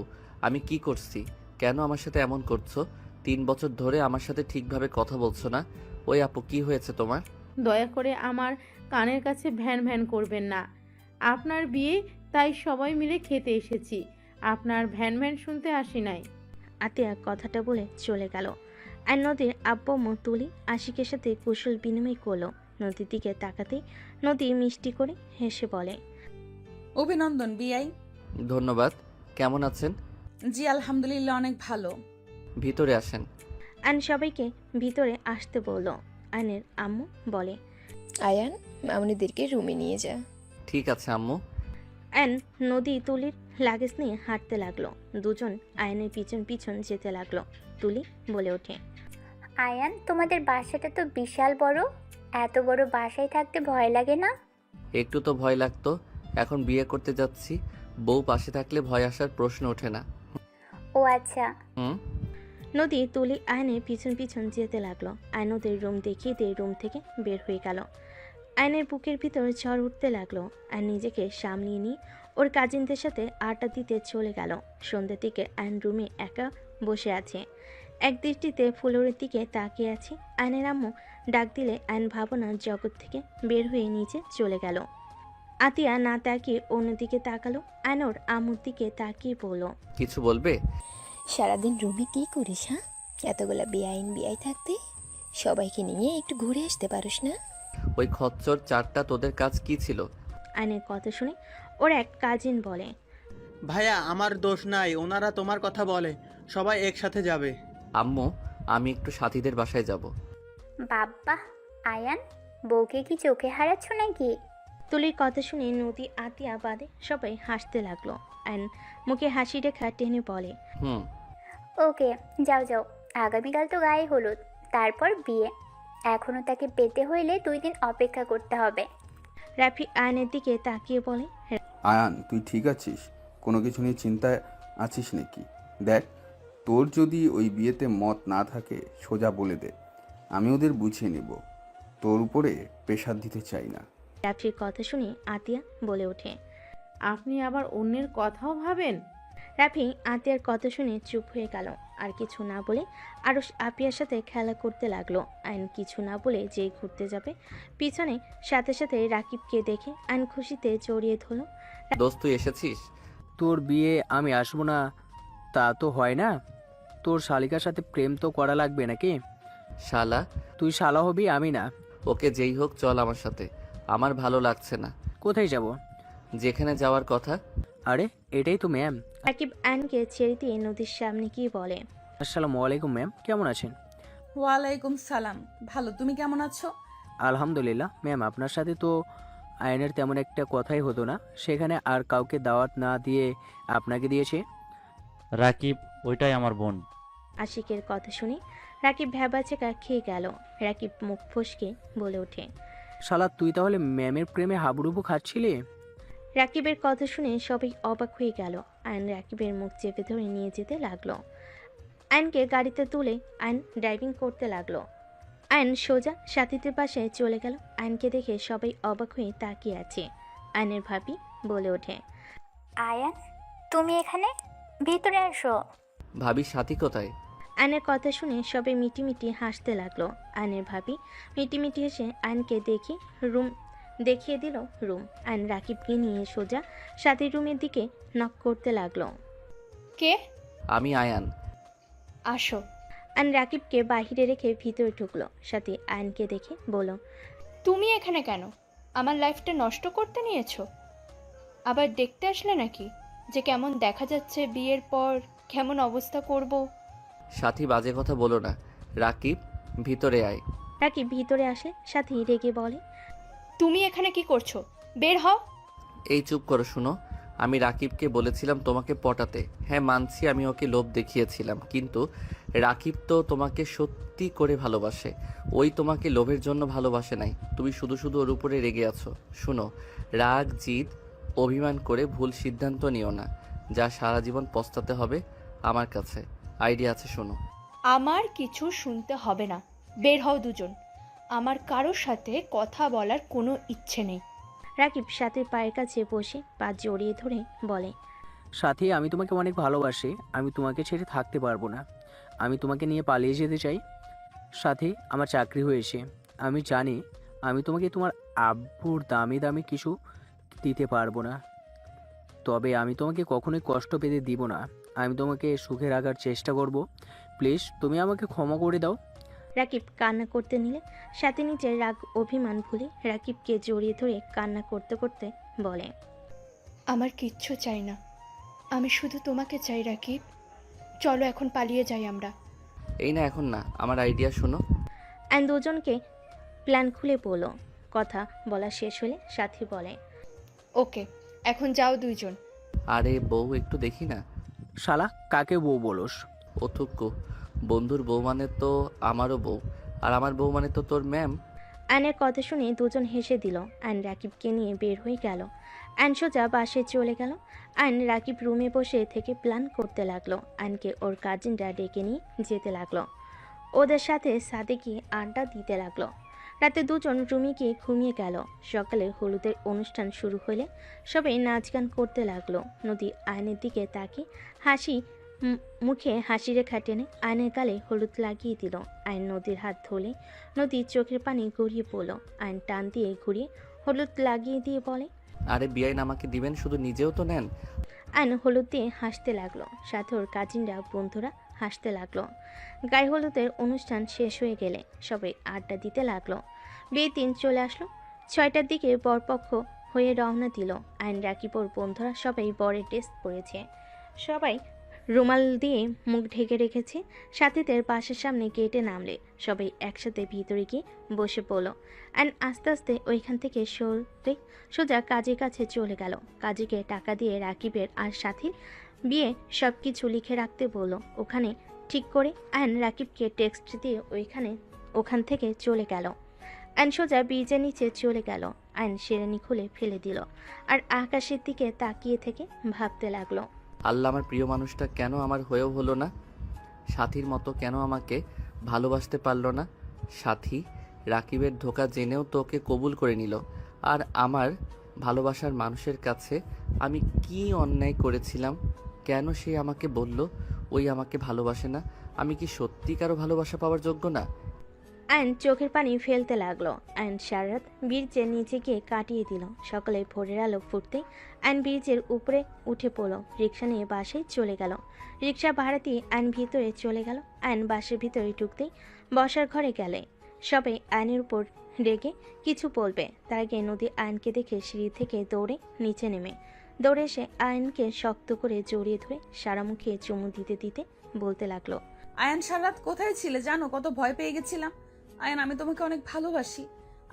আমি কি করছি? কেন আমার সাথে এমন করছো? 3 বছর ধরে আমার সাথে ঠিকভাবে কথা বলছো না। ওই আপু কি হয়েছে তোমার? দয়া করে আমার কানের কাছে ভ্যান ভ্যান করবেন না। আপনার বিয়ে, তাই সবাই মিলে খেতে এসেছি, আপনার ভ্যান ভ্যান শুনতে আসি নাই। আতিয়া কথাটা বলে চলে গেল। আর নদীর আব্বু আম্মু তুলি আশিকের সাথে কুশল বিনিময় করলো। নদীর দিকে তাকাতেই নদী মিষ্টি করে হেসে বলে, অভিনন্দন বিআই। ধন্যবাদ। কেমন আছেন? জি আলহামদুলিল্লাহ, অনেক ভালো। ভিতরে আসেন। আন সবাইকে ভিতরে আসতে বলল। আনের আম্মু বলে, আয়ান, মামুনিদেরকে রুমে নিয়ে যা। ঠিক আছে আম্মু। অ্যান নদী তুলির লাগেজ নিয়ে হাঁটতে লাগলো। দুজন আয়নের পিছন পিছন যেতে লাগলো। তুলি বলে ওঠে, আয়ান, তোমাদের বাসাটা তো বিশাল বড়, এত বড় বাসায় থাকতে ভয় লাগে না? একটু তো ভয় লাগতো, এখন বিয়ে করতে যাচ্ছি, বউ পাশে থাকলে ভয় আসার প্রশ্ন ওঠে না। ও আচ্ছা। হুম। নদী তুলি আয়নের পিছন পিছন যেতে লাগলো। আয়ন ওদের রুম দেখিয়ে দিয়ে রুম থেকে বের হয়ে গেল। আয়নের বুকের ভিতর ঝড় উঠতে লাগলো। আর নিজেকে সামলিয়ে নিয়ে ওর কাজিনদের সাথে আড্ডা দিতে চলে গেল। সন্ধ্যের দিকে আয়ন রুমে একা বসে আছে, এক দৃষ্টিতে ফ্লোরের দিকে তাকিয়ে আছে। আয়নের আম্মু ডাক দিলে আয়ন ভাবনার জগৎ থেকে বের হয়ে নিচে চলে গেল। আতিয়া না তাকিয়ে অন্যদিকে তাকালো। আয়ন ওর আম্মুর দিকে তাকিয়ে বলল, কিছু বলবে? সারাদিন রুমে কি করিস? হ্যাঁ, এতগুলা বিআই থাকতে সবাইকে নিয়ে একটু ঘুরে আসতে পারিস না? ওই খচ্চর চারটা তোদের কাজ কি ছিল? আয়নের কথা শুনে ওর এক কাজিন বলে, ভাইয়া আমার দোষ নাই, ওনারা তোমার কথা বলে, সবাই একসাথে যাবে। আম্মু আমি একটু সাথীদের বাসায় যাব। বাব্বা, আয়ান, বউকে কি চোখে হারাচ্ছ নাকি? তুলির কথা শুনে নদী আতিয়া বাদে সবাই হাসতে লাগলো। অ্যান মুখে হাসি রেখা টেনে বলে, হুম। ওকে, যাও যাও, আগামীকাল তো গায়ে হলুদ, তারপর বিয়ে। এখনো তাকে পেতে হইলে 2 দিন অপেক্ষা করতে হবে। রাফি আয়নের দিকে তাকিয়ে বলে, আয়ান তুই ঠিক আছিস? কোনো কিছু নিয়ে চিন্তায় আছিস নাকি? দেখ, তোর যদি ওই বিয়েতে মত না থাকে সোজা বলে দে, আমি ওদের বুঝিয়ে নেব। তোর উপরে প্রেশার দিতে চাই না। রাফির কথা শুনে আতিয়া বলে ওঠে, আপনি আবার অন্যের কথাও ভাবেন? রাফি আতিয়ার কথা শুনে চুপ হয়ে গেল। আর কিছু না বলে আরুষ আপিয়ার সাথে খেলা করতে লাগলো। আইন কিছু না বলে যেই ঘুরতে যাবে, পিছনে সাথে সাথে রাকিবকে দেখে আইন খুশিতে জড়িয়ে ধরল। দোস্ত তুই এসেছিস? তোর বিয়ে আমি আসবো না তা তো হয় না। তোর শালিকার সাথে প্রেম তো করা লাগবে নাকি? শালা? তুই শালা হবি, আমি না। ওকে যেই হোক চল আমার সাথে, আমার ভালো লাগছে না। কোথায় যাব? যেখানে যাওয়ার কথা। আরে এটাই তো ম্যাম। রাকিব আইনকে ছেড়ে দিয়ে নদীর সামনে গিয়ে বলে, আসসালামু আলাইকুম ম্যাম, কেমন আছেন? ওয়ালাইকুম সালাম, ভালো। তুমি কেমন আছো? আলহামদুলিল্লাহ ম্যাম, আপনার সাথে তো আয়নের তেমন একটা কথাই হতো না, সেখানে আর কাউকে দাওয়াত না দিয়ে আপনাকে দিয়েছে। রাকিব, ওইটাই আমার বোন। আশিকের কথা শুনে রাকিব ভ্যাবাচেকা খেয়ে গেল। রাকিব মুখ ফসকে বলে ওঠে, শালা তুই তাহলে ম্যামের প্রেমে হাবুডুবু খাচ্ছিলি? রাকিবের কথা শুনে সবাই অবাক হয়ে গেল। আইন রাকিবের মুখ চেপে ধরে নিয়ে যেতে লাগলো। আইনকে গাড়িতে তুলে আইন ড্রাইভিং করতে লাগলো। আইন সোজা সাথীদের পাশে চলে গেল। আইনকে দেখে সবাই অবাক হয়ে তাকিয়ে আছে। আইনের ভাবি বলে ওঠে, আয়ান, তুমি এখানে? ভেতরে আসো। ভাবি সাথী কোথায়? আয়নের কথা শুনে সবে মিটিমিটি হাসতে লাগলো। আয়নের ভাবি মিটিমিটি হেসে আয়নকে দেখিয়ে দিল রুম। আয়ন রাকিবকে নিয়ে সোজা সাথীর রুমের দিকে নক করতে লাগলো। কে? আমি আয়ান। আসো। আয়ন রাকিবকে বাহিরে রেখে ভিতরে ঢুকলো। সাথী আয়নকে দেখে বলল, তুমি এখানে কেন? আমার লাইফটা নষ্ট করতে নিয়েছো? আবার দেখতে আসলে নাকি যে কেমন দেখা যাচ্ছে বিয়ের পর, কেমন অবস্থা করব? সাথী বাজে কথা বলো না। রাকিব ভিতরে আয়। রাকিব ভিতরে আসে। সাথী রেগে বলে, তুমি এখানে কি করছো? বের হও। এই চুপ করো, শুনো। আমি রাকিবকে বলেছিলাম তোমাকে পটাতে। হ্যাঁ মানছি আমি ওকে লোভ দেখিয়েছিলাম, কিন্তু রাকিব তো তোমাকে সত্যি করে ভালোবাসে। ওই তোমাকে লোভের জন্য ভালোবাসে নাই। তুমি শুধু শুধু ওর উপরে রেগে আছো। শুনো, রাগ জিদ অভিমান করে ভুল সিদ্ধান্ত নিও না, যা সারা জীবন পস্তাতে হবে। আমার কাছে আইডিয়া আছে, শোনো। আমার কিছু শুনতে হবে না। বের হও দুজন। আমার কারোর সাথে কথা বলার কোনো ইচ্ছে নেই। রাকিব সাথীর পায়ের কাছে বসে পা জড়িয়ে ধরে বলে, সাথী, আমি তোমাকে অনেক ভালোবাসি। আমি তোমাকে ছেড়ে থাকতে পারবো না। আমি তোমাকে নিয়ে পালিয়ে যেতে চাই। সাথী, আমার চাকরি হয়েছে। আমি জানি আমি তোমাকে তোমার আব্বুর দামি দামি কিছু দিতে পারবো না, তবে আমি তোমাকে কখনোই কষ্ট পেতে দিব না। আমি তোমাকে সুখে রাখার চেষ্টা করব। প্লিজ তুমি আমাকে ক্ষমা করে দাও। রাকিব কান্না করতে নিলে সাথী নিজের রাগ অভিমান ভুলে রাকিবকে জড়িয়ে ধরে কান্না করতে করতে বলে, আমার কিচ্ছু চাই না, আমি শুধু তোমাকে চাই রাকিব। চলো এখন পালিয়ে যাই আমরা। এই না, এখন না, আমার আইডিয়া শোনো। অ্যান্ড দুজনকে প্ল্যান খুলে বলল। কথা বলা শেষ হলে সাথী বলে, ওকে, এখন যাও দুইজন। আরে বউ একটু দেখি না। শালা, কাকে বউ বলোস? অথুক্কু, বন্ধুর বউ মানে তো আমারও বউ, আর আমার বউ মানে তো তোর ম্যাম। অ্যানের কথা শুনে দুজন হেসে দিল। অ্যান রাকিবকে নিয়ে বের হয়ে গেল। অ্যান সোজা বাসে চলে গেল। অ্যান রাকিব রুমে বসে থেকে প্ল্যান করতে লাগলো। অ্যানকে ওর কাজিনরা ডেকে নিয়ে যেতে লাগলো। ওদের সাথে সাথে গিয়ে আড্ডা দিতে লাগলো। রাতে দুজন রুমে গিয়ে ঘুমিয়ে গেল। সকালে হলুদের অনুষ্ঠান শুরু হলে সবাই নাচ গান করতে লাগলো। নদী আয়নের দিকে তাকিয়ে মুখে হাসি রেখা টেনে আয়নের গালে হলুদ লাগিয়ে দিল। আয়ন নদীর হাত ধরলে নদীর চোখের পানি গড়িয়ে পড়ল। আয়ন টান দিয়ে ঘুরিয়ে হলুদ লাগিয়ে দিয়ে বলে, আরে বিয়াইন আমাকে দিবেন, শুধু নিজেও তো নেন। আয়ন হলুদ দিয়ে হাসতে লাগলো। সাথে ওর কাজিনরা বন্ধুরা হাসতে লাগলো। গায়ে হলুদের অনুষ্ঠান শেষ হয়ে গেলে সবাই আড্ডা দিতে লাগলো। বিয়ের দিন চলে আসলো। 6টার দিকে বরপক্ষ হয়ে রওনা দিল। আয়ন রাকিব ওর বন্ধুরা সবাই বরের ড্রেস পরেছে। সবাই রুমাল দিয়ে মুখ ঢেকে রেখেছে। সাথীদের বাসার সামনে গেটে নামলে সবাই একসাথে ভিতরে গিয়ে বসে পড়ল। অ্যান্ড আস্তে আস্তে ওইখান থেকে সরে সোজা কাজীর কাছে চলে গেল। কাজীকে টাকা দিয়ে রাকিবের আর সাথীর বিয়ে সব কিছু লিখে রাখতে বলল। ওখানে ঠিক করে অ্যান রাকিবকে টেক্সট দিয়ে ওখান থেকে চলে গেল। অ্যান সোজা ব্রিজের নিচে চলে গেল। অ্যান শেরানি খুলে ফেলে দিল আর আকাশের দিকে তাকিয়ে থেকে ভাবতে লাগলো, আল্লাহ, আমার প্রিয় মানুষটা কেন আমার হয়েও হলো না? সাথীর মতো কেন আমাকে ভালোবাসতে পারলো না? সাথী রাকিবের ধোঁকা জেনেও তোকে কবুল করে নিল, আর আমার ভালোবাসার মানুষের কাছে আমি কি অন্যায় করেছিলাম? কেন সে আমাকে বলল ওই আমাকে ভালোবাসে না? আমি কি সত্যি কারো ভালোবাসা পাওয়ার যোগ্য না? অ্যান চোখের পানি ফেলতে লাগলো। অ্যান সারারাত ব্রিজের নিচে গিয়ে কাটিয়ে দিল। সকালে ভোরের আলো ফুটতেই অ্যান ব্রিজের উপরে উঠে পড়ল। রিক্সা নিয়ে বাসায় চলে গেল। রিক্সা ভাড়া দিয়ে অ্যান ভিতরে চলে গেল। অ্যান বাসের ভিতরে ঢুকতেই বসার ঘরে গেলে সবাই অ্যানের উপর রেগে কিছু বলবে। তার আগে নদী অ্যানকে দেখে সিঁড়ি থেকে দৌড়ে নিচে নেমে দৌড়ে এসে অ্যানকে শক্ত করে জড়িয়ে ধরে সারা মুখে চুমু দিতে দিতে বলতে লাগলো, আয়ান সারাত কোথায় ছিলে জানো? কত ভয় পেয়ে গেছিলাম। আয়ান, আমি তোমাকে অনেক ভালোবাসি।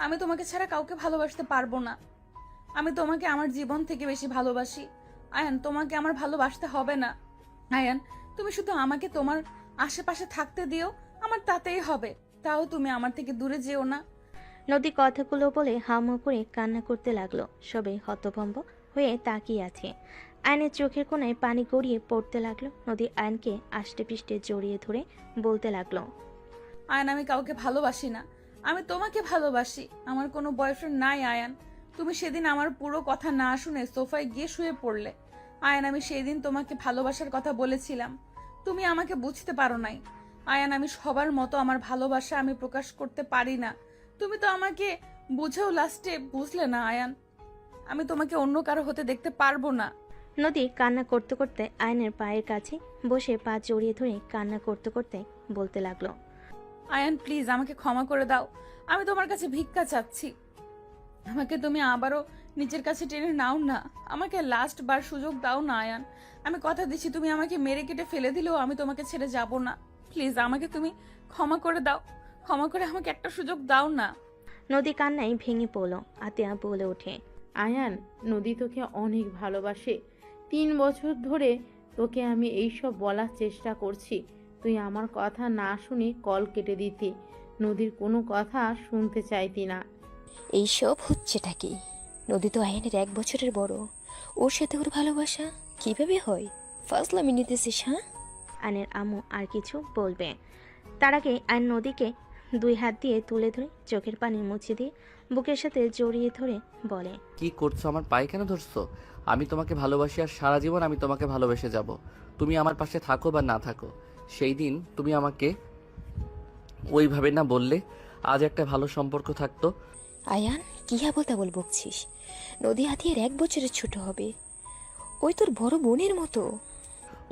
আমি তোমাকে ছাড়া কাউকে ভালোবাসতে পারবো না। আমি তোমাকে আমার জীবন থেকে বেশি ভালোবাসি। আয়ান, তোমাকে আমার ভালোবাসতে হবে না। আয়ান, তুমি শুধু আমাকে তোমার আশেপাশে থাকতে দিও, আমার তাতেই হবে। তাও তুমি আমার থেকে দূরে যেও না। নদী কথাগুলো বলে হাউমাউ করে কান্না করতে লাগলো। সবাই হতভম্ব হয়ে তাকিয়ে আছে। আয়নের চোখের কোণায় পানি গড়িয়ে পড়তে লাগলো। নদী আয়নকে আষ্টে পিষ্টে জড়িয়ে ধরে বলতে লাগলো, আয়ান, আমি কাউকে ভালোবাসি না। আমি তোমাকে ভালোবাসি। আমার কোনো বয়ফ্রেন্ড নাই আয়ান। তুমি সেদিন আমার পুরো কথা না শুনে সোফায় গিয়ে শুয়ে পড়লে। আয়ান, আমি সেদিন তোমাকে ভালোবাসার কথা বলেছিলাম। তুমি আমাকে বুঝতে পারো নাই আয়ান। আমি সবার মতো আমার ভালোবাসা আমি প্রকাশ করতে পারি না। তুমি তো আমাকে বুঝেও লাস্টে বুঝলে না আয়ান। আমি তোমাকে অন্য কারো হতে দেখতে পারবো না। নদী কান্না করতে করতে আয়নের পায়ের কাছে বসে পা জড়িয়ে ধরে কান্না করতে করতে বলতে লাগলো, আয়ান প্লিজ আমাকে ক্ষমা করে দাও। আমি তোমার কাছে ভিক্ষা চাচ্ছি। আমাকে তুমি আবারও নিজের কাছে টেনে নাও না। আমাকে লাস্ট বার সুযোগ দাও না আয়ান। আমি কথা দিচ্ছি, তুমি আমাকে মেরে কেটে ফেলে দিলেও আমি তোমাকে ছেড়ে যাব না। প্লিজ আমাকে তুমি ক্ষমা করে দাও। ক্ষমা করে আমাকে একটা সুযোগ দাও না। নদী কান্নায় ভেঙে পড়ল। আতিয়া বলে ওঠে, আয়ান, নদী তোকে অনেক ভালোবাসে। 3 বছর ধরে তোকে আমি এইসব বলার চেষ্টা করছি, তুই আমার কথা না শুনে কল কেটে দিতি, নদীর কোনো কথা শুনতে চাইতি না। এইসব হচ্ছেটা কি? নদী তো আয়নের 1 বছরের বড়, ওর সাথে ওর ভালোবাসা কিভাবে হয়? ফাজলামি নিতেছিস? হ্যাঁ? আয়নের আম্মু আর কিছু বলবে তার আগে আয়ন নদীকে 2 হাত দিয়ে তুলে ধরে চোখের পানি মুছে দিয়ে বুকের সাথে জড়িয়ে ধরে বলে, কি করছো? আমার পায়ে কেন ধরছো? আমি তোমাকে ভালোবাসি আর সারা জীবন আমি তোমাকে ভালোবেসে যাব। তুমি আমার পাশে থাকো বা না থাকো, সেই দিন তুমি আমাকে ওইভাবে না বললে আজ একটা ভালো সম্পর্ক থাকতো। আয়ান, কি আবল তাবল বকছিস? নদী আতিয়ার 1 বছরের ছোট হবে। ওই তোর বড় বোনের মতো।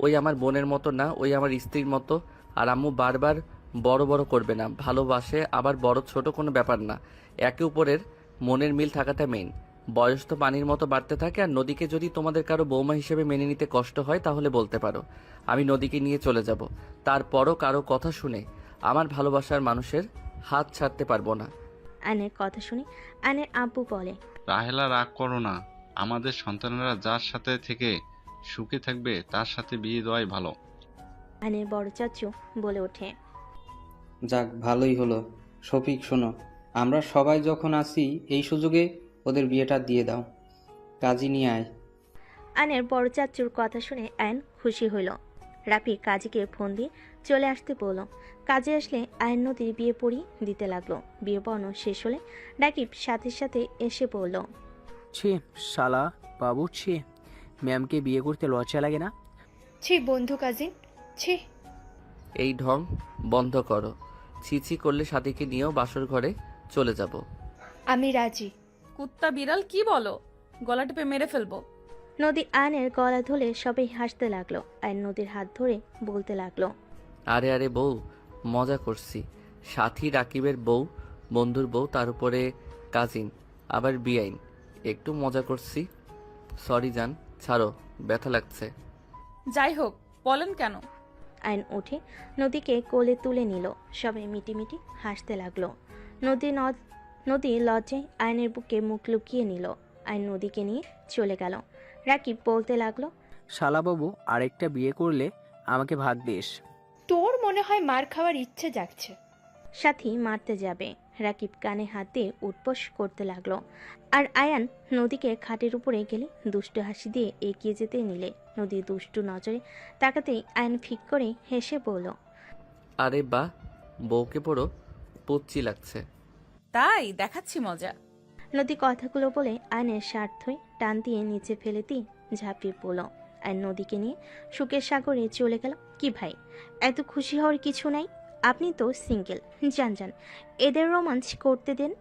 ওই আমার বোনের মতো না, ওই আমার স্ত্রীর মতো। আর আম্মু বারবার বড় বড় করবে না, ভালোবাসে আবার বড় ছোট কোনো ব্যাপার না, একে উপরের মনের মিল থাকাটা মেইন। বয়স তো পানির মতো বাড়তে থাকে। আর নদীকে যদি তোমাদের কারো বৌমা হিসেবে মেনে নিতে কষ্ট হয় তাহলে বলতে পারো, আমি নদীকে নিয়ে চলে যাব। তারপরও কারো কথা শুনে আমার ভালোবাসার মানুষের হাত ছাড়তে পারবো না। আয়নের কথা শুনে আয়নের আব্বু বলে, রাহেলা রাগ করো না, আমাদের সন্তানেরা যার সাথে থেকে সুখে থাকবে তার সাথে বিয়ে দেওয়াই ভালো। আয়নের বড় চাচু বলে ওঠে, যাক, ভালোই হলো। শফিক, শোনো, আমরা সবাই যখন আসি এই সুযোগে ওদের বিয়েটা দিয়ে দাও। কাজী নিয়ে আয়। আয়নের বড় চাচুর কথা শুনে আয়ন খুশি হইল। রাফি কাজীকে ফোন দিয়ে চলে আসতে বলল। কাজে আসলে আয়ন নদীর বিয়ে পড়িয়ে দিতে লাগলো। বিয়ে পড়ানো শেষ হলে রাকিব সাথে সাথে এসে বলল, ছি শালা বাবু, ছি, ম্যামকে বিয়ে করতে লজ্জা লাগে না? ছি বন্ধু কাজিন, ছি। এই ঢং বন্ধ করো। ছিছি করলে সাথীকে নিয়েও বাসর ঘরে চলে যাব। আমি রাজি। কুত্তা বিড়াল কি বলো? গলা টিপে মেরে ফেলবো। নদী আয়নের গলা ধরে সবাই হাসতে লাগলো। আয়ন নদীর হাত ধরে বলতে লাগলো, আরে আরে বউ, মজা করছি। সাথী রাকিবের বউ, বন্ধুর বউ, তার উপরে কাজিন, আবার বিআইন, একটু মজা করছি। সরি জান, ছাড়ো, ব্যথা লাগছে। যাই হোক, বলেন কেন? আয়ন উঠে নদীকে কোলে তুলে নিল। সবাই মিটিমিটি হাসতে লাগলো। নদী লজ্জায় আয়নের বুকে মুখ লুকিয়ে নিল। আয়ন নদীকে নিয়ে চলে গেল। রাকিব বলতে লাগলো, শালা বাবু, আরেকটা বিয়ে করলে আমাকে ভাগ দিস। তোর মনে হয় মার খাওয়ার ইচ্ছে জাগছে। সাথী মারতে যাবে। রাকিব কানে হাত দিয়ে উঠবোস করতে লাগলো। আর আয়ান নদীকে খাটের উপরে গেলে দুষ্টু হাসি দিয়ে এগিয়ে যেতে নিলে নদী দুষ্টু নজরে তাকাতেই আয়ান ফিক করে হেসে বলল, আরে বাহ, বউকে পুরো পুচ্ছি লাগছে। তাই দেখাচ্ছি মজা। নদী কথাগুলো বলে আয়নের শার্ট ধুয়ে টান দিয়ে নিচে ফেলে দিয়ে ঝাঁপিয়ে পড়ল। আর নদীকে নিয়ে সুখের সাগরে চলে গেল। কি ভাই, এত খুশি হওয়ার কিছু নাই, আপনি তো সিঙ্গেল, যান যান, এদের রোমাঞ্চ করতে দেন।